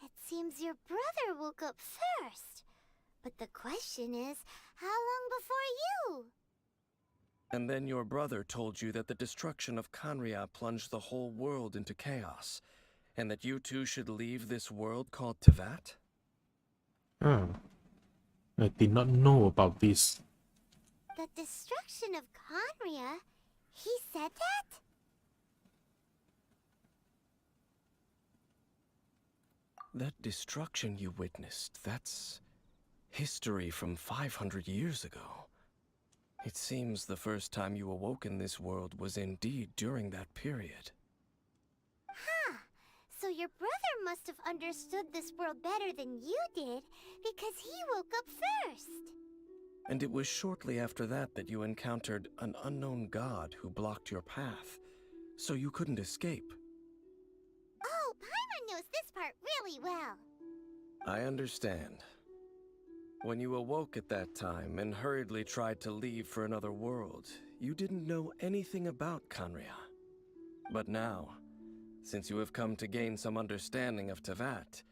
It seems your brother woke up first. But the question is, how long before you? And then your brother told you that the destruction of Kanria plunged the whole world into chaos, and that you two should leave this world called Tevat? I did not know about this. The destruction of Conria? He said that? That destruction you witnessed, that's history from 500 years ago. It seems the first time you awoke in this world was indeed during that period. Huh. So your brother must have understood this world better than you did, because he woke up first. And it was shortly after that that you encountered an unknown god who blocked your path, so you couldn't escape. Oh, Paimon knows this part really well. I understand. When you awoke at that time and hurriedly tried to leave for another world, you didn't know anything about Kanria. But now, since you have come to gain some understanding of Tevat,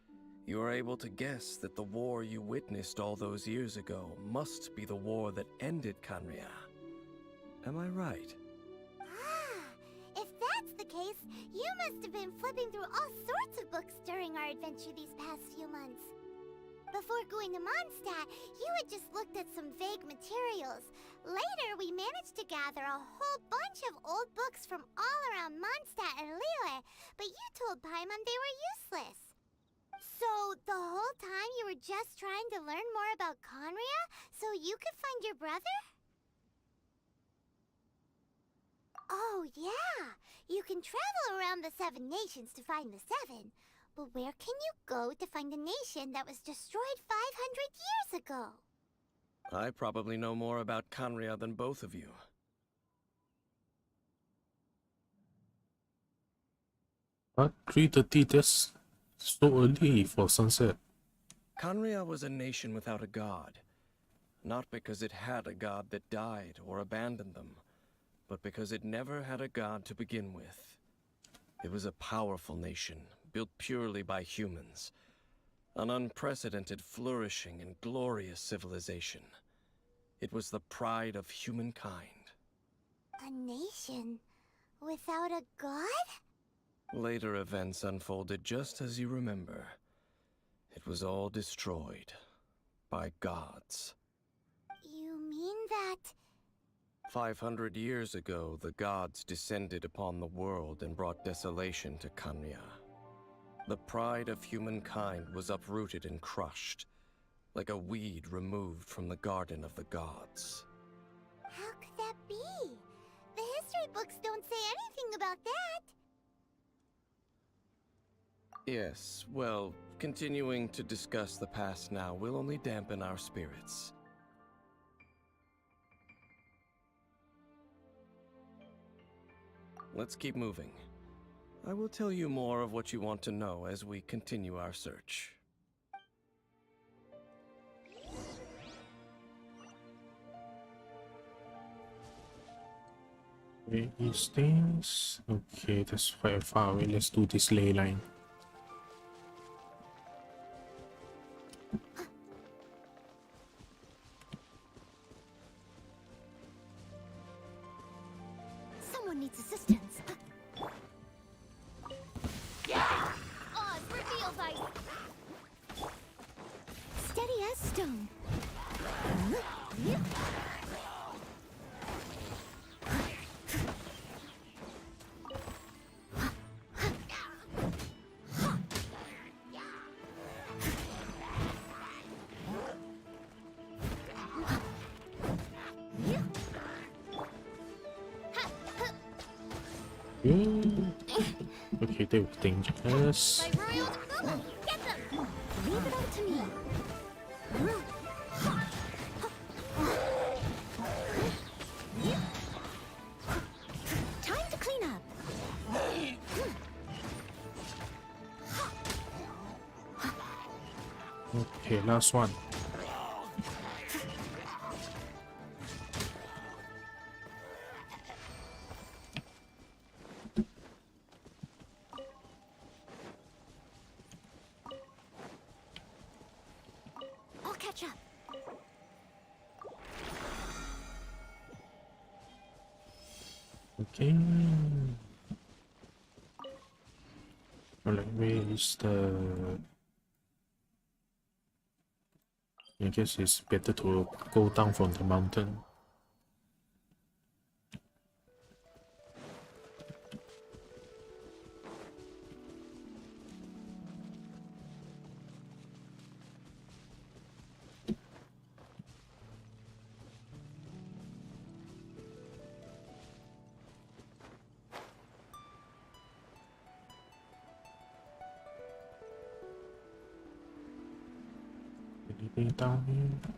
you are able to guess that the war you witnessed all those years ago must be the war that ended Kanria. Am I right? If that's the case, you must have been flipping through all sorts of books during our adventure these past few months. Before going to Mondstadt, you had just looked at some vague materials. Later, we managed to gather a whole bunch of old books from all around Mondstadt and Liyue, but you told Paimon they were useless. So, the whole time you were just trying to learn more about Conria so you could find your brother? Oh, yeah! You can travel around the 7 nations to find the 7. But where can you go to find a nation that was destroyed 500 years ago? I probably know more about Kanria than both of you. What? 3:30? That's so early for sunset. Kanria was a nation without a god. Not because it had a god that died or abandoned them, but because it never had a god to begin with. It was a powerful nation, built purely by humans. An unprecedented, flourishing, and glorious civilization. It was the pride of humankind. A nation without a god? Later events unfolded just as you remember. It was all destroyed by gods. You mean that... 500 years ago, the gods descended upon the world and brought desolation to Kanria. The pride of humankind was uprooted and crushed, like a weed removed from the garden of the gods. How could that be? The history books don't say anything about that. Yes, well, continuing to discuss the past now will only dampen our spirits. Let's keep moving. I will tell you more of what you want to know as we continue our search. Where is this? Okay, that's quite far away. Let's do this ley line. Someone needs assistance. Oz, reveal ice. Steady as stone. Okay, they were dangerous. Get them! Leave it up to me. Okay, last one. I'll catch up. Okay. Alright, where is the... I guess it's better to go down from the mountain. Anything down here?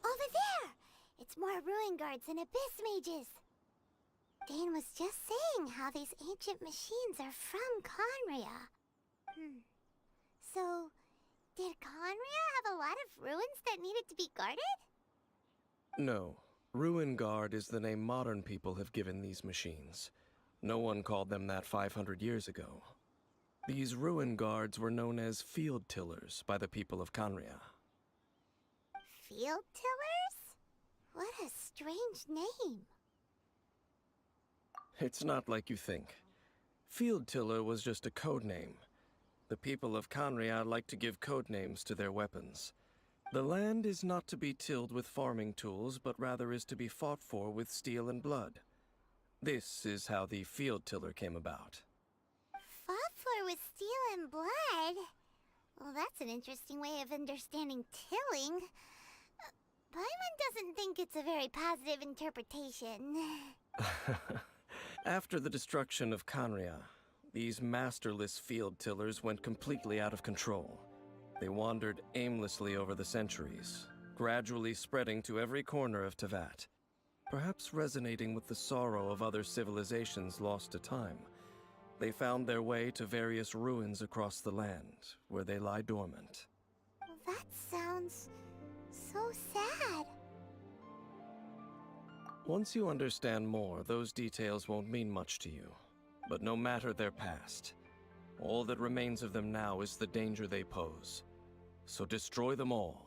Over there! It's more ruin guards and abyss mages. Dane was just saying how these ancient machines are from Conria. So, did Conria have a lot of ruins that needed to be guarded? No. Ruin Guard is the name modern people have given these machines. No one called them that 500 years ago. These Ruin Guards were known as Field Tillers by the people of Conria. Field tillers? What a strange name. It's not like you think. Field Tiller was just a code name. The people of Conria like to give code names to their weapons. The land is not to be tilled with farming tools, but rather is to be fought for with steel and blood. This is how the Field Tiller came about. Fought for with steel and blood? Well, that's an interesting way of understanding tilling. Paimon doesn't think it's a very positive interpretation. After the destruction of Conria, these masterless field tillers went completely out of control. They wandered aimlessly over the centuries, gradually spreading to every corner of Teyvat, perhaps resonating with the sorrow of other civilizations lost to time. They found their way to various ruins across the land, where they lie dormant. That sounds so sad. Once you understand more, those details won't mean much to you. But no matter their past, all that remains of them now is the danger they pose. So destroy them all.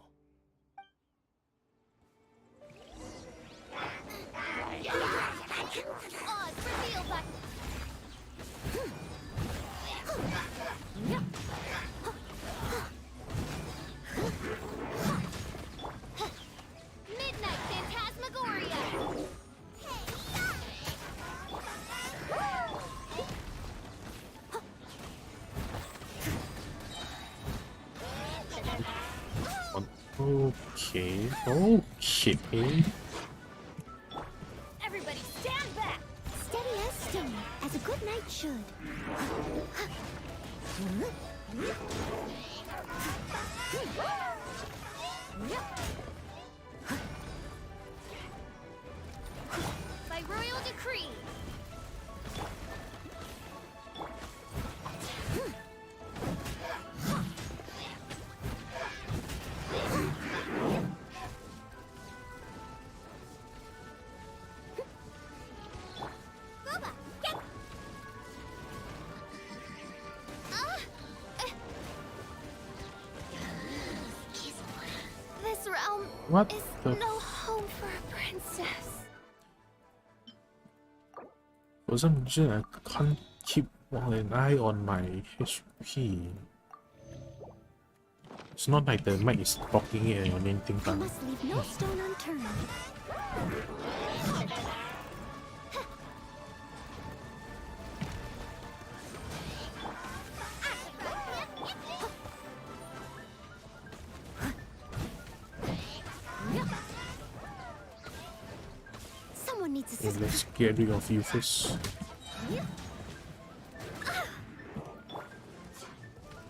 Midnight Phantasmagoria! Okay, okay. Everybody stand back! Steady as stone, as a good knight should. By royal decree! This realm What is the no home for a princess. For some reason, I can't keep an eye on my HP. It's not like the mic is blocking it or anything. I must leave no stone unturned. let's get rid of you first.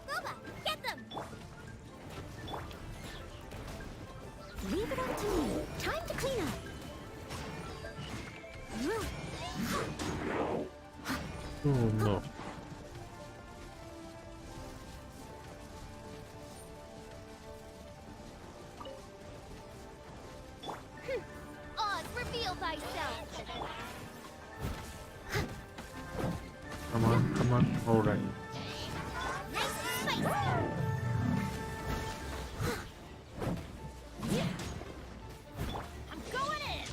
Boba, get them! Leave it up to me. Time to clean up. Oh no. Oz, reveal thyself! Come on. Alright. Nice and spicy! I'm going in!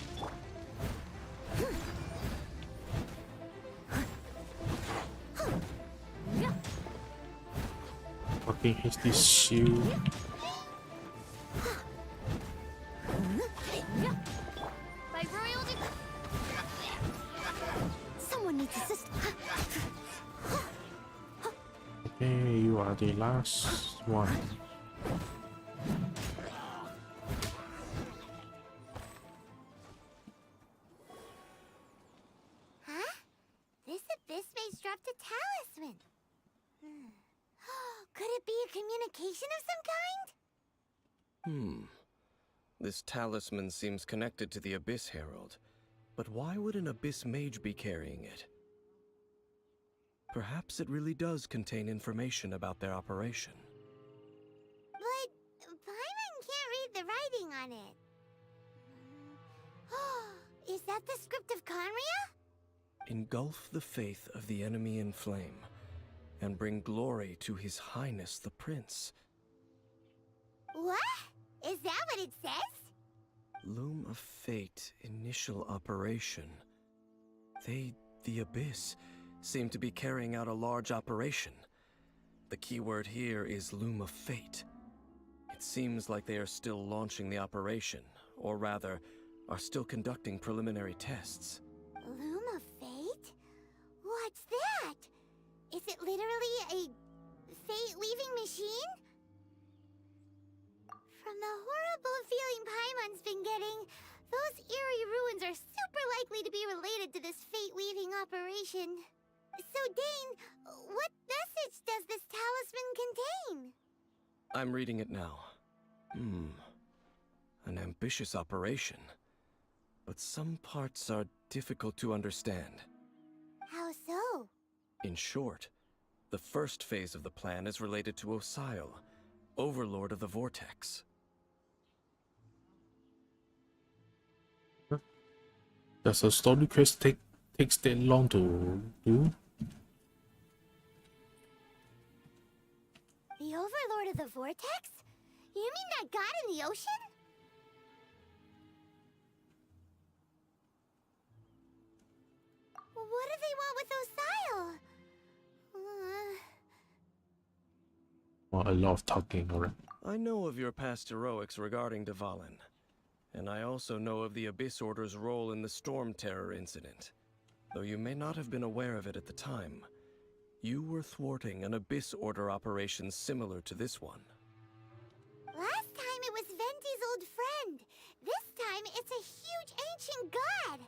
Fucking hit this shield. By royal someone needs assistance. Okay, you are the last one. Huh? This abyss maze dropped a talisman. Could it be a communication of some kind? This talisman seems connected to the Abyss Herald. But why would an Abyss Mage be carrying it? Perhaps it really does contain information about their operation. But Paimon can't read the writing on it. Is that the script of Conria? Engulf the faith of the enemy in flame, and bring glory to His Highness the Prince. What? Is that what it says? Loom of Fate, initial operation. They, the Abyss, seem to be carrying out a large operation. The keyword here is Loom of Fate. It seems like they are still launching the operation, or rather, are still conducting preliminary tests. Loom of Fate? What's that? Is it literally a fate-weaving machine? From the horrible feeling Paimon's been getting, those eerie ruins are super likely to be related to this fate-weaving operation. So, Dane, what message does this talisman contain? I'm reading it now. An ambitious operation. But some parts are difficult to understand. How so? In short, the first phase of the plan is related to Osial, Overlord of the Vortex. Does a story quest takes that long to do? The Overlord of the Vortex? You mean that god in the ocean? What do they want with Osial? Well, a lot of talking, alright. I know of your past heroics regarding Dvalin, and I also know of the Abyss Order's role in the Storm Terror incident. Though you may not have been aware of it at the time, you were thwarting an Abyss Order operation similar to this one. Last time it was Venti's old friend. This time it's a huge ancient god.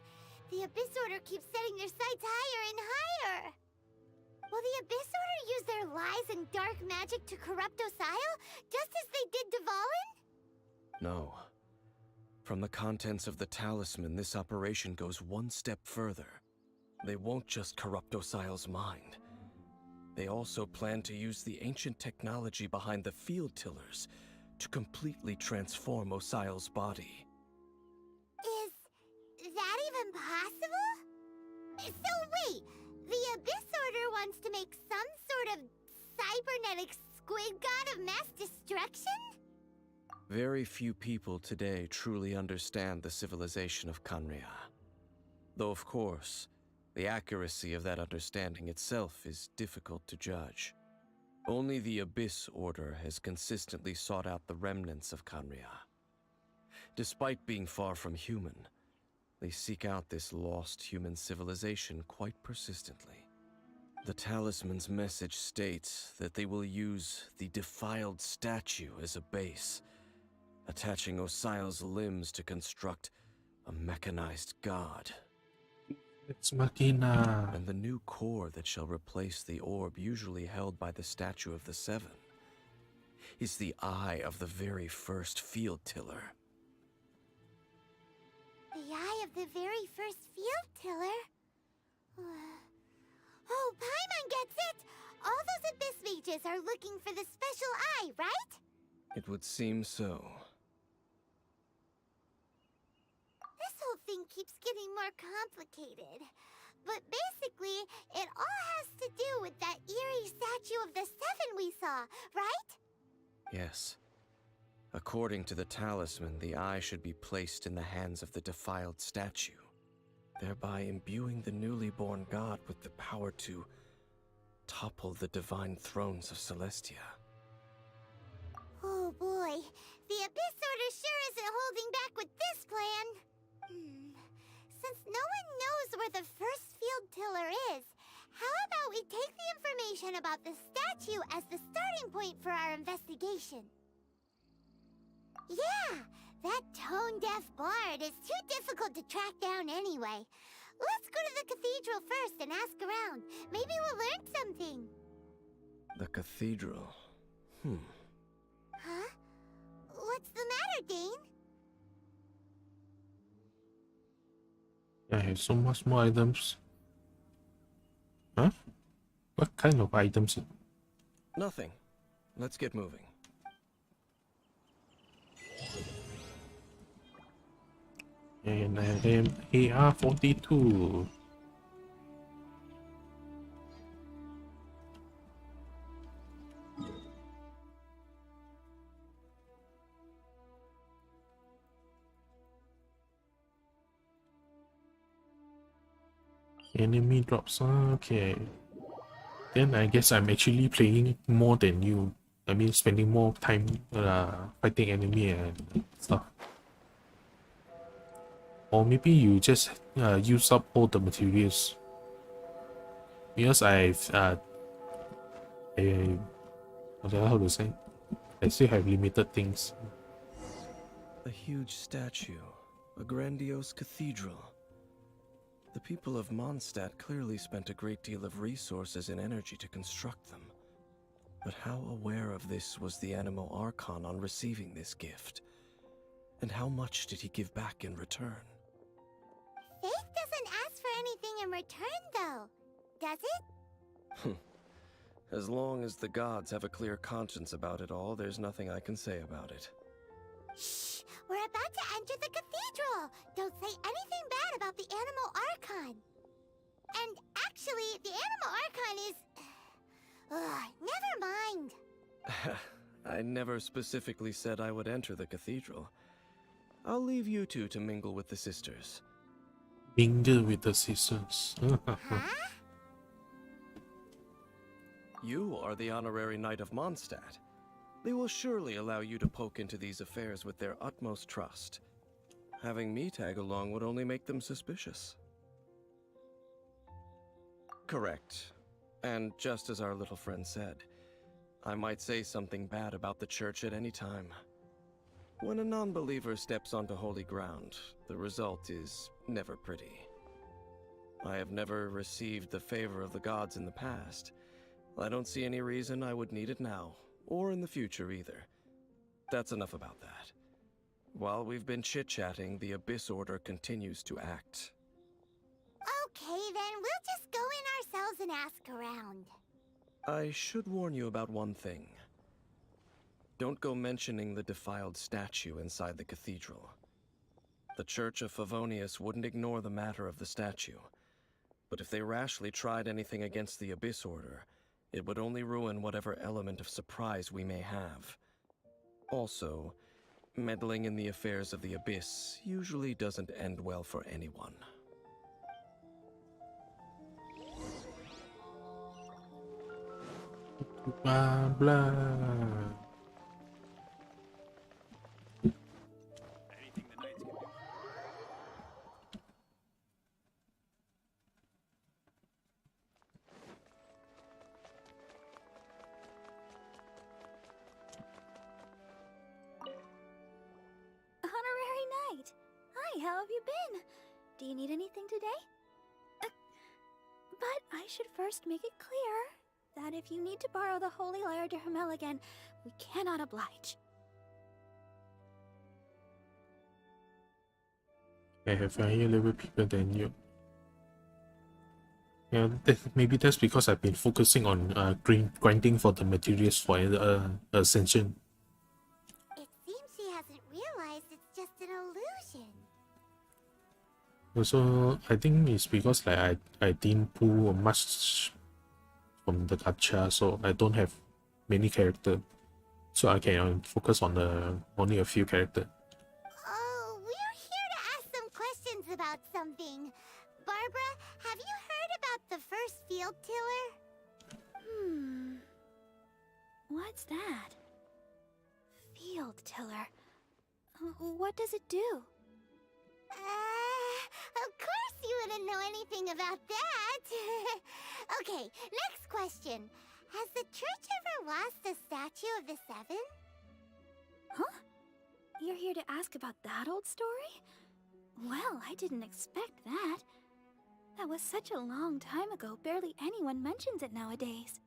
The Abyss Order keeps setting their sights higher and higher. Will the Abyss Order use their lies and dark magic to corrupt Osial, just as they did Dvalin? No. From the contents of the talisman, this operation goes one step further. They won't just corrupt Osial's mind. They also plan to use the ancient technology behind the field tillers to completely transform Osial's body. Is that even possible? So wait, the Abyss Order wants to make some sort of cybernetic squid god of mass destruction? Very few people today truly understand the civilization of Conria. Though of course, the accuracy of that understanding itself is difficult to judge. Only the Abyss Order has consistently sought out the remnants of Conria. Despite being far from human, they seek out this lost human civilization quite persistently. The talisman's message states that they will use the defiled statue as a base, attaching Osial's limbs to construct a mechanized god. Ex Machina. And the new core that shall replace the orb usually held by the Statue of the Seven is the eye of the very first field tiller. The eye of the very first field tiller? Oh, Paimon gets it! All those abyss mages are looking for the special eye, right? It would seem so. This whole thing keeps getting more complicated. But basically, it all has to do with that eerie statue of the Seven we saw, right? Yes. According to the talisman, the eye should be placed in the hands of the defiled statue, thereby imbuing the newly born god with the power to topple the divine thrones of Celestia. Oh boy, the Abyss Order sure isn't holding back with this plan. Since no one knows where the first field tiller is, how about we take the information about the statue as the starting point for our investigation? Yeah, that tone-deaf bard is too difficult to track down anyway. Let's go to the cathedral first and ask around. Maybe we'll learn something. The cathedral. Huh? What's the matter, Dane? I have so much more items. Huh? What kind of items? Nothing. Let's get moving. And I am AR-42. Enemy drops. Okay. Then I guess I'm actually playing more than you. I mean, spending more time fighting enemy and stuff. Or maybe you just use up all the materials. Because how to say? I still have limited things. A huge statue, a grandiose cathedral. The people of Mondstadt clearly spent a great deal of resources and energy to construct them. But how aware of this was the Animo Archon on receiving this gift? And how much did he give back in return? Faith doesn't ask for anything in return, though, does it? As long as the gods have a clear conscience about it all, there's nothing I can say about it. Shh! We're about to enter the cathedral! Don't say anything bad about the Animo Archon! And actually, the Animo Archon is... never mind! I never specifically said I would enter the cathedral. I'll leave you two to mingle with the sisters. Mingle with the sisters. Huh? You are the honorary knight of Mondstadt. They will surely allow you to poke into these affairs with their utmost trust. Having me tag along would only make them suspicious. Correct. And just as our little friend said, I might say something bad about the church at any time. When a non-believer steps onto holy ground, the result is never pretty. I have never received the favor of the gods in the past. I don't see any reason I would need it now, or in the future either. That's enough about that. While we've been chit-chatting, the Abyss Order continues to act. Okay, then we'll just go in ourselves and ask around. I should warn you about one thing. Don't go mentioning the defiled statue inside the cathedral. The Church of Favonius wouldn't ignore the matter of the statue, but if they rashly tried anything against the Abyss Order, it would only ruin whatever element of surprise we may have. Also, meddling in the affairs of the Abyss usually doesn't end well for anyone. Blah blah. Honorary Knight! Hi, how have you been? Do you need anything today? But I should first make it clear that if you need to borrow the Holy Lyre to Hermel again, we cannot oblige. I have higher level people than you. Yeah, maybe that's because I've been focusing on grinding for the materials for Ascension. It seems she hasn't realized it's just an illusion. Also, I think it's because like I didn't pull much from the gacha, so I don't have many characters, so I can focus on only a few characters. Oh, we're here to ask some questions about something. Barbara, have you heard about the first field tiller? What's that? Field tiller. What does it do? Of course you wouldn't know anything about that. Okay, next question. Has the church ever lost a statue of the Seven? Huh? You're here to ask about that old story? Well, I didn't expect that. That was such a long time ago, barely anyone mentions it nowadays.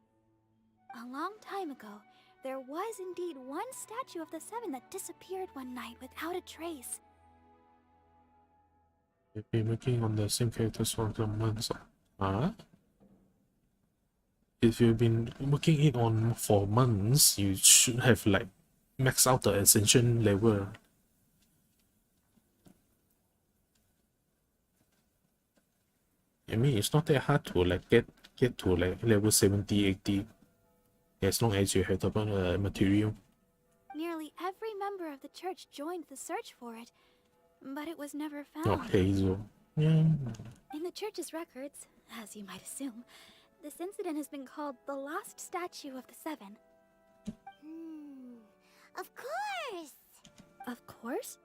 A long time ago, there was indeed one statue of the Seven that disappeared one night without a trace. You've been working on the same characters for some months. If you've been working it on for months, you should have like maxed out the Ascension level. I mean, it's not that hard to like get to like level 70, 80, as long as you have the material. Nearly every member of the church joined the search for it, but it was never found. Okay, so yeah. In the church's records, as you might assume, this incident has been called the Lost Statue of the Seven. Of course! Of course?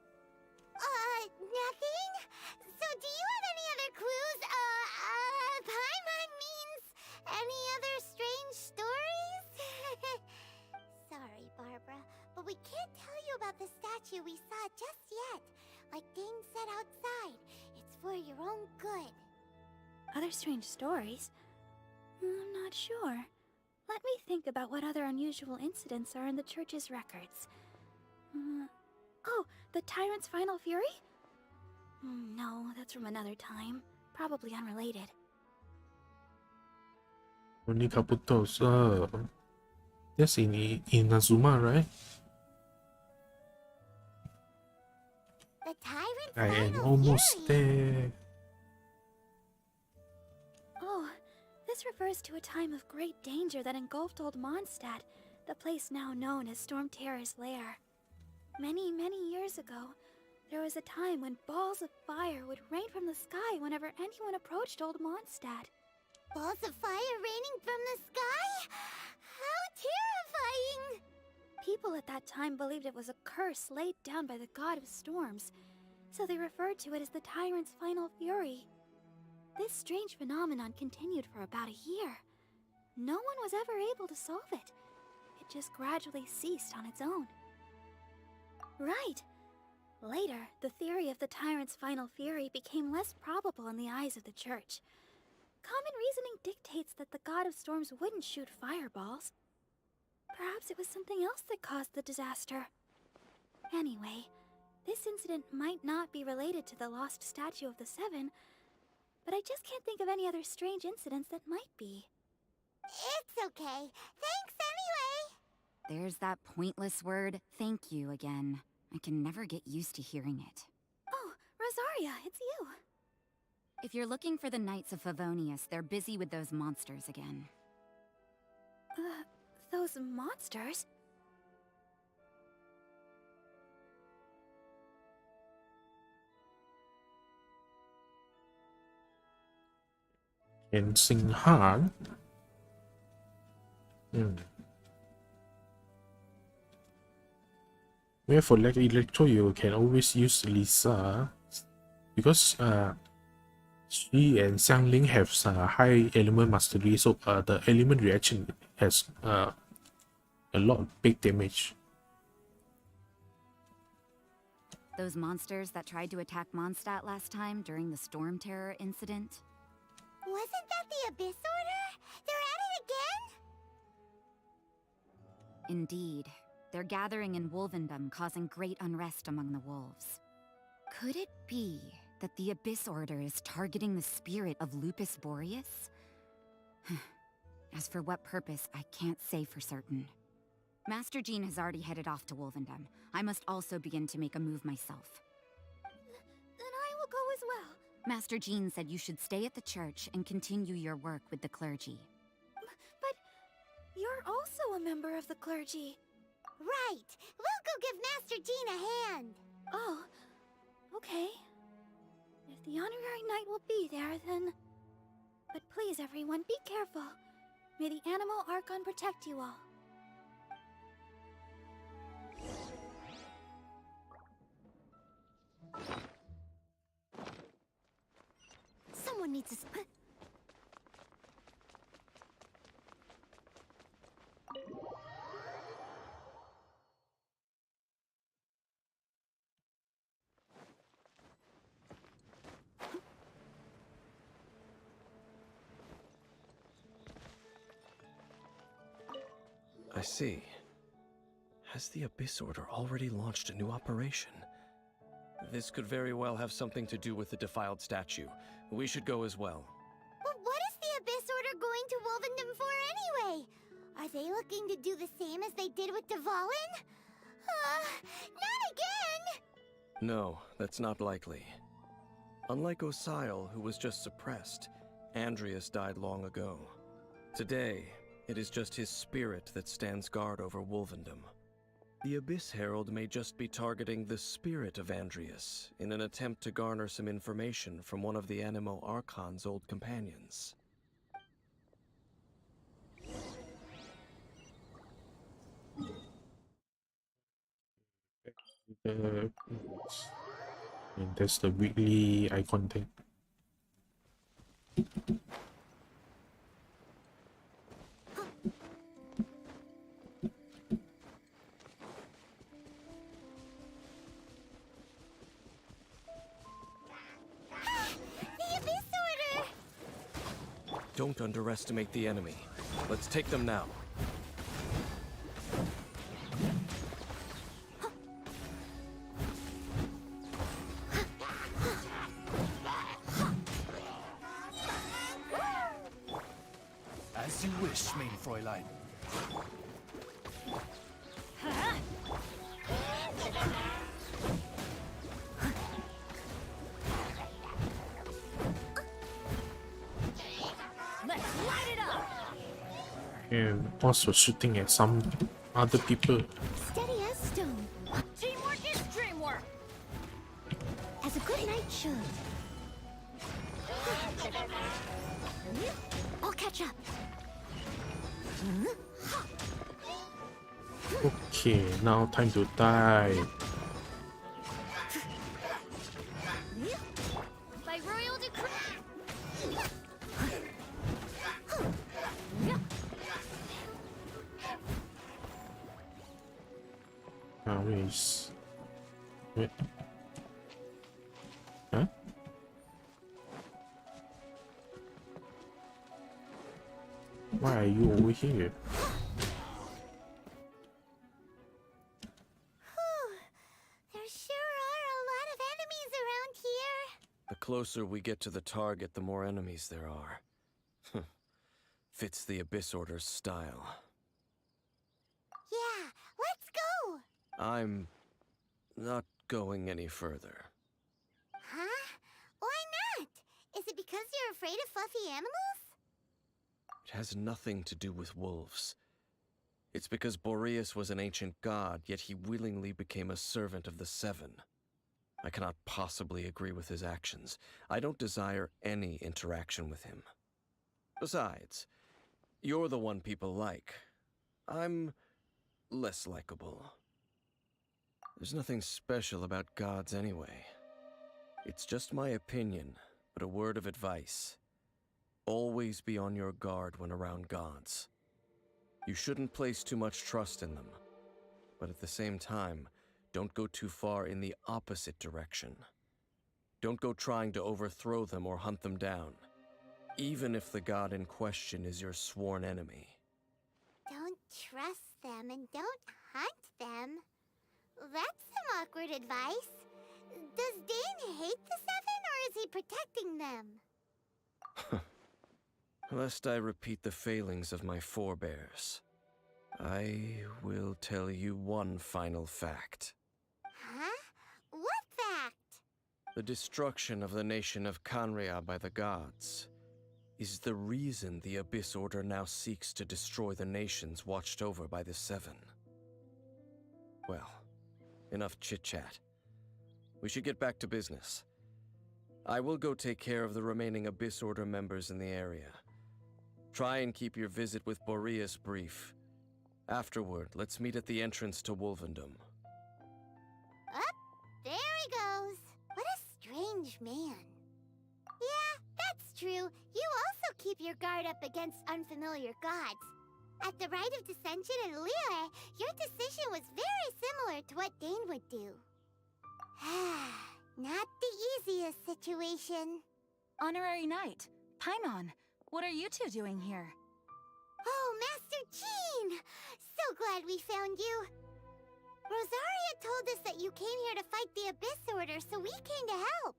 Nothing? So do you have any other clues? Paimon means any other strange stories? Sorry, Barbara, but we can't tell you about the statue we saw just yet. Like Dane said outside, it's for your own good. Other strange stories? I'm not sure. Let me think about what other unusual incidents are in the church's records. Oh, the Tyrant's Final Fury? No, that's from another time. Probably unrelated. Only Kabuto's. That's in Inazuma, right? The Tyrant's I am Final almost Fury. there. Oh, this refers to a time of great danger that engulfed old Mondstadt, the place now known as Storm Terror's lair. Many, many years ago, there was a time when balls of fire would rain from the sky whenever anyone approached old Mondstadt. Balls of fire raining from the sky? How terrifying! People at that time believed it was a curse laid down by the god of storms, so they referred to it as the Tyrant's Final Fury. This strange phenomenon continued for about a year. No one was ever able to solve it. It just gradually ceased on its own. Right. Later, the theory of the Tyrant's Final Fury became less probable in the eyes of the church. Common reasoning dictates that the god of storms wouldn't shoot fireballs. Perhaps it was something else that caused the disaster. Anyway, this incident might not be related to the lost statue of the Seven, but I just can't think of any other strange incidents that might be. It's okay. Thanks anyway! There's that pointless word, thank you, again. I can never get used to hearing it. Oh, Rosaria, it's you. If you're looking for the Knights of Favonius, they're busy with those monsters again. Those monsters? Genshin Impact. Where for like Electro, you can always use Lisa because she and Xiangling have high element mastery, so the element reaction has a lot of big damage. Those monsters that tried to attack Mondstadt last time during the Storm Terror incident? What Wasn't that the Abyss Order? They're at it again? Indeed. They're gathering in Wolvendom, causing great unrest among the wolves. Could it be that the Abyss Order is targeting the spirit of Lupus Boreas? As for what purpose, I can't say for certain. Master Jean has already headed off to Wolvendom. I must also begin to make a move myself. Then I will go as well. Master Jean said you should stay at the church and continue your work with the clergy. But you're also a member of the clergy. Right! We'll go give Master Jean a hand! Oh, okay. If the honorary knight will be there, then... But please, everyone, be careful. May the Animal Archon protect you all. Someone needs to... I see. Has the Abyss Order already launched a new operation? This could very well have something to do with the defiled statue. We should go as well. But what is the Abyss Order going to Wolvendom for anyway? Are they looking to do the same as they did with Dvalin? Not again! No, that's not likely. Unlike Osile, who was just suppressed, Andreas died long ago. Today, it is just his spirit that stands guard over Wolvendom. The Abyss Herald may just be targeting the spirit of Andreas in an attempt to garner some information from one of the Animo Archon's old companions. And that's the weekly eye contact. Don't underestimate the enemy. Let's take them now. As you wish, main Fräulein. And also shooting at some other people. Steady as stone. Teamwork is dreamwork! As a good knight should. I'll catch up. Okay, now time to die. By royal decree. Where is... Wait. Huh? Why are you over here? There sure are a lot of enemies around here. The closer we get to the target, the more enemies there are. Fits the Abyss Order's style. Yeah, let's go! I'm not going any further. Huh? Why not? Is it because you're afraid of fluffy animals? It has nothing to do with wolves. It's because Boreas was an ancient god, yet he willingly became a servant of the Seven. I cannot possibly agree with his actions. I don't desire any interaction with him. Besides, you're the one people like. I'm less likable. There's nothing special about gods anyway. It's just my opinion, but a word of advice. Always be on your guard when around gods. You shouldn't place too much trust in them, but at the same time, don't go too far in the opposite direction. Don't go trying to overthrow them or hunt them down. Even if the god in question is your sworn enemy. Don't trust them and don't hunt them. That's some awkward advice. Does Dane hate the Seven, or is he protecting them? Lest I repeat the failings of my forebears, I will tell you one final fact. Huh? What fact? The destruction of the nation of Kanria by the gods is the reason the Abyss Order now seeks to destroy the nations watched over by the Seven. Well, enough chit-chat. We should get back to business. I will go take care of the remaining Abyss Order members in the area. Try and keep your visit with Boreas brief. Afterward, let's meet at the entrance to Wolvendom. Up, there he goes. What a strange man. Yeah, that's true. You also keep your guard up against unfamiliar gods. At the Rite of Dissension in Liyue, your decision was very similar to what Dane would do. Not the easiest situation. Honorary Knight, Paimon, what are you two doing here? Oh, Master Jean! So glad we found you. Rosaria told us that you came here to fight the Abyss Order, so we came to help.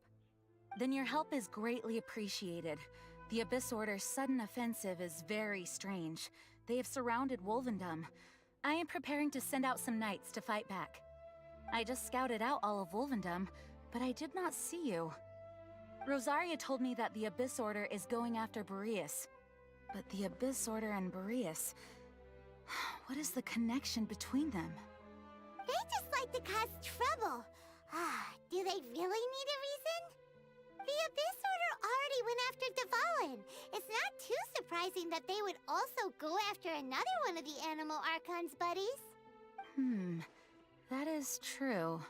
Then your help is greatly appreciated. The Abyss Order's sudden offensive is very strange. They have surrounded Wolvendom. I am preparing to send out some knights to fight back. I just scouted out all of Wolvendom, but I did not see you. Rosaria told me that the Abyss Order is going after Boreas. But the Abyss Order and Boreas... What is the connection between them? They just like to cause trouble. Do they really need a reason? The Abyss Order already went after Dvalin. It's not too surprising that they would also go after another one of the Animal Archon's buddies. That is true.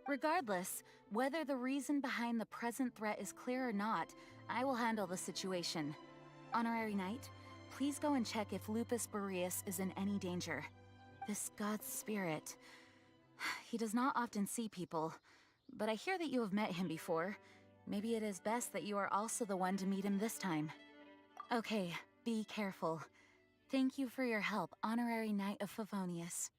Regardless, whether the reason behind the present threat is clear or not, I will handle the situation. Honorary Knight, please go and check if Lupus Boreas is in any danger. This god's spirit... He does not often see people, but I hear that you have met him before. Maybe it is best that you are also the one to meet him this time. Okay, be careful. Thank you for your help, Honorary Knight of Favonius.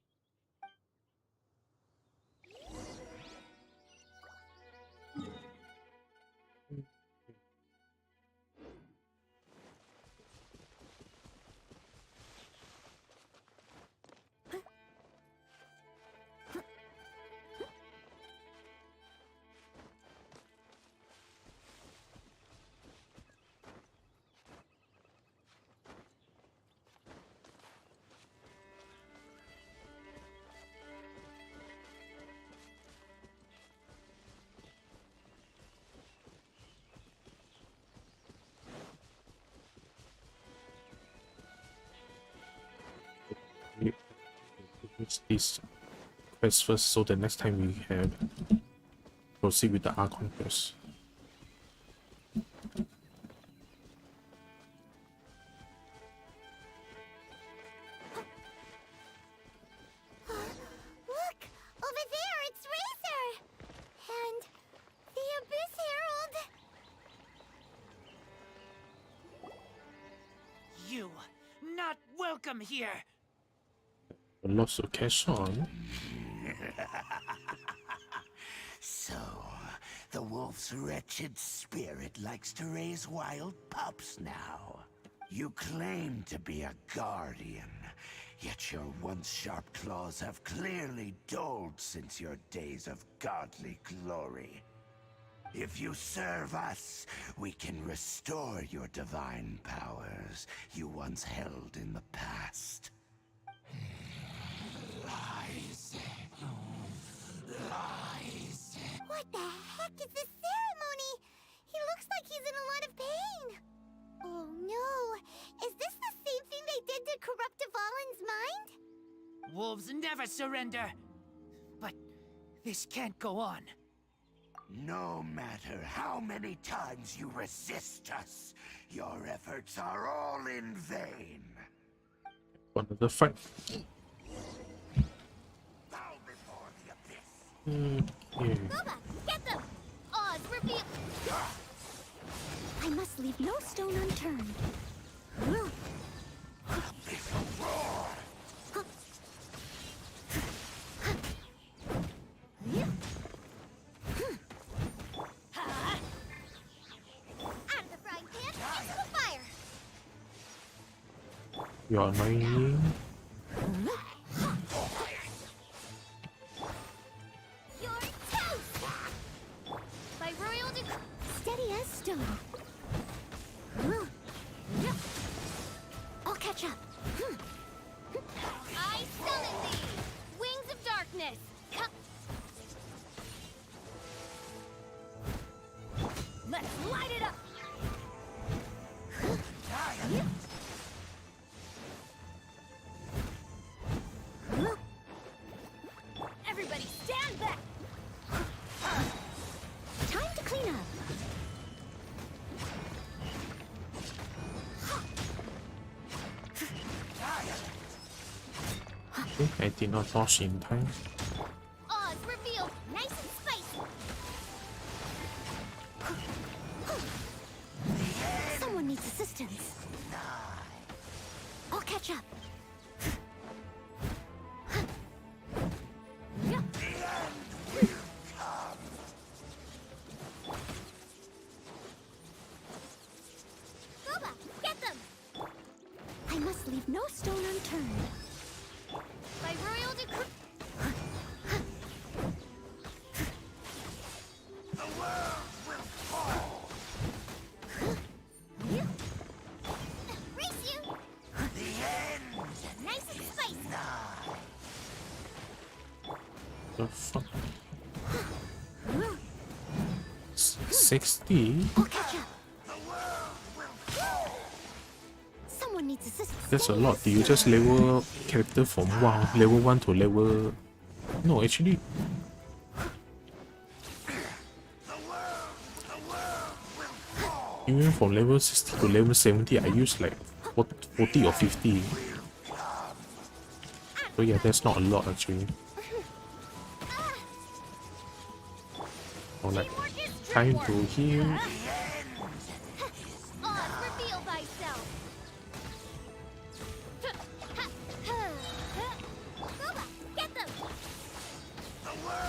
This quest first, so the next time we have proceed with the Archon quest. Look! Over there, it's Razor! And the Abyss Herald! You, not welcome here! Lots of cash on. So, the wolf's wretched spirit likes to raise wild pups now. You claim to be a guardian, yet your once sharp claws have clearly dulled since your days of godly glory. If you serve us, we can restore your divine powers you once held in the past. Lies. Lies. What the heck is this ceremony? He looks like he's in a lot of pain. Oh no! Is this the same thing they did to corrupt Dvalin's mind? Wolves never surrender! But this can't go on. No matter how many times you resist us, your efforts are all in vain. Another fight. Bow before the abyss. Okay. Boba, get them! Oz, reveal... I must leave no stone unturned. Out of the frying pan, into the fire. You're annoying. You're toast. By royal decree. Steady as stone. I'll catch up. I summon thee, wings of darkness. Let's light it up! Everybody stand back. Time to clean up. I did not dodge in time. Oz revealed, nice and spicy. Someone needs assistance. I'll catch up. Goba, get them. I must leave no stone unturned. By royal decree. Race you. Nice and spicy. The fuck? 60? I'll catch up. Someone needs assistance. That's a lot. Do you just level character from level 1 to level... No, actually... Even from level 60 to level 70, I use like 40 or 50. So yeah, that's not a lot actually. Or like, time to heal. Oz, reveal thyself. Goba, get them.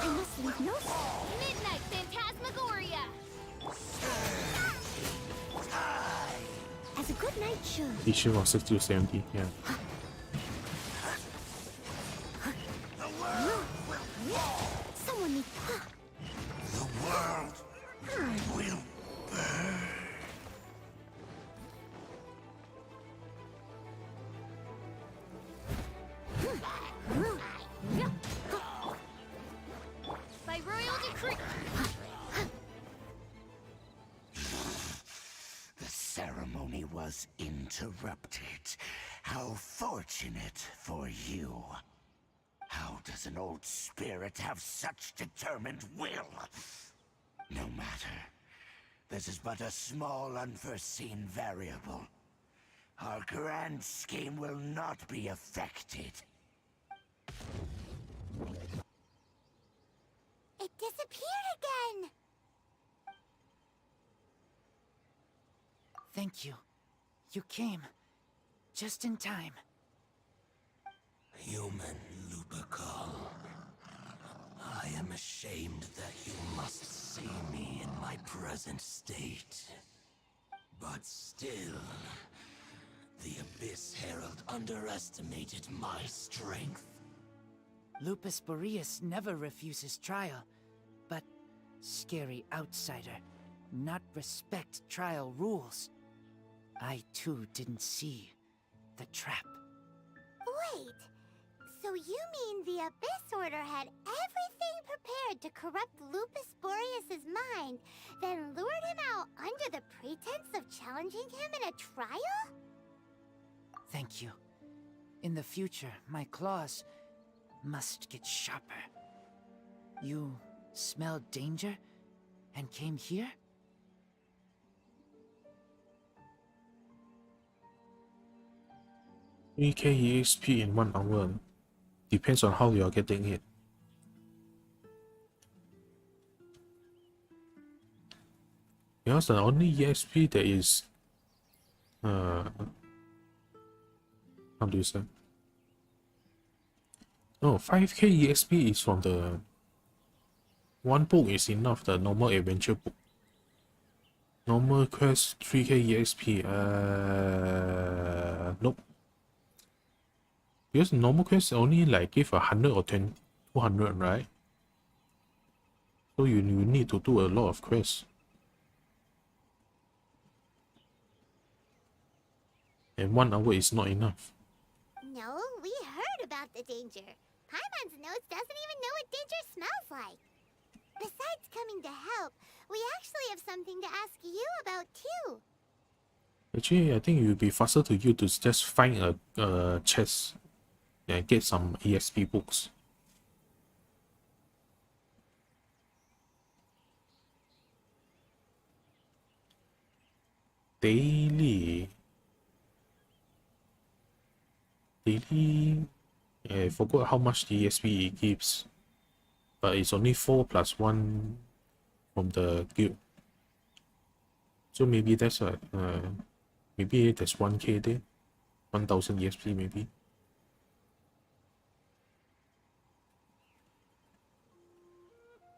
I must leave no stone. Midnight Phantasmagoria. As a good knight should. Issue of 60 to 70, yeah. Someone needs. The world will burn. By royal decree. The ceremony was interrupted. How fortunate for you. How does an old spirit have such determined will? No matter. This is but a small unforeseen variable. Our grand scheme will not be affected. It disappeared again. Thank you. You came. Just in time. Human Lupercal, I am ashamed that you must see me in my present state. But still, the Abyss Herald underestimated my strength. Lupus Boreas never refuses trial, but scary outsider, not respect trial rules. I too didn't see the trap. Wait, so you mean the Abyss Order had everything prepared to corrupt Lupus Boreas' mind, then lured him out under the pretense of challenging him in a trial? Thank you. In the future, my claws must get sharper. You smelled danger and came here? EXP in 1 hour. Depends on how you are getting it. Because the only EXP that is how do you say? No, 5k EXP is from the one book is enough, the normal adventure book. Normal quest 3k EXP. Nope. Because normal quest only like give 100 or 200, right? So you need to do a lot of quests. And 1 hour is not enough. No, we heard about the danger. Paimon's notes doesn't even know what danger smells like. Besides coming to help, we actually have something to ask you about too. Actually, I think it would be faster to you to just find a chest and get some EXP books. Daily, I forgot how much the EXP it gives, but it's only 4 plus 1 from the guild. So maybe that's maybe there's 1k there, 1000 EXP maybe.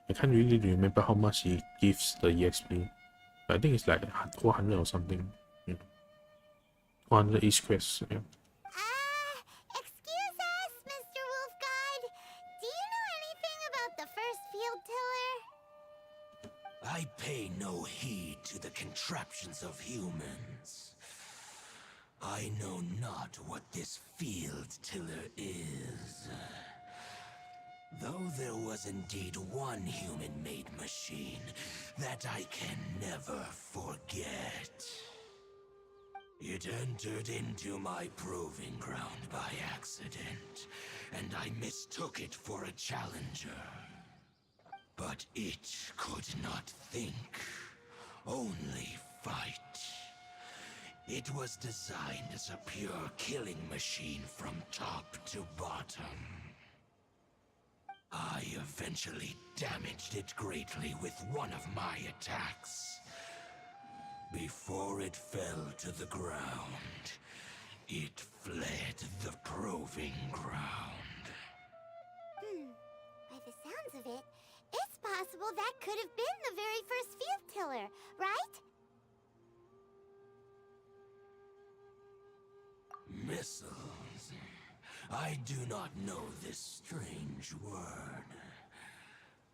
I can't really remember how much it gives the EXP. I think it's like 400 or something. You know, 400 each quest. Yeah. Excuse us, Mr. Wolf God. Do you know anything about the first field tiller? I pay no heed to the contraptions of humans. I know not what this field tiller is. Though there was indeed one human-made machine that I can never forget. It entered into my proving ground by accident, and I mistook it for a challenger. But it could not think, only fight. It was designed as a pure killing machine from top to bottom. I eventually damaged it greatly with one of my attacks. Before it fell to the ground, it fled the proving ground. By the sounds of it, it's possible that could have been the very first field tiller, right? Missiles. I do not know this strange word.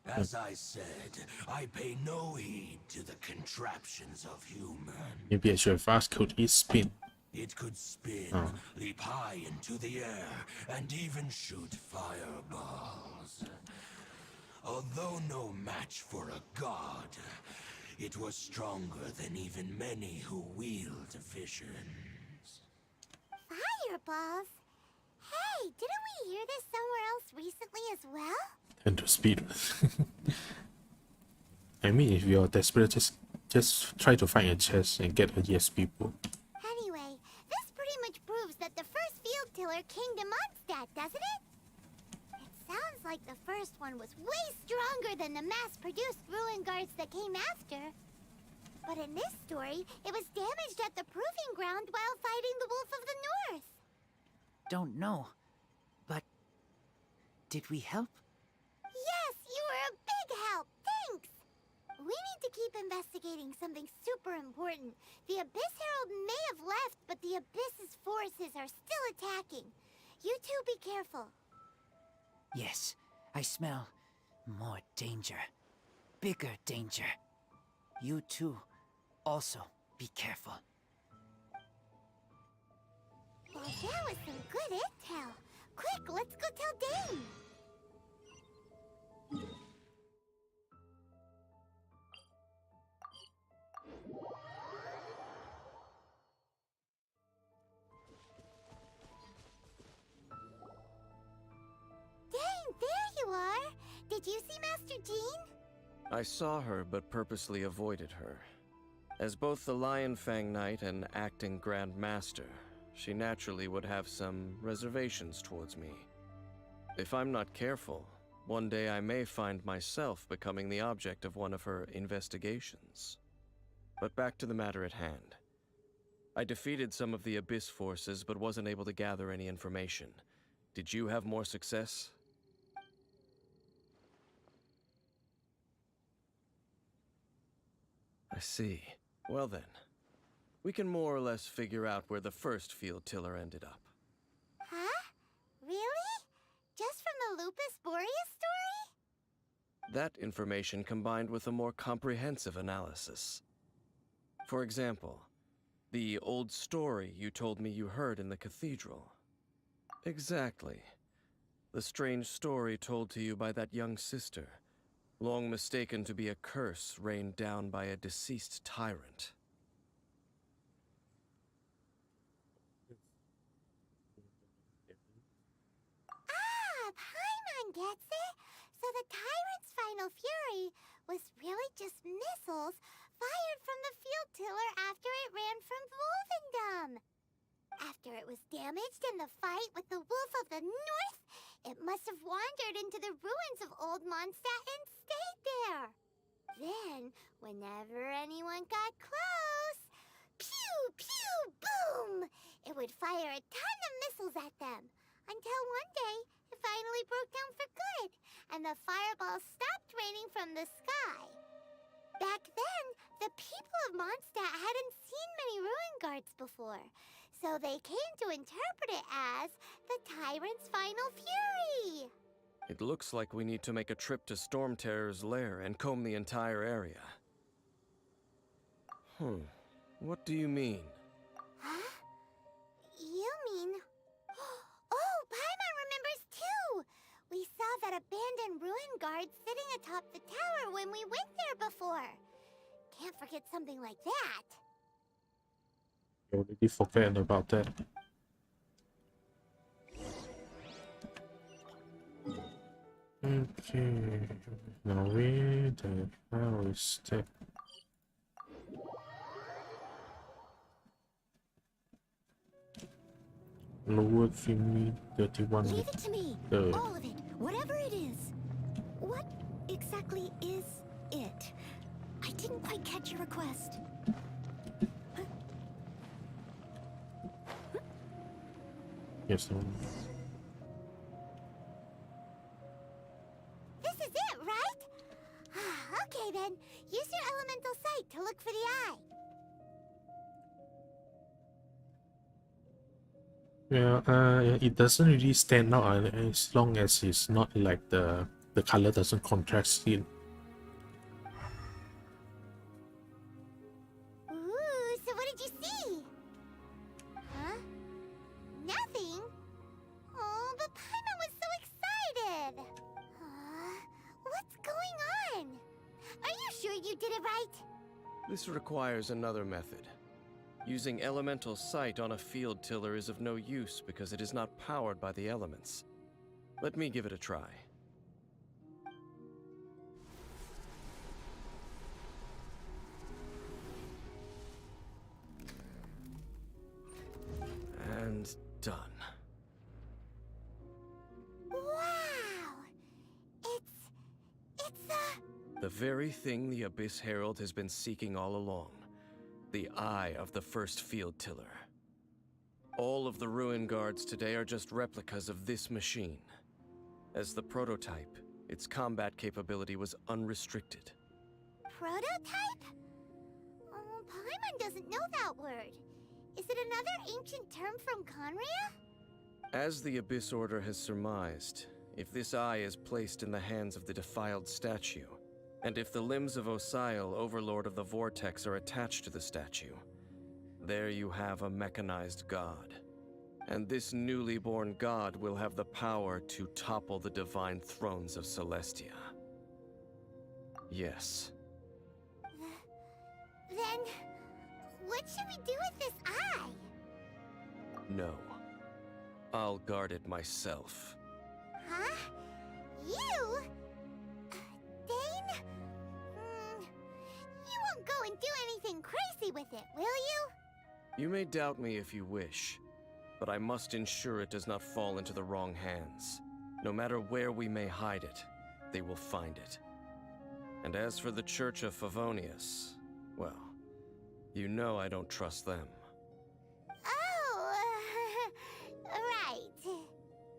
As I said, I pay no heed to the contraptions of humans. Maybe I should have asked, could it spin? It could spin, leap high into the air, and even shoot fireballs. Although no match for a god, it was stronger than even many who wield visions. Fireballs? Hey, didn't we hear this somewhere else recently as well? And to speed. I mean, if you're desperate, just try to find a chest and get a EXP book. Anyway, this pretty much proves that the first field tiller came to Mondstadt, doesn't it? It sounds like the first one was way stronger than the mass-produced ruin guards that came after. But in this story, it was damaged at the proving ground while fighting the Wolf of the North. Don't know, but did we help? Yes, you were a big help. Thanks. We need to keep investigating something super important. The Abyss Herald may have left, but the Abyss's forces are still attacking. You two be careful. Yes, I smell more danger. Bigger danger. You too, also be careful. Well, that was some good intel. Quick, let's go tell Dane. Dane, there you are. Did you see Master Jean? I saw her, but purposely avoided her. As both the Lion Fang Knight and acting Grand Master, she naturally would have some reservations towards me. If I'm not careful, one day I may find myself becoming the object of one of her investigations. But back to the matter at hand. I defeated some of the Abyss forces, but wasn't able to gather any information. Did you have more success? I see. Well then, we can more or less figure out where the first field tiller ended up. Huh? Really? Just from the Lupus Boreas story? That information combined with a more comprehensive analysis. For example, the old story you told me you heard in the cathedral. Exactly. The strange story told to you by that young sister, long mistaken to be a curse rained down by a deceased tyrant. Paimon gets it. So the tyrant's final fury was really just missiles fired from the field tiller after it ran from Wolvendom. After it was damaged in the fight with the Wolf of the North, it must have wandered into the ruins of Old Mondstadt and stayed there. Then, whenever anyone got close, pew, pew, boom! It would fire a ton of missiles at them, until one day it finally broke down for good, and the fireballs stopped raining from the sky. Back then, the people of Mondstadt hadn't seen many ruin guards before, so they came to interpret it as the tyrant's final fury. It looks like we need to make a trip to Storm Terror's lair and comb the entire area. What do you mean? Huh? You mean... Oh, Paimon remembers too! We saw that abandoned ruin guard sitting atop the tower when we went there before. Can't forget something like that. I already forgot about that. Okay, now where the hell is that? Lower Fimi 31. Leave it to me. All of it. Whatever it is. What exactly is it? I didn't quite catch your request. Yes, This is it, right? Okay then, use your elemental sight to look for the eye. Yeah, it doesn't really stand out as long as it's not like the color doesn't contrast in. Ooh, so what did you see? Huh? Nothing? Oh, but Paimon was so excited. What's going on? Are you sure you did it right? This requires another method. Using elemental sight on a field tiller is of no use because it is not powered by the elements. Let me give it a try. And done. Wow! It's The very thing the Abyss Herald has been seeking all along. The eye of the first field tiller. All of the ruin guards today are just replicas of this machine. As the prototype, its combat capability was unrestricted. prototype? Oh, Paimon doesn't know that word. Is it another ancient term from Conria? As the Abyss Order has surmised, if this eye is placed in the hands of the defiled statue, and if the limbs of Osiel, Overlord of the Vortex, are attached to the statue, there you have a mechanized god. And this newly born god will have the power to topple the divine thrones of Celestia. Yes. Then, what should we do with this eye? No. I'll guard it myself. Huh? You? Dane? You won't go and do anything crazy with it, will you? You may doubt me if you wish, but I must ensure it does not fall into the wrong hands. No matter where we may hide it, they will find it. And as for the Church of Favonius, well, You know I don't trust them. Oh, right.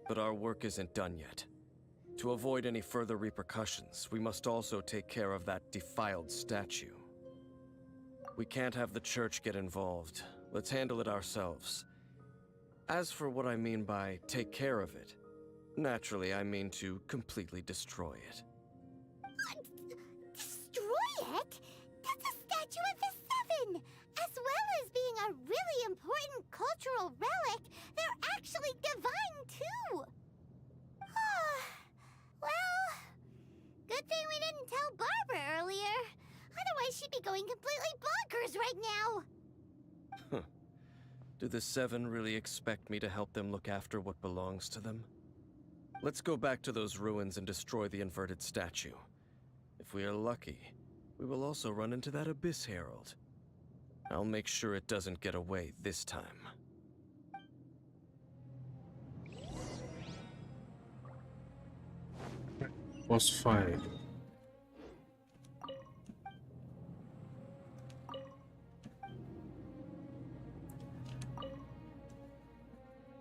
But our work isn't done yet. To avoid any further repercussions, we must also take care of that defiled statue. We can't have the church get involved. Let's handle it ourselves. As for what I mean by take care of it, naturally I mean to completely destroy it. Destroy it? That's a statue of the Seven! As well as being a really important cultural relic, they're actually divine too! Well, good thing we didn't tell Barbara earlier. Otherwise she'd be going completely bonkers right now! Do the Seven really expect me to help them look after what belongs to them? Let's go back to those ruins and destroy the inverted statue. If we are lucky, we will also run into that Abyss Herald. I'll make sure it doesn't get away this time. Boss fight.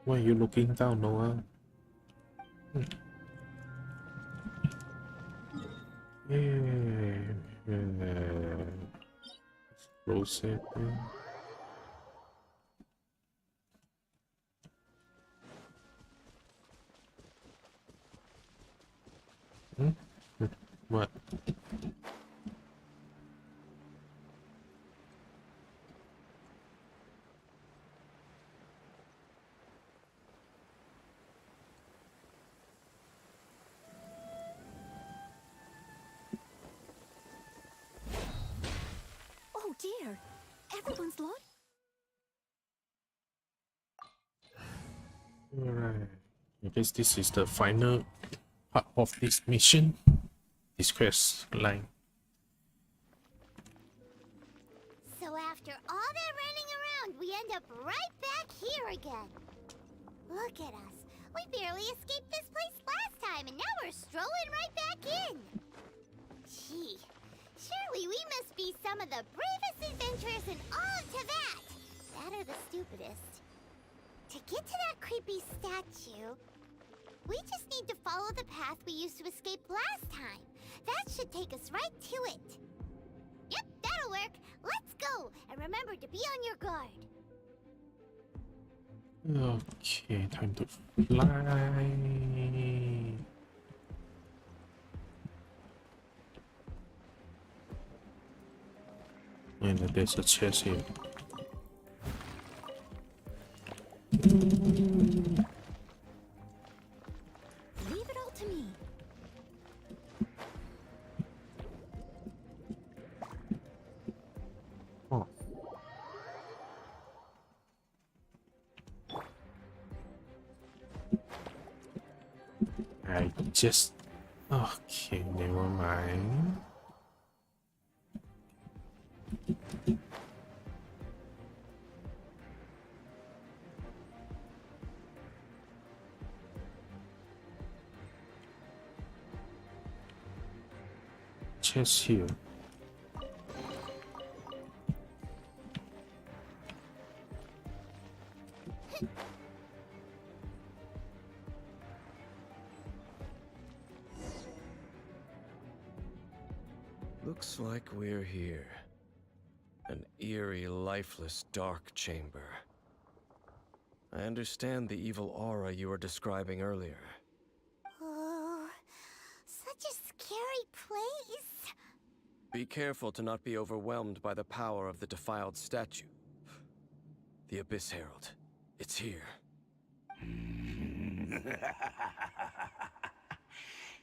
Why are you looking down, Noah? Close it. What? Oh dear, everyone's lost. Alright. I guess this is the final part of this mission. This quest line. So after all that running around, we end up right back here again. Look at us. We barely escaped this place last time, and now we're strolling right back in. Gee, surely we must be some of the bravest adventurers in all of Teyvat. That or the stupidest. To get to that creepy statue, we just need to follow the path we used to escape last time. That should take us right to it. Yep, that'll work. Let's go, and remember to be on your guard. Okay, time to fly. And there's a chest here. Leave it all to me. Oh. I just... Okay, never mind. Chest here. Looks like we're here. An eerie, lifeless, dark chamber. I understand the evil aura you were describing earlier. Oh, such a scary place. Be careful to not be overwhelmed by the power of the defiled statue. The Abyss Herald. It's here.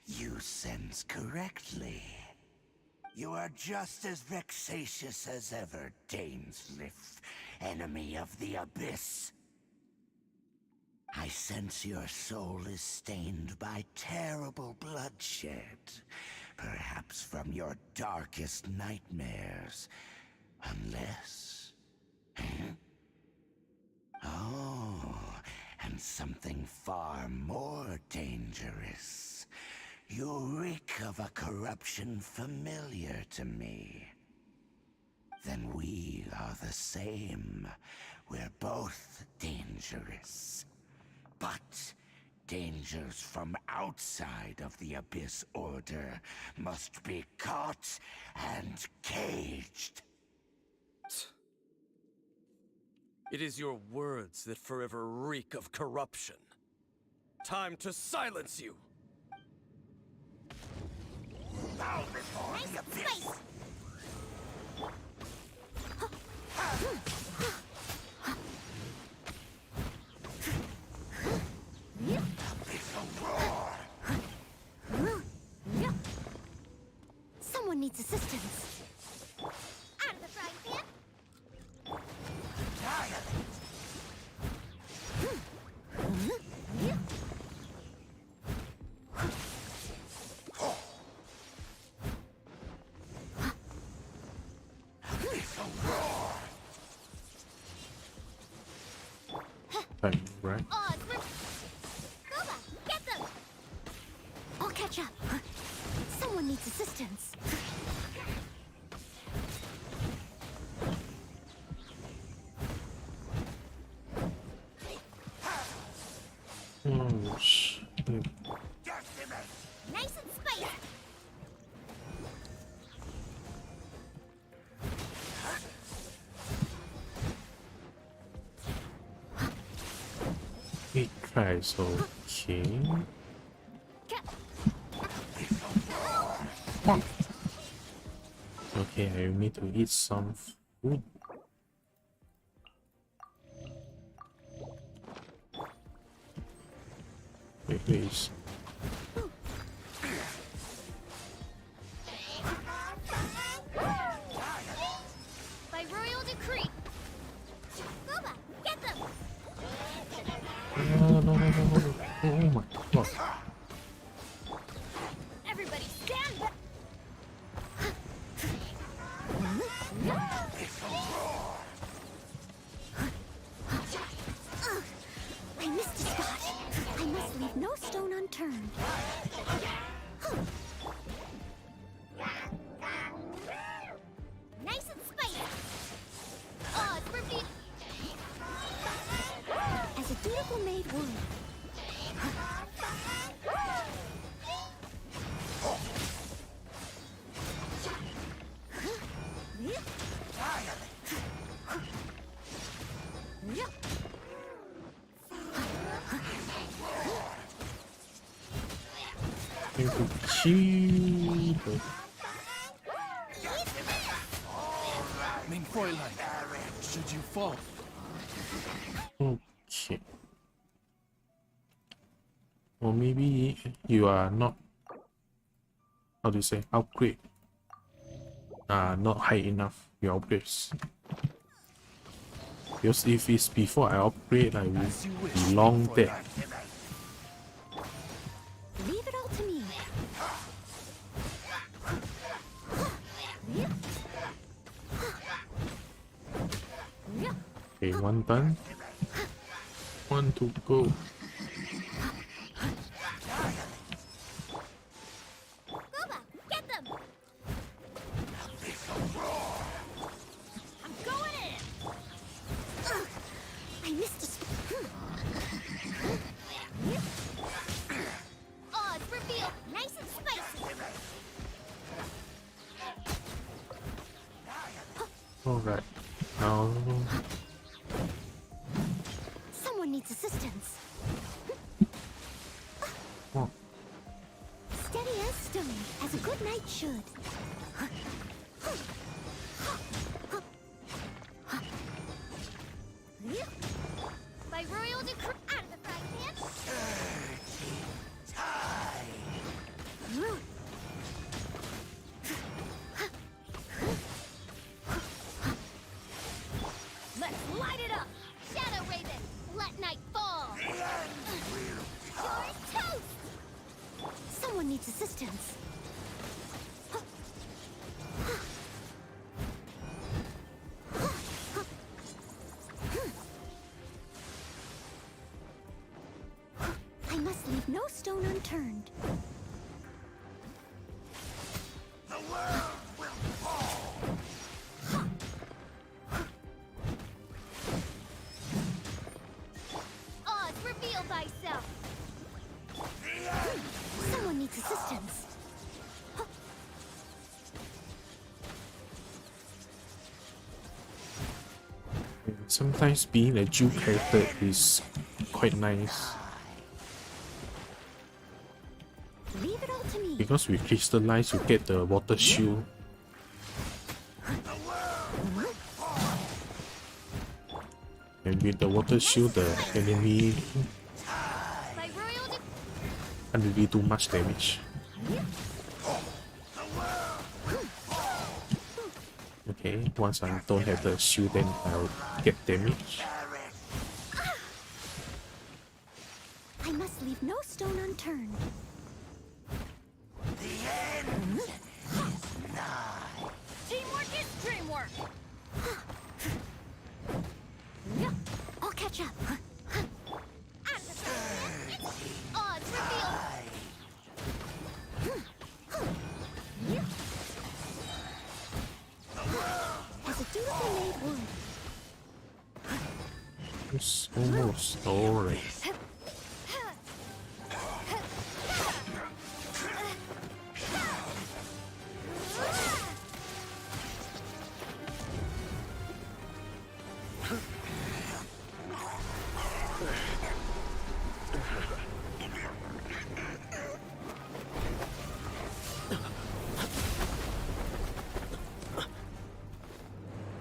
You sense correctly. You are just as vexatious as ever, Dainsliff, enemy of the Abyss. I sense your soul is stained by terrible bloodshed, perhaps from your darkest nightmares, unless... Oh, and something far more dangerous. You reek of a corruption familiar to me. Then we are the same. We're both dangerous. But dangers from outside of the Abyss Order must be caught and caged. It is your words that forever reek of corruption. Time to silence you! Bow before the Abyss! Someone needs assistance. Out of the frying pan. Right. Oh, Goba, get them! I'll catch up. Someone needs assistance. Oh shit. Nice and spicy. It tries okay. Okay, I need to eat some food. Wait, please. By royal decree. Goba, get them! No. Oh my god. Everybody stand back! I missed a spot. I must leave no stone unturned. Nice and spicy! Oh, it's for me! As a dutiful maid would. Need to kill. Mein Fräulein, should you fall? Okay. Or maybe you are not, how do you say, upgrade. Not high enough, your upgrades. Because if it's before I upgrade, I will be long dead. Leave it all to me. Okay, one done. One to go. Goba, get them! I'm going in! I missed a spot. Oh, it's revealed! Nice and spicy! Alright. Now. Someone needs assistance. Oh. Steady as stone, as a good knight should. By royal decree, out of the frying pan. Let's light it up! Shadow Raven, let night fall! You're toast! Someone needs assistance. I must leave no stone unturned. The world will fall! Sometimes being a Jew character is quite nice. Leave it all to me. Because with crystallize you get the water shield. And with the water shield the enemy can't really do much damage. Okay, once I don't have the shield then I'll get damage. I must leave no stone unturned. The end is nigh. Teamwork is dreamwork. I'll catch up. Odds revealed. As a dutiful maid would. It's almost alright.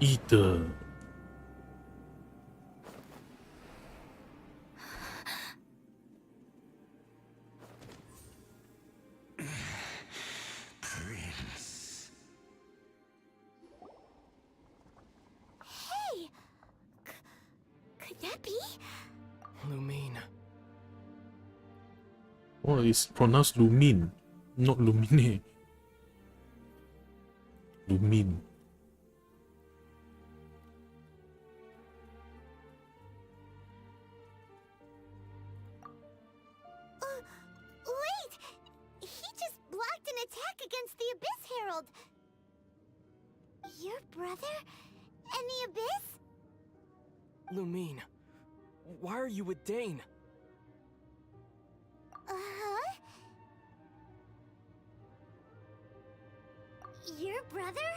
Either. Prince. Hey! Could that be? Lumine. Oh, it's pronounced Lumine, not Lumine. Lumine. Wait! He just blocked an attack against the Abyss Herald. Your brother and the Abyss? Lumine, why are you with Dane? Uh-huh. Your brother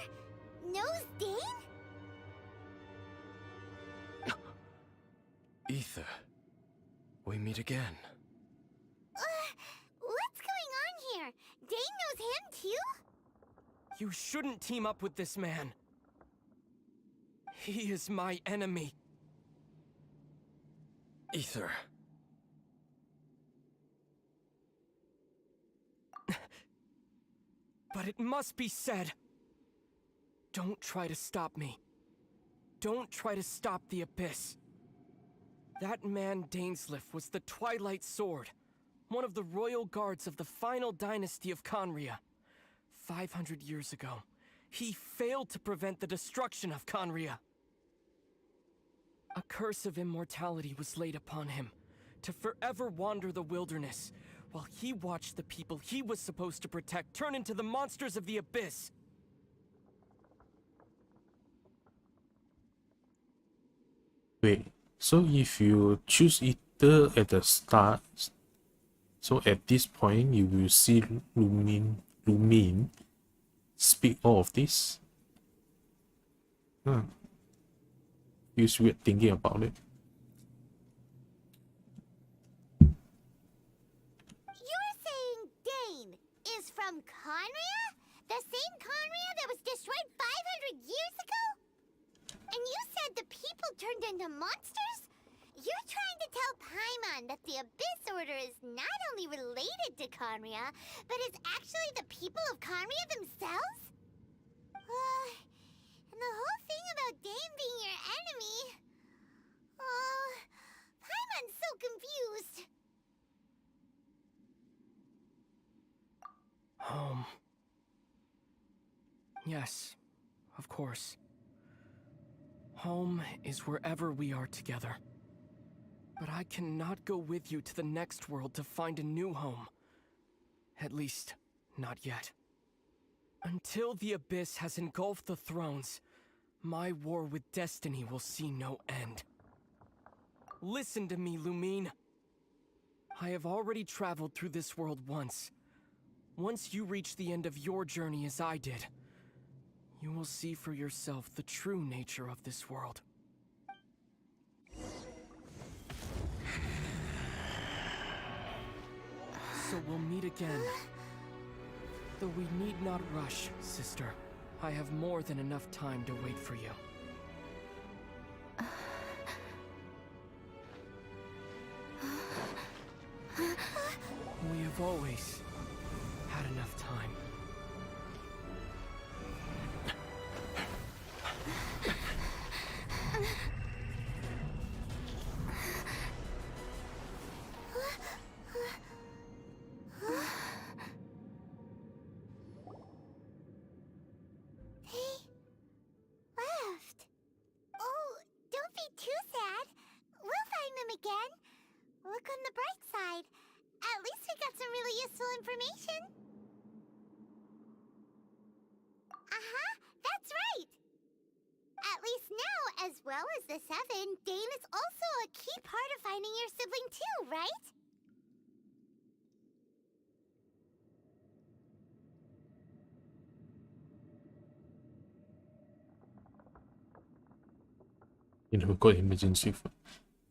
knows Dane? Ether, we meet again. What's going on here? Dane knows him too? You shouldn't team up with this man. He is my enemy. Ether. But it must be said. Don't try to stop me. Don't try to stop the Abyss. That man Dainsliff was the Twilight Sword, one of the royal guards of the final dynasty of Conria. 500 years ago, he failed to prevent the destruction of Conria. A curse of immortality was laid upon him, to forever wander the wilderness, while he watched the people he was supposed to protect turn into the monsters of the Abyss. Wait, so if you choose Ether at the start, so at this point you will see Lumine speak all of this? Feels weird thinking about it. You're saying Dane is from Conria? The same Conria that was destroyed 500 years ago? And you said the people turned into monsters? You're trying to tell Paimon that the Abyss Order is not only related to Conria, but is actually the people of Conria themselves? And the whole thing about Dane being your enemy... Paimon's so confused. Home. Yes, of course. Home is wherever we are together. But I cannot go with you to the next world to find a new home. At least, not yet. Until the Abyss has engulfed the thrones, my war with destiny will see no end. Listen to me, Lumine. I have already traveled through this world once. Once you reach the end of your journey as I did, you will see for yourself the true nature of this world. So we'll meet again. Though we need not rush, sister. I have more than enough time to wait for you. We have always had enough time. Left. Oh, don't be too sad. We'll find them again. Look on the bright side. At least we got some really useful information. Uh-huh, that's right. At least now, as well as the 7, Dane is also a key part of finding your sibling too, right? You know, got emergency.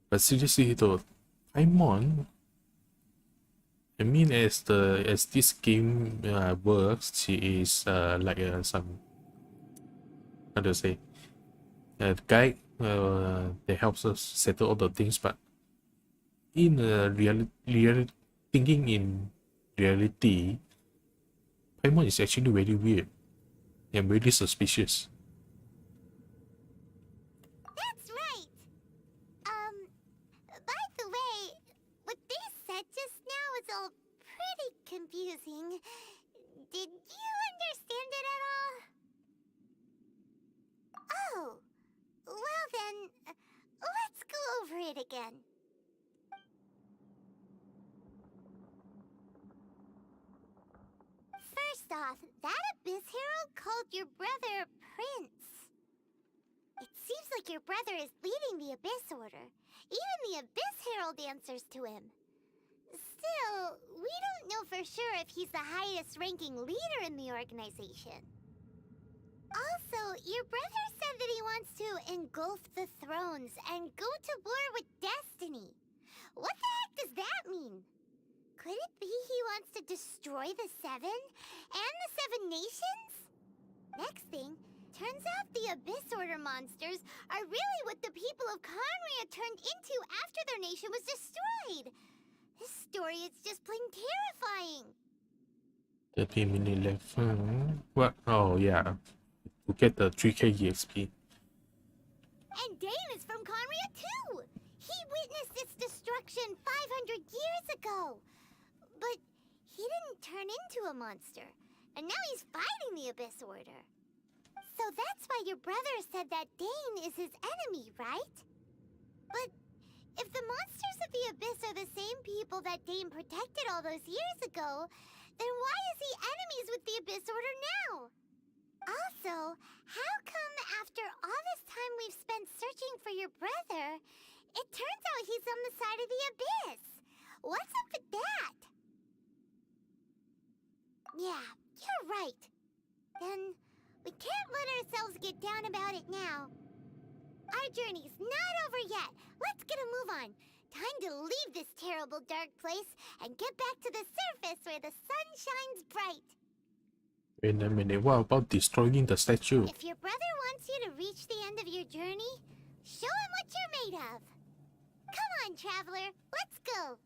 But seriously though, Paimon, I mean, as this game works, she is like some, how do you say, a guide that helps us settle all the things. But in thinking in reality, Paimon is actually very weird and very suspicious. That's right. By the way, what they said just now is all pretty confusing. Did you understand it at all? Oh, well then, let's go over it again. First off, that Abyss Herald called your brother Prince. It seems like your brother is leading the Abyss Order. Even the Abyss Herald answers to him. Still, we don't know for sure if he's the highest-ranking leader in the organization. Also, your brother said that he wants to engulf the thrones and go to war with Destiny. What the heck does that mean? Could it be he wants to destroy the 7 and the 7 nations? Next thing, turns out the Abyss Order monsters are really what the people of Conria turned into after their nation was destroyed. This story is just plain terrifying. 30 minutes left. What? Oh yeah, to get the 3k EXP. And Dane is from Conria too! He witnessed its destruction 500 years ago! But he didn't turn into a monster, and now he's fighting the Abyss Order. So that's why your brother said that Dane is his enemy, right? But if the monsters of the Abyss are the same people that Dane protected all those years ago, then why is he enemies with the Abyss Order now? Also, how come after all this time we've spent searching for your brother, it turns out he's on the side of the Abyss? What's up with that? Yeah, you're right. Then we can't let ourselves get down about it now. Our journey's not over yet. Let's get a move on. Time to leave this terrible dark place and get back to the surface where the sun shines bright. Wait a minute, what about destroying the statue? If your brother wants you to reach the end of your journey, show him what you're made of. Come on, traveler, let's go.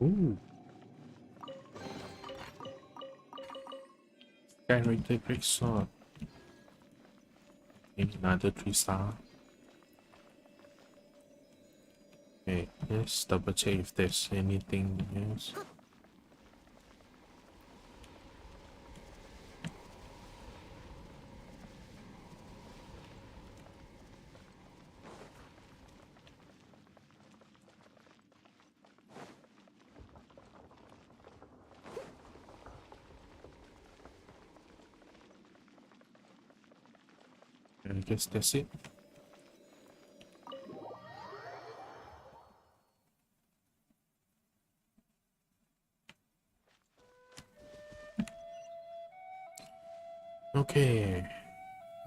Ooh. Generator great sword. Maybe another 3-star. Okay, let's double check if there's anything else. I guess that's it. Okay,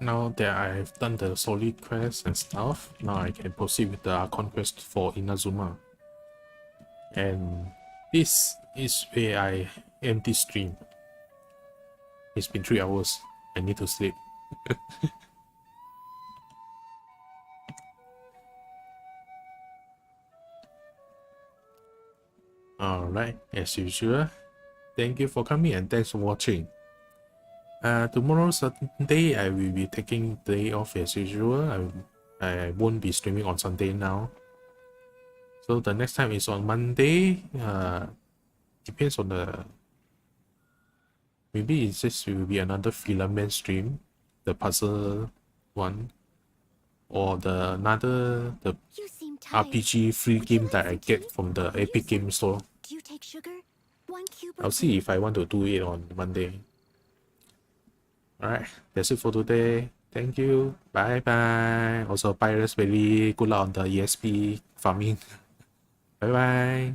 now that I've done the solid quest and stuff, now I can proceed with the Archon quest for Inazuma. And this is where I end this stream. It's been 3 hours. I need to sleep. Alright, as usual, thank you for coming and thanks for watching. Tomorrow Sunday I will be taking day off as usual. I won't be streaming on Sunday now. So the next time is on Monday. Depends on the... Maybe it just will be another filament stream, the puzzle one, or the RPG free game that I get from the Epic Game Store. Do you take sugar? 1 cube or I'll see if I want to do it on Monday. Alright, that's it for today. Thank you. Bye bye. Also, Pirates Valley, good luck on the ESP farming. Bye bye.